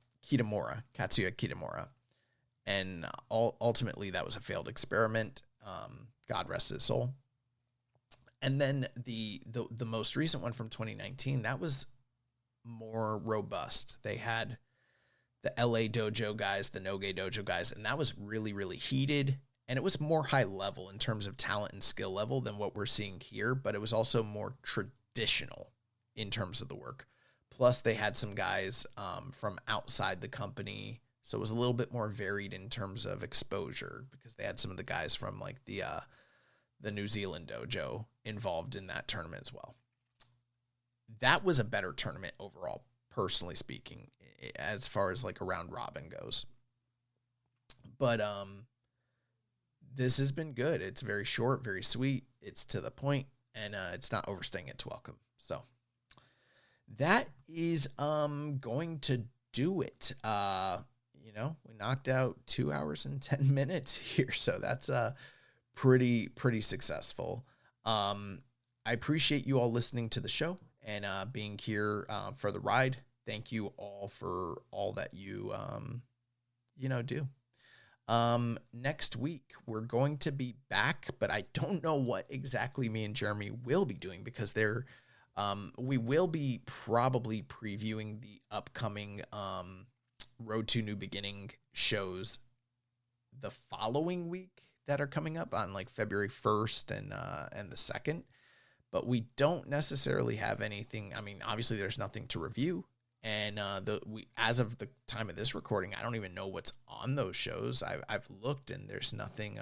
Kitamura. And ultimately that was a failed experiment. God rest his soul. And then the most recent one from 2019, that was more robust. They had the LA Dojo guys, the Noge Dojo guys, and that was really, really heated. And it was more high level in terms of talent and skill level than what we're seeing here, but it was also more traditional in terms of the work. Plus, they had some guys from outside the company, so it was a little bit more varied in terms of exposure, because they had some of the guys from like the New Zealand dojo involved in that tournament as well. That was a better tournament overall, personally speaking, as far as like a round robin goes. But this has been good. It's very short, very sweet. It's to the point, and it's not overstaying its welcome. So that is going to do it. You know, we knocked out 2 hours and 10 minutes here, so that's pretty successful. I appreciate you all listening to the show and being here for the ride. Thank you all for all that you do. Next week we're going to be back, but I don't know what exactly me and Jeremy will be doing, because we will be probably previewing the upcoming Road to New Beginning shows the following week that are coming up on like February 1st and the 2nd, but we don't necessarily have anything. I mean, obviously there's nothing to review. And as of the time of this recording, I don't even know what's on those shows. I've looked, and there's nothing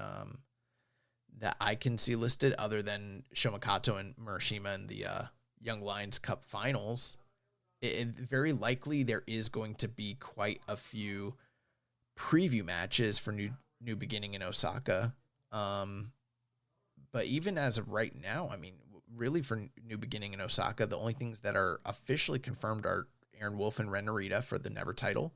that I can see listed other than Shomakato and Murashima in the Young Lions Cup finals. Very likely there is going to be quite a few preview matches for New Beginning in Osaka. But even as of right now, I mean, really for New Beginning in Osaka, the only things that are officially confirmed are Aaron Wolf and Ren Narita for the Never title,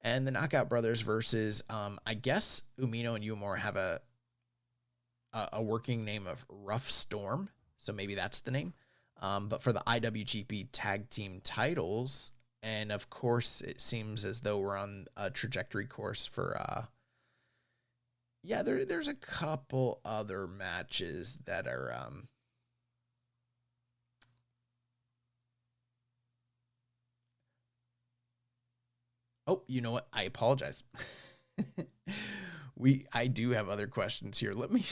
and the Knockout Brothers versus, I guess Umino and Uemura have a working name of Rough Storm, so maybe that's the name. But for the IWGP tag team titles, and of course, it seems as though we're on a trajectory course for, there's a couple other matches that are, oh, you know what? I apologize. I do have other questions here. Let me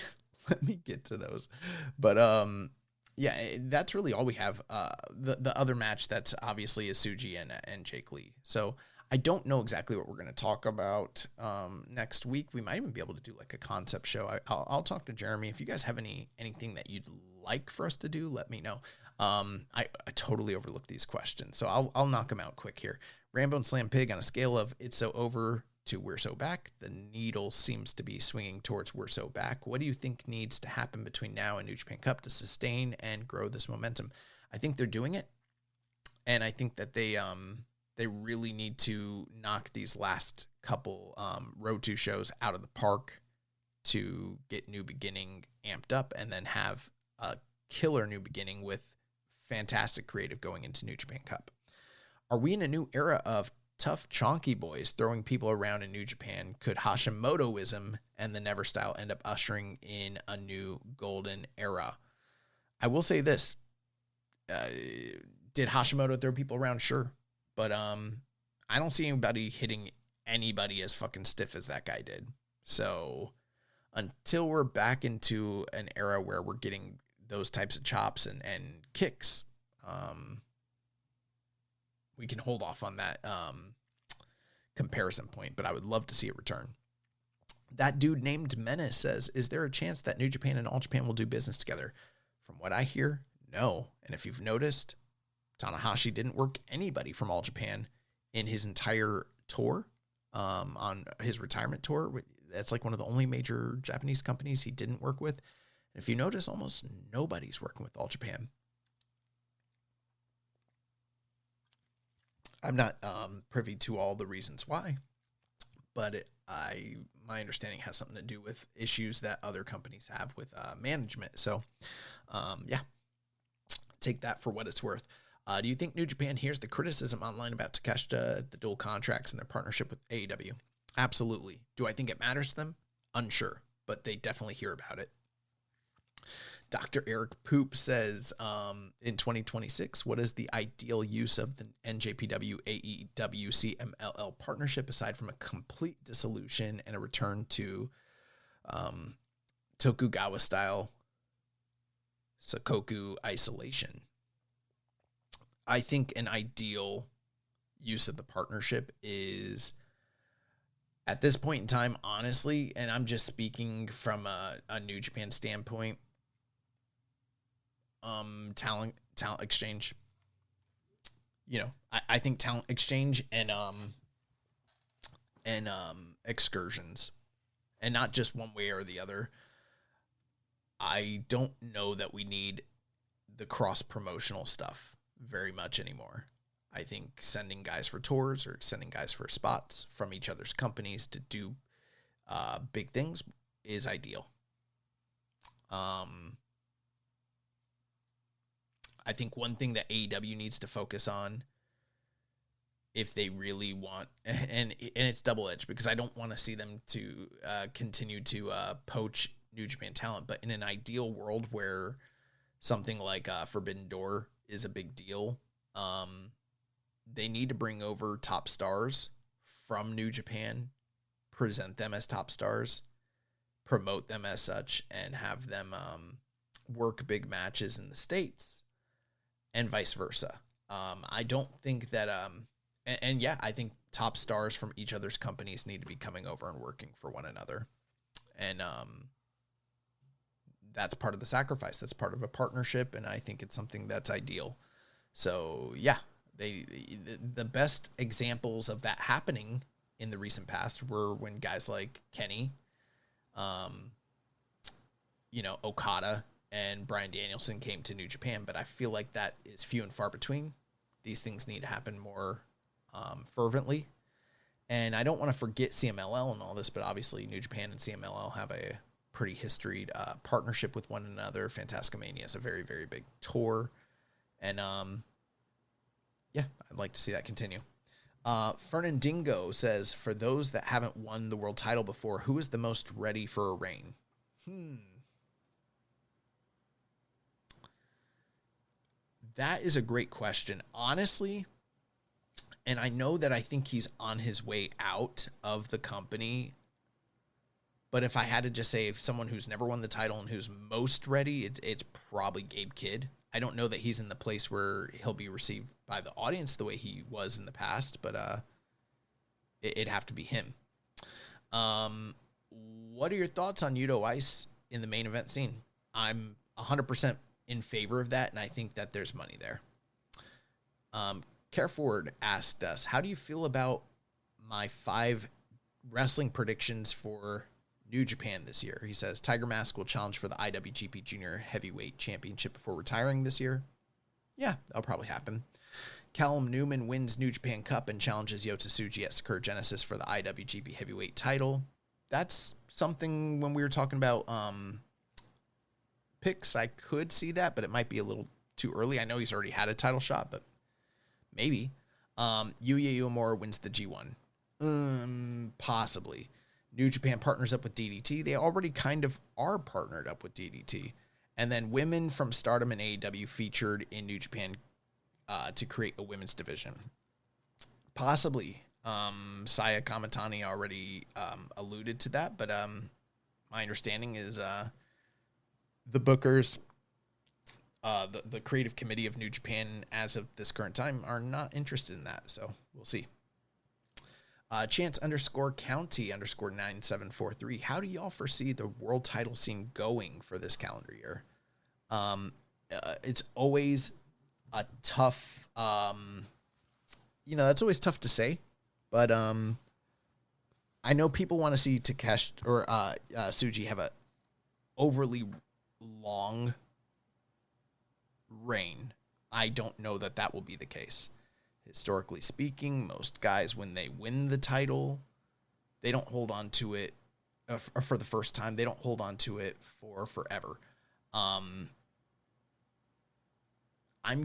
get to those. But that's really all we have. The other match that's obviously is Suji and Jake Lee. So I don't know exactly what we're going to talk about next week. We might even be able to do like a concept show. I'll talk to Jeremy. If you guys have anything that you'd like for us to do, let me know. I totally overlooked these questions, so I'll knock them out quick here. Rambo and Slam Pig, on a scale of it's so over to we're so back, the needle seems to be swinging towards we're so back. What do you think needs to happen between now and New Japan Cup to sustain and grow this momentum? I think they're doing it, and I think that they really need to knock these last couple Road to shows out of the park to get New Beginning amped up, and then have a killer New Beginning with fantastic creative going into New Japan Cup. Are we in a new era of tough chonky boys throwing people around in New Japan? Could Hashimotoism and the Never style end up ushering in a new golden era? I will say this. Did Hashimoto throw people around? Sure. But I don't see anybody hitting anybody as fucking stiff as that guy did. So until we're back into an era where we're getting those types of chops and kicks, we can hold off on that comparison point, but I would love to see it return. That dude named Menace says, is there a chance that New Japan and All Japan will do business together? From what I hear, no. And if you've noticed, Tanahashi didn't work anybody from All Japan in his entire tour, on his retirement tour. That's like one of the only major Japanese companies he didn't work with. And if you notice, almost nobody's working with All Japan. I'm not privy to all the reasons why, but my understanding has something to do with issues that other companies have with management. So, take that for what it's worth. Do you think New Japan hears the criticism online about Takeshita, the dual contracts, and their partnership with AEW? Absolutely. Do I think it matters to them? Unsure, but they definitely hear about it. Dr. Eric Poop says, in 2026, what is the ideal use of the NJPW AEW CMLL partnership aside from a complete dissolution and a return to Tokugawa style Sakoku isolation? I think an ideal use of the partnership is, at this point in time, honestly, and I'm just speaking from a New Japan standpoint, talent exchange. You know, I think talent exchange and excursions, and not just one way or the other. I don't know that we need the cross promotional stuff very much anymore. I think sending guys for tours or sending guys for spots from each other's companies to do big things is ideal. I think one thing that AEW needs to focus on, if they really want, and it's double-edged because I don't want to see them to continue to poach New Japan talent, but in an ideal world where something like Forbidden Door is a big deal, they need to bring over top stars from New Japan, present them as top stars, promote them as such, and have them work big matches in the States, and vice versa. I don't think that, I think top stars from each other's companies need to be coming over and working for one another. And that's part of the sacrifice. That's part of a partnership, and I think it's something that's ideal. So, yeah, the best examples of that happening in the recent past were when guys like Kenny, Okada, and Bryan Danielson came to New Japan, but I feel like that is few and far between. These things need to happen more fervently. And I don't want to forget CMLL and all this, but obviously New Japan and CMLL have a pretty historied partnership with one another. Fantasticamania is a very, very big tour. And yeah, I'd like to see that continue. Fernandingo says, for those that haven't won the world title before, who is the most ready for a reign? That is a great question. Honestly, and I know that I think he's on his way out of the company, but if I had to just say someone who's never won the title and who's most ready, it's probably Gabe Kidd. I don't know that he's in the place where he'll be received by the audience the way he was in the past, but it'd have to be him. What are your thoughts on Yuto Ice in the main event scene? I'm 100% in favor of that, and I think that there's money there. Careford asked us, how do you feel about my 5 wrestling predictions for New Japan this year? He says, Tiger Mask will challenge for the IWGP Junior Heavyweight Championship before retiring this year. Yeah, that'll probably happen. Callum Newman wins New Japan Cup and challenges Yota Tsuji at Sakura Genesis for the IWGP Heavyweight title. That's something when we were talking about picks, I could see that, but it might be a little too early. I know he's already had a title shot, but maybe. Yuya Uemura wins the G1. Possibly. New Japan partners up with DDT. They already kind of are partnered up with DDT. And then women from Stardom and AEW featured in New Japan to create a women's division. Possibly. Saya Kamatani already alluded to that, but my understanding is the bookers, the creative committee of New Japan as of this current time are not interested in that, so we'll see. Chance_County_9743. How do y'all foresee the world title scene going for this calendar year? It's always a tough, that's always tough to say, but I know people want to see Takeshi or Tsuji have a overly long reign. I don't know that will be the case. Historically speaking, most guys, when they win the title, they don't hold on to it for the first time. They don't hold on to it for forever. I'm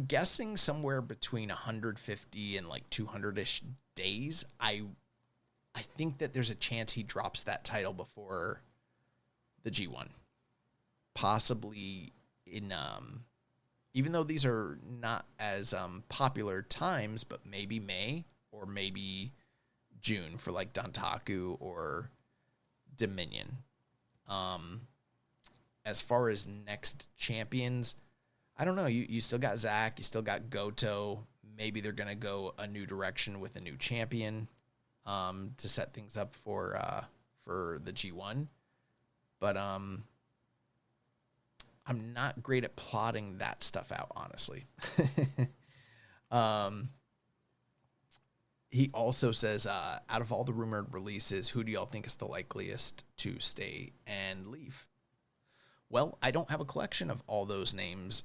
guessing somewhere between 150 and like 200-ish days. I think that there's a chance he drops that title before the G1. Possibly in even though these are not as popular times, but maybe May or maybe June for like Dantaku or Dominion. As far as next champions, I don't know. You still got Zach, you still got Goto. Maybe they're gonna go a new direction with a new champion to set things up for the G1. But I'm not great at plotting that stuff out, honestly. He also says, out of all the rumored releases, who do y'all think is the likeliest to stay and leave? Well, I don't have a collection of all those names,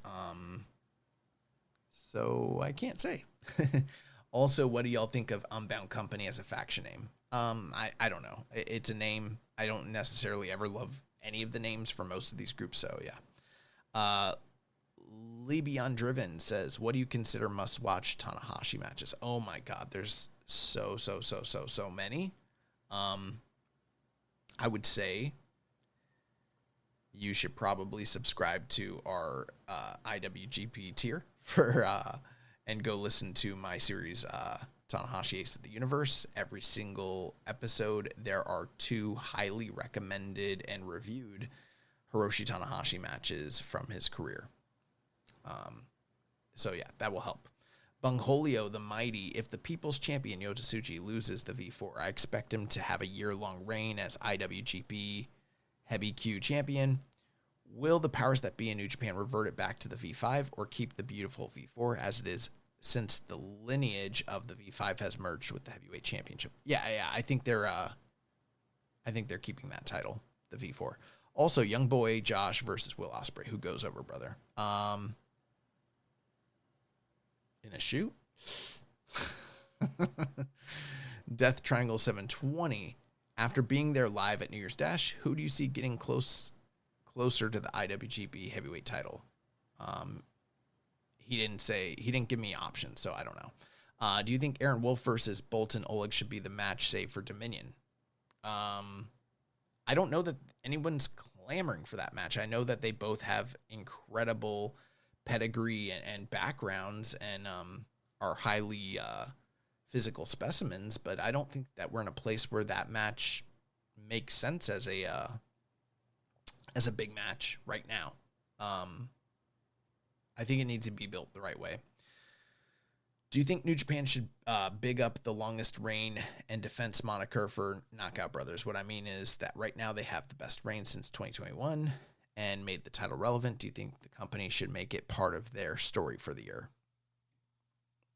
so I can't say. Also, what do y'all think of Unbound Company as a faction name? I don't know. It's a name. I don't necessarily ever love any of the names for most of these groups, so yeah. Lee Beyond Driven says, what do you consider must-watch Tanahashi matches? Oh my God, there's so many. I would say you should probably subscribe to our IWGP tier for and go listen to my series Tanahashi Ace of the Universe. Every single episode, there are 2 highly recommended and reviewed Hiroshi Tanahashi matches from his career. So yeah, that will help. Bungholio the Mighty, if the People's Champion Yota Tsuji loses the V4, I expect him to have a year-long reign as IWGP Heavy Q champion. Will the powers that be in New Japan revert it back to the V5 or keep the beautiful V4 as it is, since the lineage of the V5 has merged with the heavyweight championship? Yeah, I think they're keeping that title, the V4. Also, Youngboy Josh versus Will Ospreay. Who goes over, brother? In a shoot? Death Triangle 720. After being there live at New Year's Dash, who do you see getting closer to the IWGP heavyweight title? he didn't give me options, so I don't know. Do you think Aaron Wolf versus Bolton Oleg should be the match, save for Dominion? I don't know that anyone's clamoring for that match. I know that they both have incredible pedigree and backgrounds and are highly physical specimens, but I don't think that we're in a place where that match makes sense as a big match right now. I think it needs to be built the right way. Do you think New Japan should big up the longest reign and defense moniker for Knockout Brothers? What I mean is that right now they have the best reign since 2021 and made the title relevant. Do you think the company should make it part of their story for the year?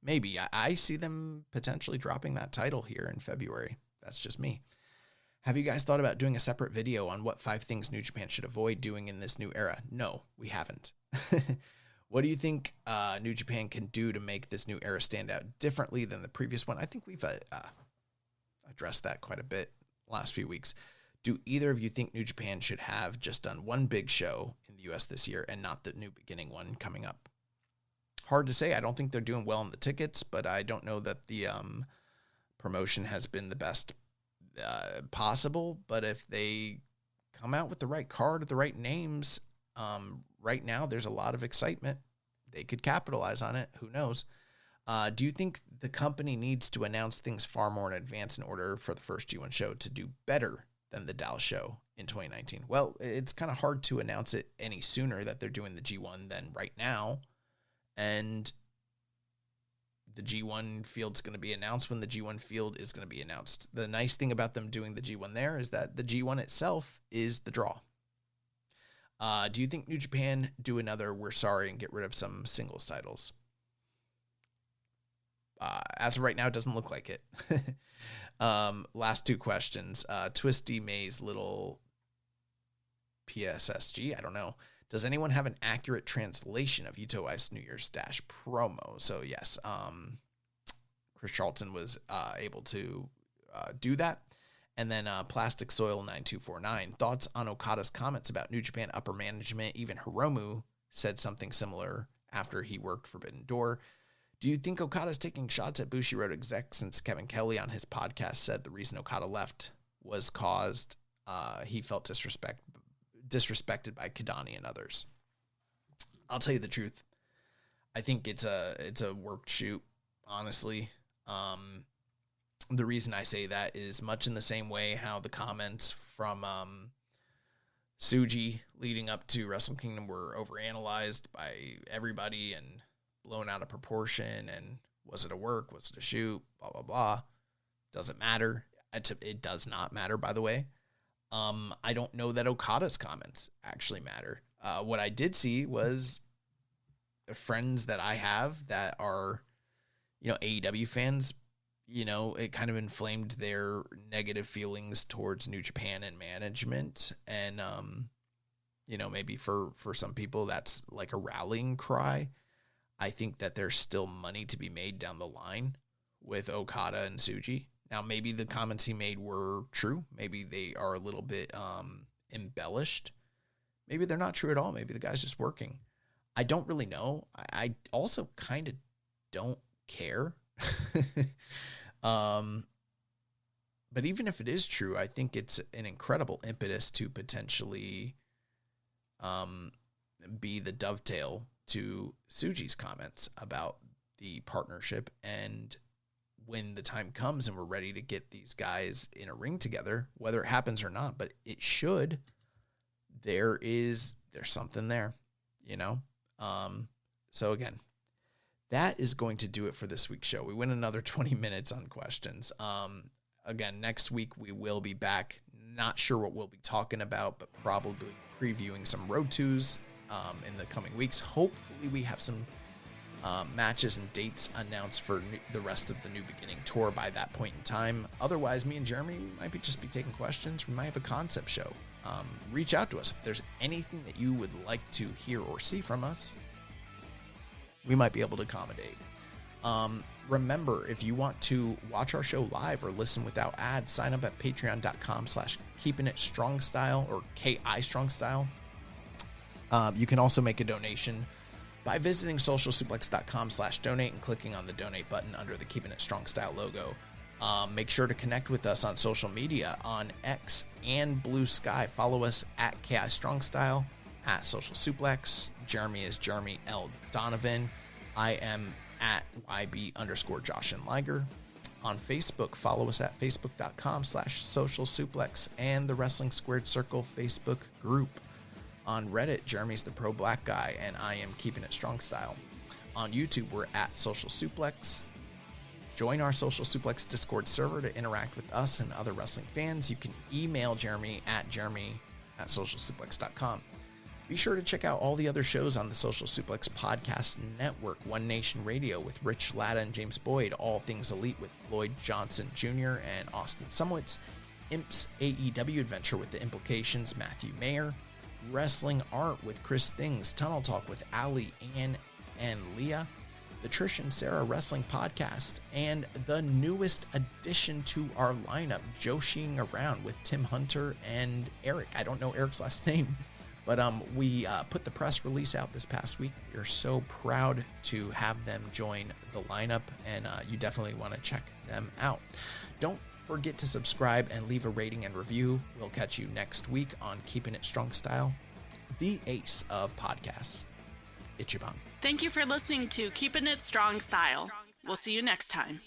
Maybe. I see them potentially dropping that title here in February. That's just me. Have you guys thought about doing a separate video on what 5 things New Japan should avoid doing in this new era? No, we haven't. What do you think New Japan can do to make this new era stand out differently than the previous one? I think we've addressed that quite a bit last few weeks. Do either of you think New Japan should have just done one big show in the U.S. this year and not the New Beginning one coming up? Hard to say. I don't think they're doing well on the tickets, but I don't know that the promotion has been the best possible. But if they come out with the right card, the right names, right now there's a lot of excitement. They could capitalize on it. Who knows? Do you think the company needs to announce things far more in advance in order for the first G1 show to do better than the Dallas show in 2019? Well, it's kind of hard to announce it any sooner that they're doing the G1 than right now. And the G1 field's going to be announced when the G1 field is going to be announced. The nice thing about them doing the G1 there is that the G1 itself is the draw. Do you think New Japan do another We're Sorry and get rid of some singles titles? As of right now, it doesn't look like it. Last 2 questions. Twisty May's little PSSG, I don't know. Does anyone have an accurate translation of Yuto Ice New Year's Dash promo? So yes, Chris Charlton was able to do that. And then Plastic Soil 9249. Thoughts on Okada's comments about New Japan upper management? Even Hiromu said something similar after he worked Forbidden Door. Do you think Okada's taking shots at Bushiroad execs since Kevin Kelly on his podcast said the reason Okada left was caused he felt disrespected by Kidani and others? I'll tell you the truth. I think it's a worked shoot, honestly. The reason I say that is much in the same way how the comments from Tsuji leading up to Wrestle Kingdom were overanalyzed by everybody and blown out of proportion. And was it a work? Was it a shoot? Blah, blah, blah. Doesn't matter. It does not matter, by the way. I don't know that Okada's comments actually matter. What I did see was friends that I have that are, AEW fans. It kind of inflamed their negative feelings towards New Japan and management. And, maybe for some people, that's like a rallying cry. I think that there's still money to be made down the line with Okada and Tsuji. Now, maybe the comments he made were true. Maybe they are a little bit embellished. Maybe they're not true at all. Maybe the guy's just working. I don't really know. I also kind of don't care. But even if it is true, I think it's an incredible impetus to potentially be the dovetail to Tsuji's comments about the partnership. And when the time comes and we're ready to get these guys in a ring together, whether it happens or not, but it should, there's something there, So again, that is going to do it for this week's show. We went another 20 minutes on questions. Again, next week we will be back. Not sure what we'll be talking about, but probably previewing some Road 2s in the coming weeks. Hopefully we have some matches and dates announced for the rest of the New Beginning tour by that point in time. Otherwise, me and Jeremy might just be taking questions. We might have a concept show. Reach out to us if there's anything that you would like to hear or see from us. We might be able to accommodate. Remember, if you want to watch our show live or listen without ads, sign up at patreon.com/keepingitstrongstyle or KI Strong Style. You can also make a donation by visiting socialsuplex.com/donate and clicking on the donate button under the Keepin' It Strong Style logo. Make sure to connect with us on social media on X and Blue Sky. Follow us at KI Strong Style, at Social Suplex. Jeremy is Jeremy L. Donovan. I am at YB_Josh and Liger. On Facebook, follow us at facebook.com/Social Suplex and the Wrestling Squared Circle Facebook group. On Reddit, Jeremy's the Pro Black Guy, and I am Keeping It Strong Style. On YouTube, we're at Social Suplex. Join our Social Suplex Discord server to interact with us and other wrestling fans. You can email Jeremy at jeremy@socialsuplex.com. Be sure to check out all the other shows on the Social Suplex Podcast Network. One Nation Radio with Rich Latta and James Boyd. All Things Elite with Floyd Johnson Jr. and Austin Sumwitz. Imp's AEW Adventure with The Implications, Matthew Mayer. Wrestling Art with Chris Things. Tunnel Talk with Ali, Ann, and Leah. The Trish and Sarah Wrestling Podcast. And the newest addition to our lineup, Joshing Around with Tim Hunter and Eric. I don't know Eric's last name. But we put the press release out this past week. We're so proud to have them join the lineup, and you definitely want to check them out. Don't forget to subscribe and leave a rating and review. We'll catch you next week on Keeping It Strong Style, the ace of podcasts. Ichiban. Thank you for listening to Keeping It Strong Style. We'll see you next time.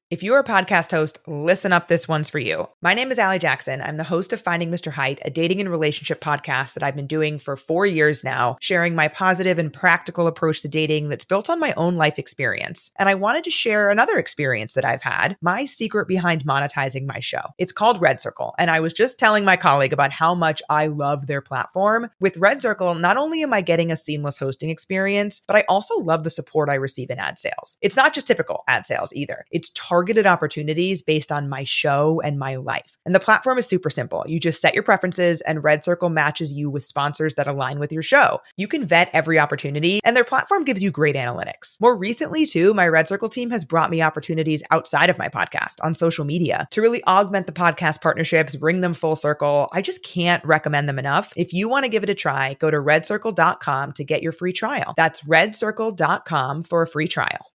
If you're a podcast host, listen up, this one's for you. My name is Allie Jackson. I'm the host of Finding Mr. Height, a dating and relationship podcast that I've been doing for 4 years now, sharing my positive and practical approach to dating that's built on my own life experience. And I wanted to share another experience that I've had, my secret behind monetizing my show. It's called Red Circle, and I was just telling my colleague about how much I love their platform. With Red Circle, not only am I getting a seamless hosting experience, but I also love the support I receive in ad sales. It's not just typical ad sales either. It's targeted opportunities based on my show and my life. And the platform is super simple. You just set your preferences and Red Circle matches you with sponsors that align with your show. You can vet every opportunity and their platform gives you great analytics. More recently too, my Red Circle team has brought me opportunities outside of my podcast on social media to really augment the podcast partnerships, bring them full circle. I just can't recommend them enough. If you want to give it a try, go to redcircle.com to get your free trial. That's redcircle.com for a free trial.